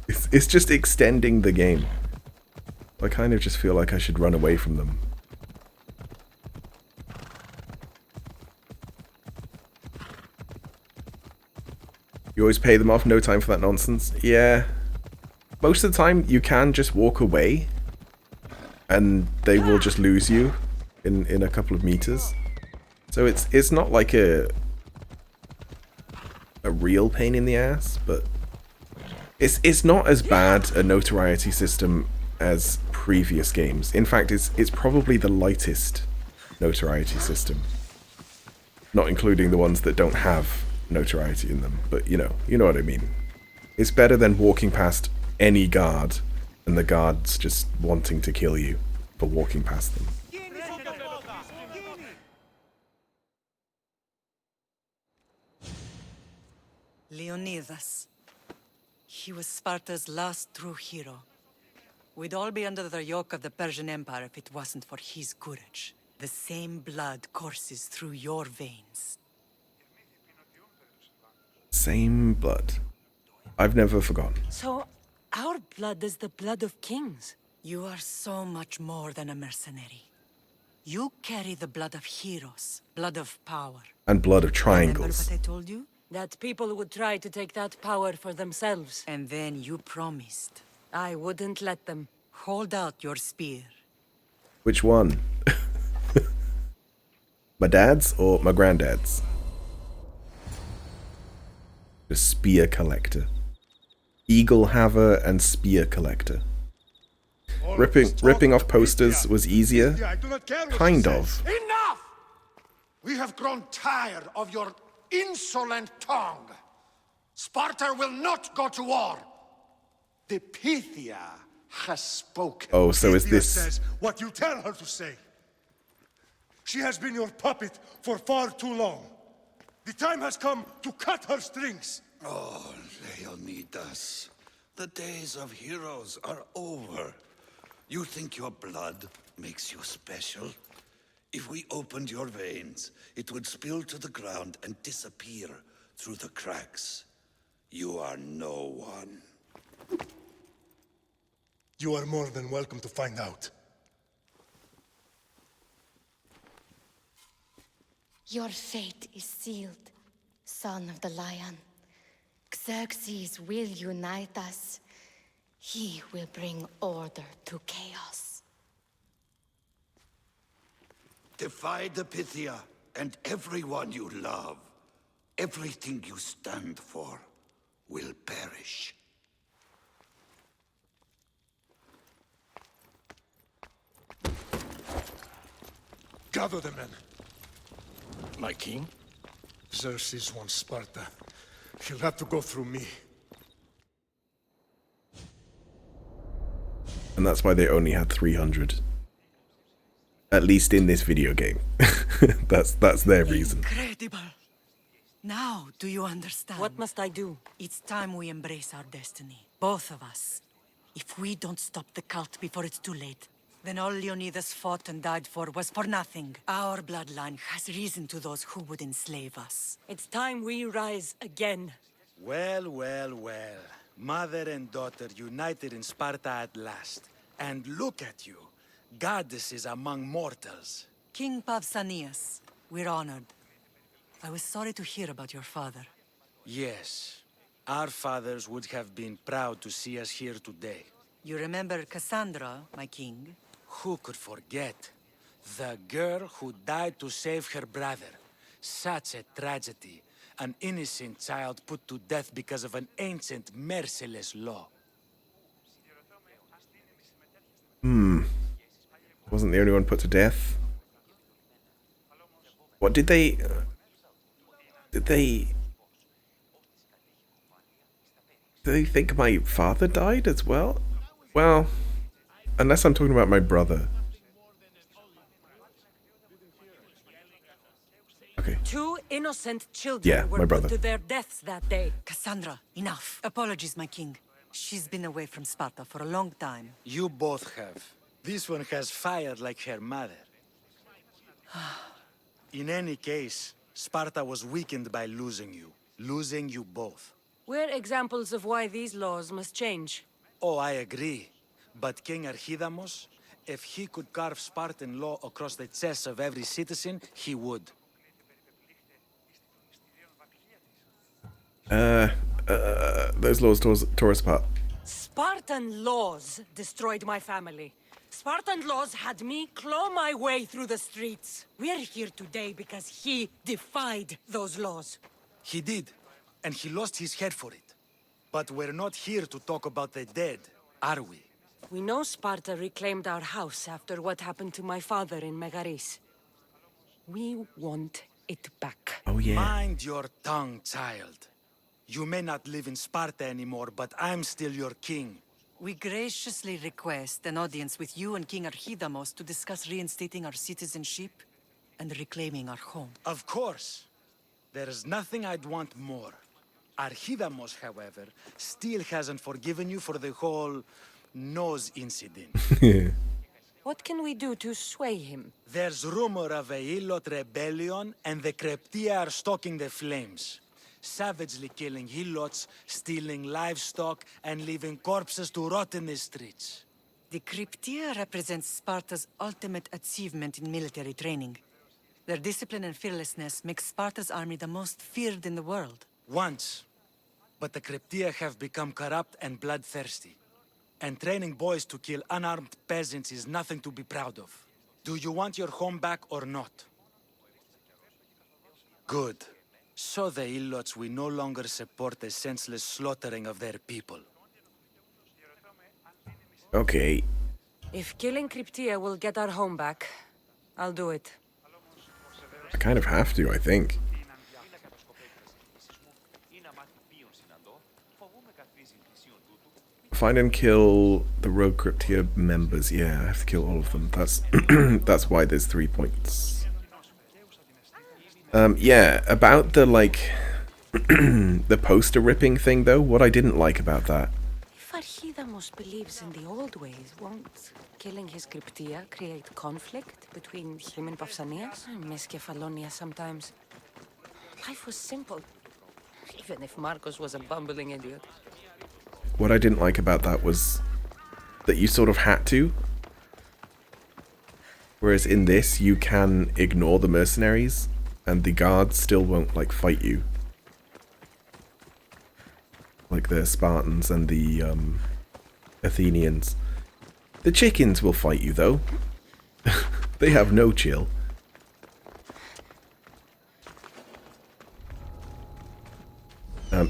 It's just extending the game. I kind of just feel like I should run away from them. You always pay them off, no time for that nonsense. Yeah. Most of the time, you can just walk away, and they will just lose you in a couple of meters. So it's not like a real pain in the ass, but it's not as bad a notoriety system as previous games. In fact, it's probably the lightest notoriety system, not including the ones that don't have notoriety in them. But you know what I mean. It's better than walking past any guard and the guards just wanting to kill you for walking past them. Leonidas. He was Sparta's last true hero. We'd all be under the yoke of the Persian Empire if it wasn't for his courage. The same blood courses through your veins. Same blood. I've never forgotten. So, our blood is the blood of kings. You are so much more than a mercenary. You carry the blood of heroes, blood of power. And blood of triangles. Remember what I told you? That people would try to take that power for themselves. And then you promised. I wouldn't let them. Hold out your spear. Which one? My dad's or my granddad's? The spear collector. Eagle haver and spear collector. Ripping off posters was easier? Kind of. Enough! We have grown tired of your insolent tongue. Sparta will not go to war. The Pythia has spoken. Oh, so is Pythia this... says what you tell her to say. She has been your puppet for far too long. The time has come to cut her strings. Oh, Leonidas. The days of heroes are over. You think your blood makes you special? If we opened your veins, it would spill to the ground and disappear through the cracks. You are no one. You are more than welcome to find out. Your fate is sealed, son of the lion. Xerxes will unite us. He will bring order to chaos. Defy the Pythia and everyone you love. Everything you stand for will perish. Gather the men. My king? Xerxes wants Sparta. He'll have to go through me. And that's why they only had 300. At least in this video game. That's their reason. Incredible. Now, do you understand? What must I do? It's time we embrace our destiny. Both of us. If we don't stop the cult before it's too late, then all Leonidas fought and died for was for nothing. Our bloodline has reason to those who would enslave us. It's time we rise again. Well, well, well. Mother and daughter united in Sparta at last. And look at you. Goddesses among mortals. King Pausanias, we're honored. I was sorry to hear about your father. Yes. Our fathers would have been proud to see us here today. You remember Cassandra, my king? Who could forget? The girl who died to save her brother. Such a tragedy. An innocent child put to death because of an ancient, merciless law. Wasn't the only one put to death. What did they... Did they think my father died as well? Well, unless I'm talking about my brother. Okay. 2 innocent children were put to their deaths that day. Cassandra, enough. Apologies, my king. She's been away from Sparta for a long time. You both have. This one has fired like her mother. In any case, Sparta was weakened by losing you. Losing you both. We're examples of why these laws must change. Oh, I agree. But King Archidamos, if he could carve Spartan law across the chests of every citizen, he would. Those laws tore us apart. Spartan laws destroyed my family. Spartan laws had me claw my way through the streets. We're here today because he defied those laws. He did, and he lost his head for it. But we're not here to talk about the dead, are we? We know Sparta reclaimed our house after what happened to my father in Megaris. We want it back. Oh, yeah. Mind your tongue, child. You may not live in Sparta anymore, but I'm still your king. We graciously request an audience with you and King Archidamos to discuss reinstating our citizenship and reclaiming our home. Of course. There's nothing I'd want more. Archidamos, however, still hasn't forgiven you for the whole nose incident. What can we do to sway him? There's rumor of a Hilot rebellion, and the Kryptia are stoking the flames. Savagely killing Helots, stealing livestock, and leaving corpses to rot in the streets. The Kryptia represents Sparta's ultimate achievement in military training. Their discipline and fearlessness make Sparta's army the most feared in the world. Once. But the Kryptia have become corrupt and bloodthirsty. And training boys to kill unarmed peasants is nothing to be proud of. Do you want your home back or not? Good. So the Ilots will no longer support the senseless slaughtering of their people. Okay. If killing Kryptia will get our home back, I'll do it. I kind of have to, I think. Find and kill the rogue Kryptia members. Yeah, I have to kill all of them. That's that's why there's 3 points. Yeah, about the, like, the poster ripping thing, though, what I didn't like about that. If Archidamos believes in the old ways, won't killing his Cryptia create conflict between him and Pausanias? I miss Kefalonia sometimes. Life was simple, even if Marcos was a bumbling idiot. What I didn't like about that was that you sort of had to. Whereas in this, you can ignore the mercenaries, and the guards still won't, like, fight you. Like the Spartans and the Athenians. The chickens will fight you, though. They have no chill.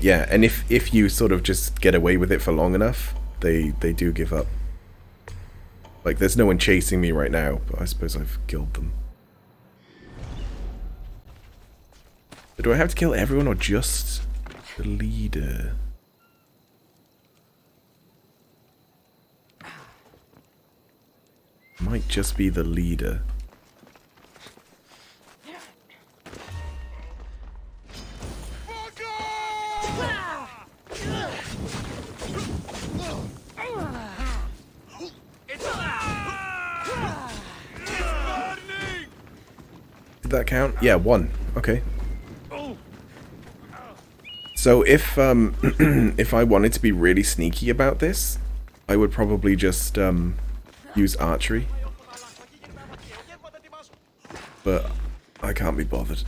Yeah, and if you sort of just get away with it for long enough, they do give up. Like, there's no one chasing me right now, but I suppose I've killed them. But do I have to kill everyone or just the leader? Might just be the leader. Did that count? Yeah, 1. Okay. So if if I wanted to be really sneaky about this, I would probably just use archery. But I can't be bothered.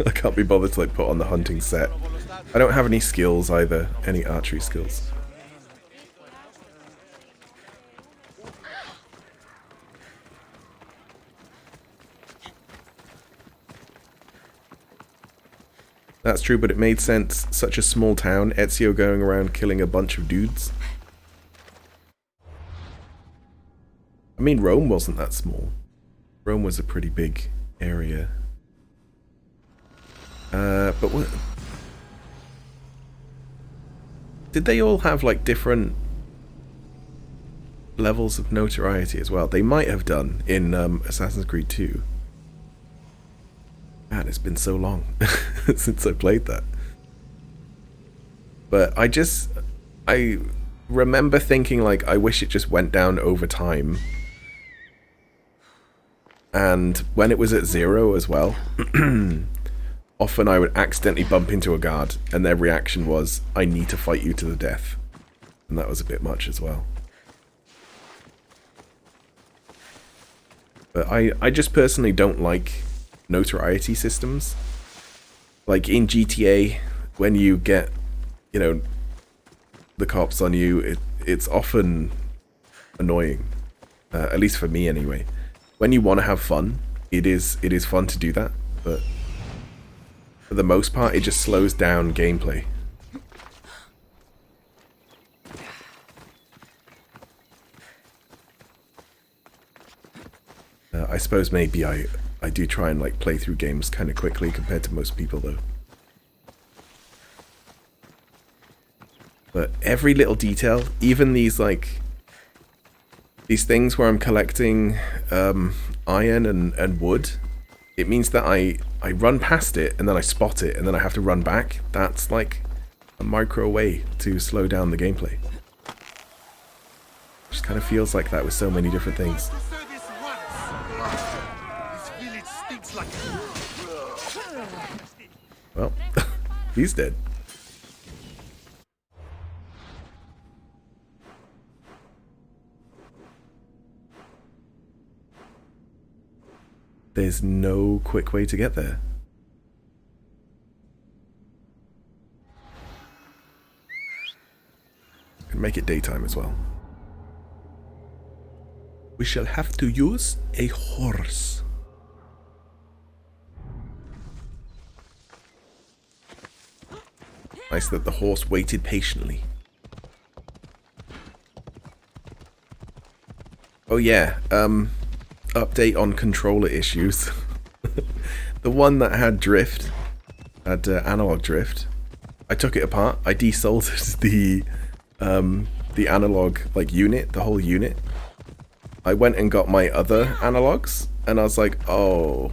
I can't be bothered to, like, put on the hunting set. I don't have any skills either, any archery skills. That's true, but it made sense. Such a small town, Ezio going around killing a bunch of dudes. I mean, Rome wasn't that small. Rome was a pretty big area. But what... Did they all have, like, different levels of notoriety as well? They might have done in Assassin's Creed 2. Man, it's been so long since I played that. But I remember thinking, like, I wish it just went down over time. And when it was at 0 as well, often I would accidentally bump into a guard, and their reaction was, I need to fight you to the death. And that was a bit much as well. But I just personally don't like notoriety systems. Like in GTA, when you get, you know, the cops on you, it's often annoying. At least for me anyway. When you want to have fun, it is fun to do that, but for the most part it just slows down gameplay. I suppose maybe I do try and, like, play through games kind of quickly compared to most people, though. But every little detail, even these, like, these things where I'm collecting iron and wood, it means that I run past it and then I spot it and then I have to run back. That's like a micro way to slow down the gameplay. Just kind of feels like that with so many different things. Well, he's dead. There's no quick way to get there. And make it daytime as well. We shall have to use a horse. Nice that the horse waited patiently. Oh yeah, update on controller issues. The one that had drift, had analog drift. I took it apart. I desoldered the analog, like, unit, the whole unit. I went and got my other analogs, and I was like, oh,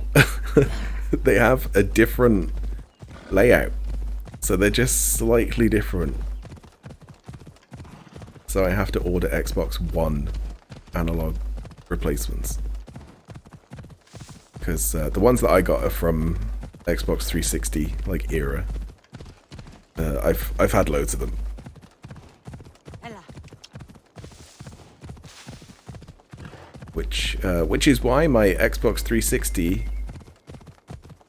they have a different layout. So they're just slightly different. So I have to order Xbox One analog replacements. Because the ones that I got are from Xbox 360, like, era. I've had loads of them. Which is why my Xbox 360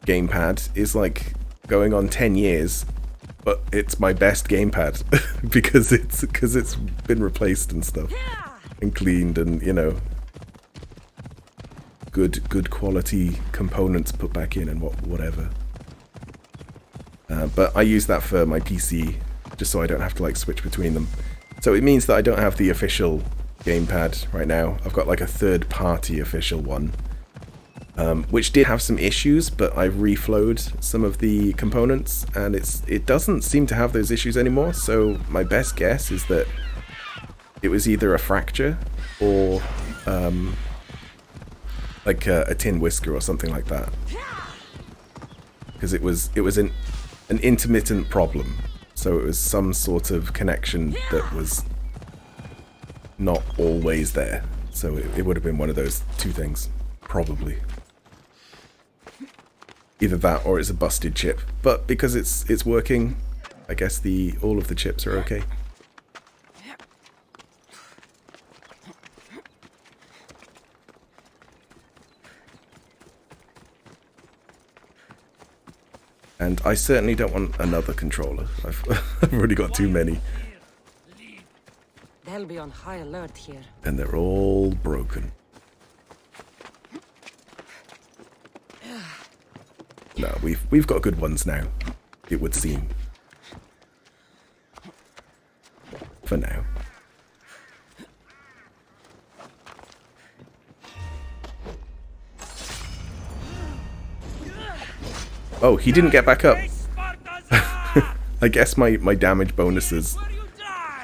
gamepad is like going on 10 years, but it's my best gamepad because it's been replaced and stuff and cleaned and, you know, good quality components put back in and whatever. But I use that for my PC just so I don't have to like switch between them. So it means that I don't have the official gamepad right now. I've got like a third-party official one, which did have some issues, but I've reflowed some of the components, and it doesn't seem to have those issues anymore. So my best guess is that it was either a fracture or like a tin whisker or something like that, because it was an intermittent problem. So it was some sort of connection that was not always there. So it would have been one of those two things, probably. Either that or it's a busted chip. But because it's working, I guess all of the chips are okay. And I certainly don't want another controller. I've already got too many. They'll be on high alert here. And they're all broken. No, we've got good ones now, it would seem. For now. Oh, he didn't get back up. I guess my damage bonuses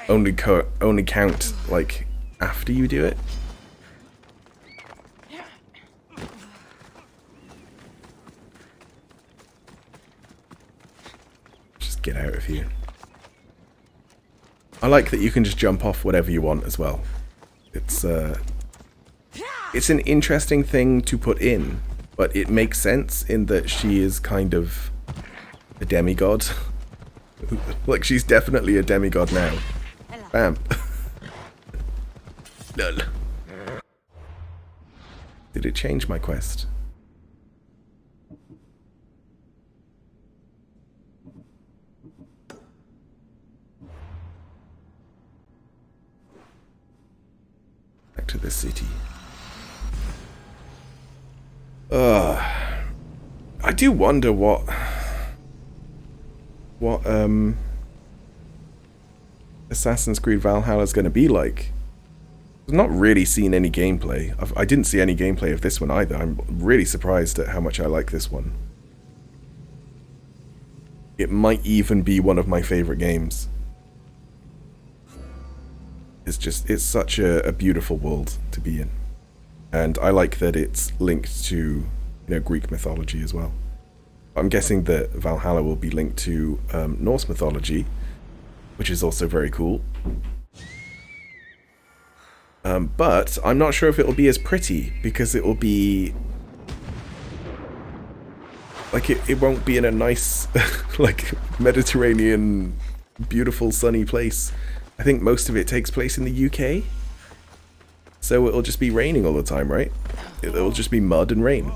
only count like after you do it. Just get out of here. I like that you can just jump off whatever you want as well. It's an interesting thing to put in, but it makes sense in that she is kind of a demigod. Like, she's definitely a demigod now. Bam. Lol. Did it change my quest? Back to the city. I do wonder what Assassin's Creed Valhalla is going to be like. I've not really seen any gameplay. I didn't see any gameplay of this one either. I'm really surprised at how much I like this one. It might even be one of my favorite games. It's such a beautiful world to be in. And I like that it's linked to, Greek mythology as well. I'm guessing that Valhalla will be linked to Norse mythology, which is also very cool. But I'm not sure if it'll be as pretty, because it will be... Like, it won't be in a nice, like, Mediterranean, beautiful, sunny place. I think most of it takes place in the UK. So it'll just be raining all the time, right? It'll just be mud and rain.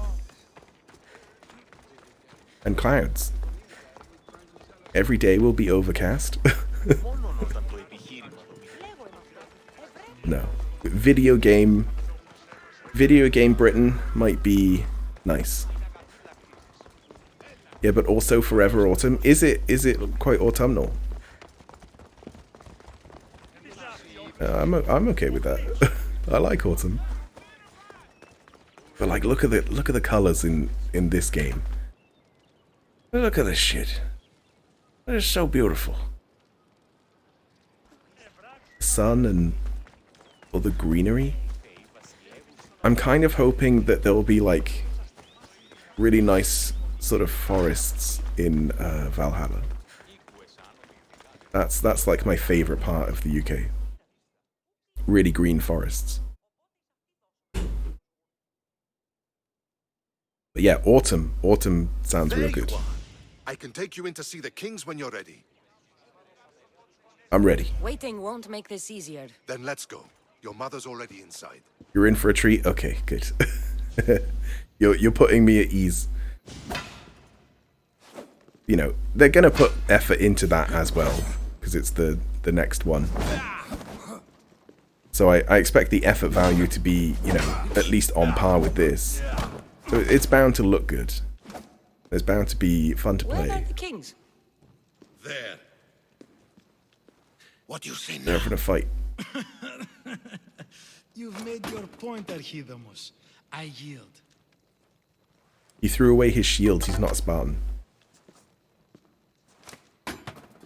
And clouds. Every day will be overcast. No. Video game Britain might be nice. Yeah, but also forever autumn. Is it quite autumnal? I'm okay with that. I like autumn. But like, look at the colors in this game. Look at this shit. It is so beautiful. The sun and all the greenery. I'm kind of hoping that there will be like really nice sort of forests in Valhalla. That's like my favorite part of the UK. Really green forests. But yeah, autumn. Autumn sounds real good. I can take you in to see the kings when you're ready. I'm ready. Waiting won't make this easier. Then let's go. Your mother's already inside. You're in for a treat? Okay, good. You're putting me at ease. You know, they're gonna put effort into that as well, because it's the next one. So I expect the effort value to be, you know, at least on par with this. So it's bound to look good. There's bound to be fun to play. Where are the kings? There. What do you say now? They're for the fight. You've made your point, Archidamos. I yield. He threw away his shield. He's not a Spartan.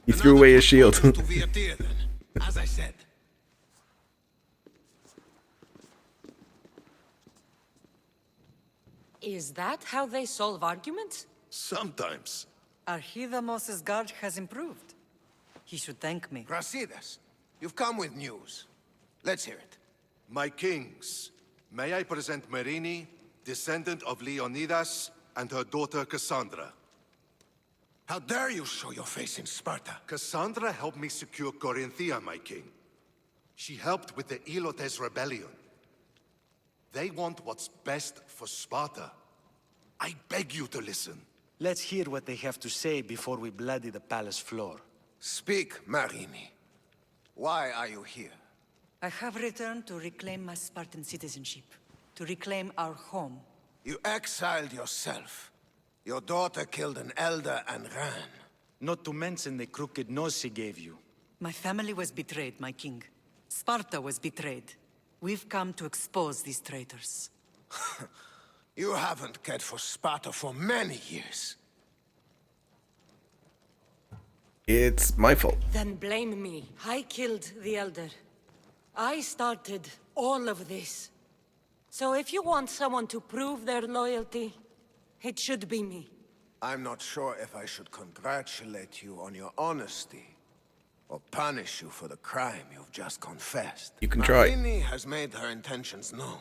He threw away his shield. As I said. Is that how they solve arguments? Sometimes. Archidamos' guard has improved. He should thank me. Brasidas, you've come with news. Let's hear it. My kings, may I present Marini, descendant of Leonidas, and her daughter Cassandra. How dare you show your face in Sparta? Cassandra helped me secure Corinthia, my king. She helped with the Elotes rebellion. They want what's best for Sparta. I beg you to listen. Let's hear what they have to say before we bloody the palace floor. Speak, Marini. Why are you here? I have returned to reclaim my Spartan citizenship, to reclaim our home. You exiled yourself. Your daughter killed an elder and ran. Not to mention the crooked nose she gave you. My family was betrayed, my king. Sparta was betrayed. We've come to expose these traitors. You haven't cared for Sparta for many years. It's my fault. Then blame me. I killed the Elder. I started all of this. So if you want someone to prove their loyalty, it should be me. I'm not sure if I should congratulate you on your honesty, or punish you for the crime you've just confessed. You can try. Marini has made her intentions known.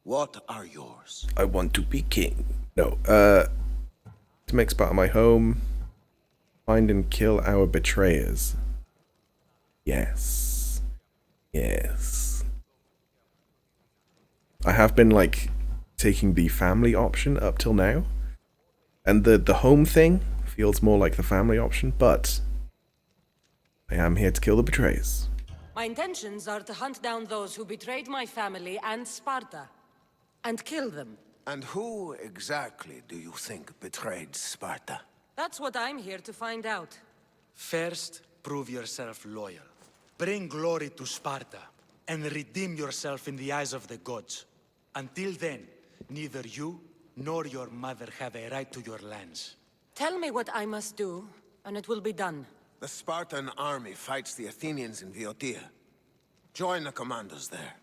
What are yours? I want to be king. No, to make Sparta my home. Find and kill our betrayers. Yes. Yes. I have been, like, taking the family option up till now. And the home thing feels more like the family option, but I am here to kill the betrayers. My intentions are to hunt down those who betrayed my family and Sparta, and kill them. And who exactly do you think betrayed Sparta? That's what I'm here to find out. First, prove yourself loyal. Bring glory to Sparta, and redeem yourself in the eyes of the gods. Until then, neither you nor your mother have a right to your lands. Tell me what I must do, and it will be done. The Spartan army fights the Athenians in Boeotia. Join the commandos there.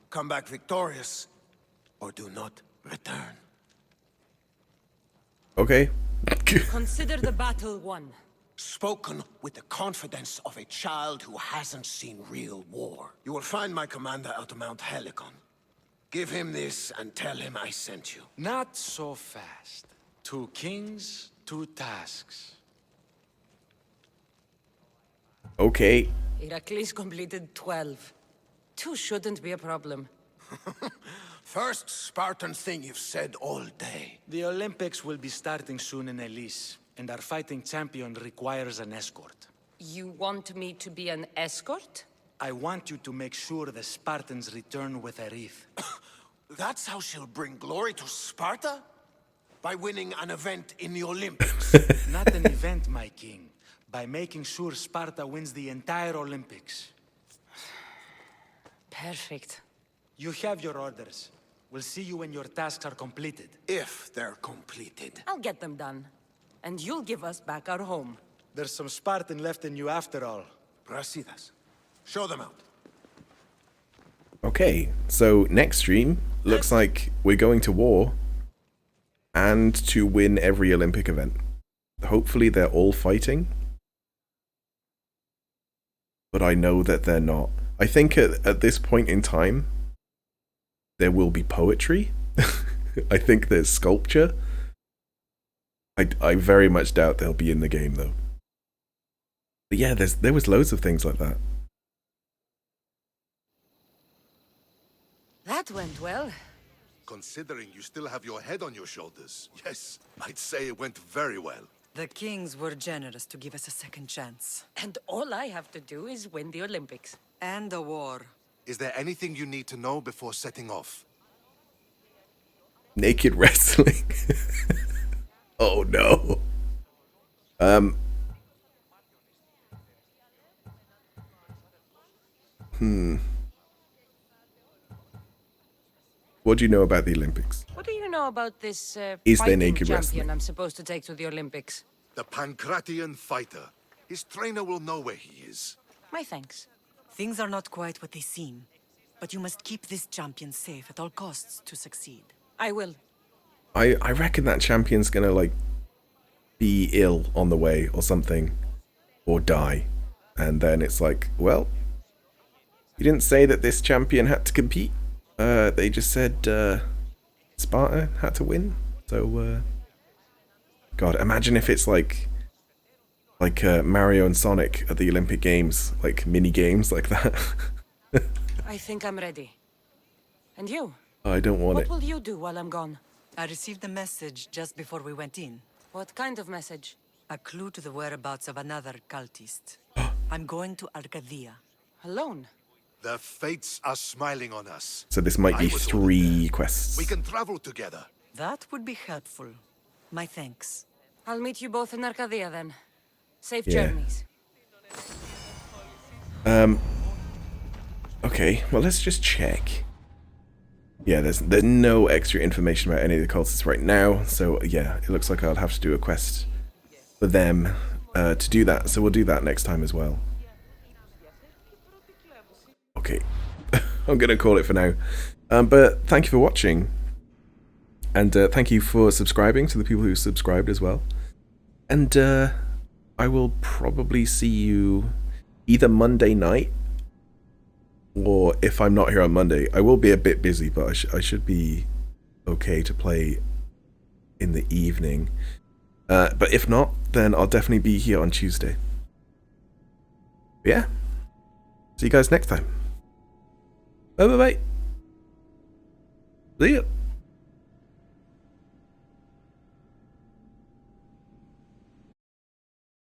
Come back victorious, or do not return. Okay. Consider the battle won. Spoken with the confidence of a child who hasn't seen real war. You will find my commander at Mount Helicon. Give him this and tell him I sent you. Not so fast. 2 kings, 2 tasks. Okay. Heracles completed 12. 2 shouldn't be a problem. First Spartan thing you've said all day. The Olympics will be starting soon in Elise, and our fighting champion requires an escort. You want me to be an escort? I want you to make sure the Spartans return with a wreath. That's how she'll bring glory to Sparta? By winning an event in the Olympics? Not an event, my king. By making sure Sparta wins the entire Olympics. Perfect. You have your orders. We'll see you when your tasks are completed. If they're completed. I'll get them done. And you'll give us back our home. There's some Spartan left in you after all. Brasidas, show them out. Okay, so next stream, looks like we're going to war. and to win every Olympic event. Hopefully they're all fighting, but I know that they're not. I think at this point in time, there will be poetry. I think there's sculpture. I very much doubt they'll be in the game though. But yeah, there was loads of things like that. That went well. Considering you still have your head on your shoulders, yes, I'd say it went very well. The kings were generous to give us a second chance. And all I have to do is win the Olympics. And a war. Is there anything you need to know before setting off? Naked wrestling. Oh no. What do you know about the Olympics? What do you know about this Is there fighting naked champion wrestling? I'm supposed to take to the Olympics? The Pancratian fighter. His trainer will know where he is. My thanks. Things are not quite what they seem, but you must keep this champion safe at all costs to succeed. I will. I reckon that champion's gonna like be ill on the way or something, or die, and then it's like, well, you didn't say that this champion had to compete. They just said Sparta had to win. So, God, imagine if it's like Mario and Sonic at the Olympic Games, like mini games like that. I think I'm ready. And you? I don't want What it. will you do while I'm gone? I received a message just before we went in. What kind of message? A clue to the whereabouts of another cultist. I'm going to Arcadia. Alone? The fates are smiling on us. So this might be 3 quests. We can travel together. That would be helpful. My thanks. I'll meet you both in Arcadia then. Safe Yeah. journeys. Okay, well let's just check. Yeah, there's no extra information about any of the cultists right now, so yeah, it looks like I'll have to do a quest for them to do that, so we'll do that next time as well. Okay, I'm gonna call it for now. But thank you for watching, and thank you for subscribing to the people who subscribed as well. And I will probably see you either Monday night, or if I'm not here on Monday. I will be a bit busy, but I should be okay to play in the evening. But if not, then I'll definitely be here on Tuesday. But yeah, see you guys next time. Bye bye bye. See ya.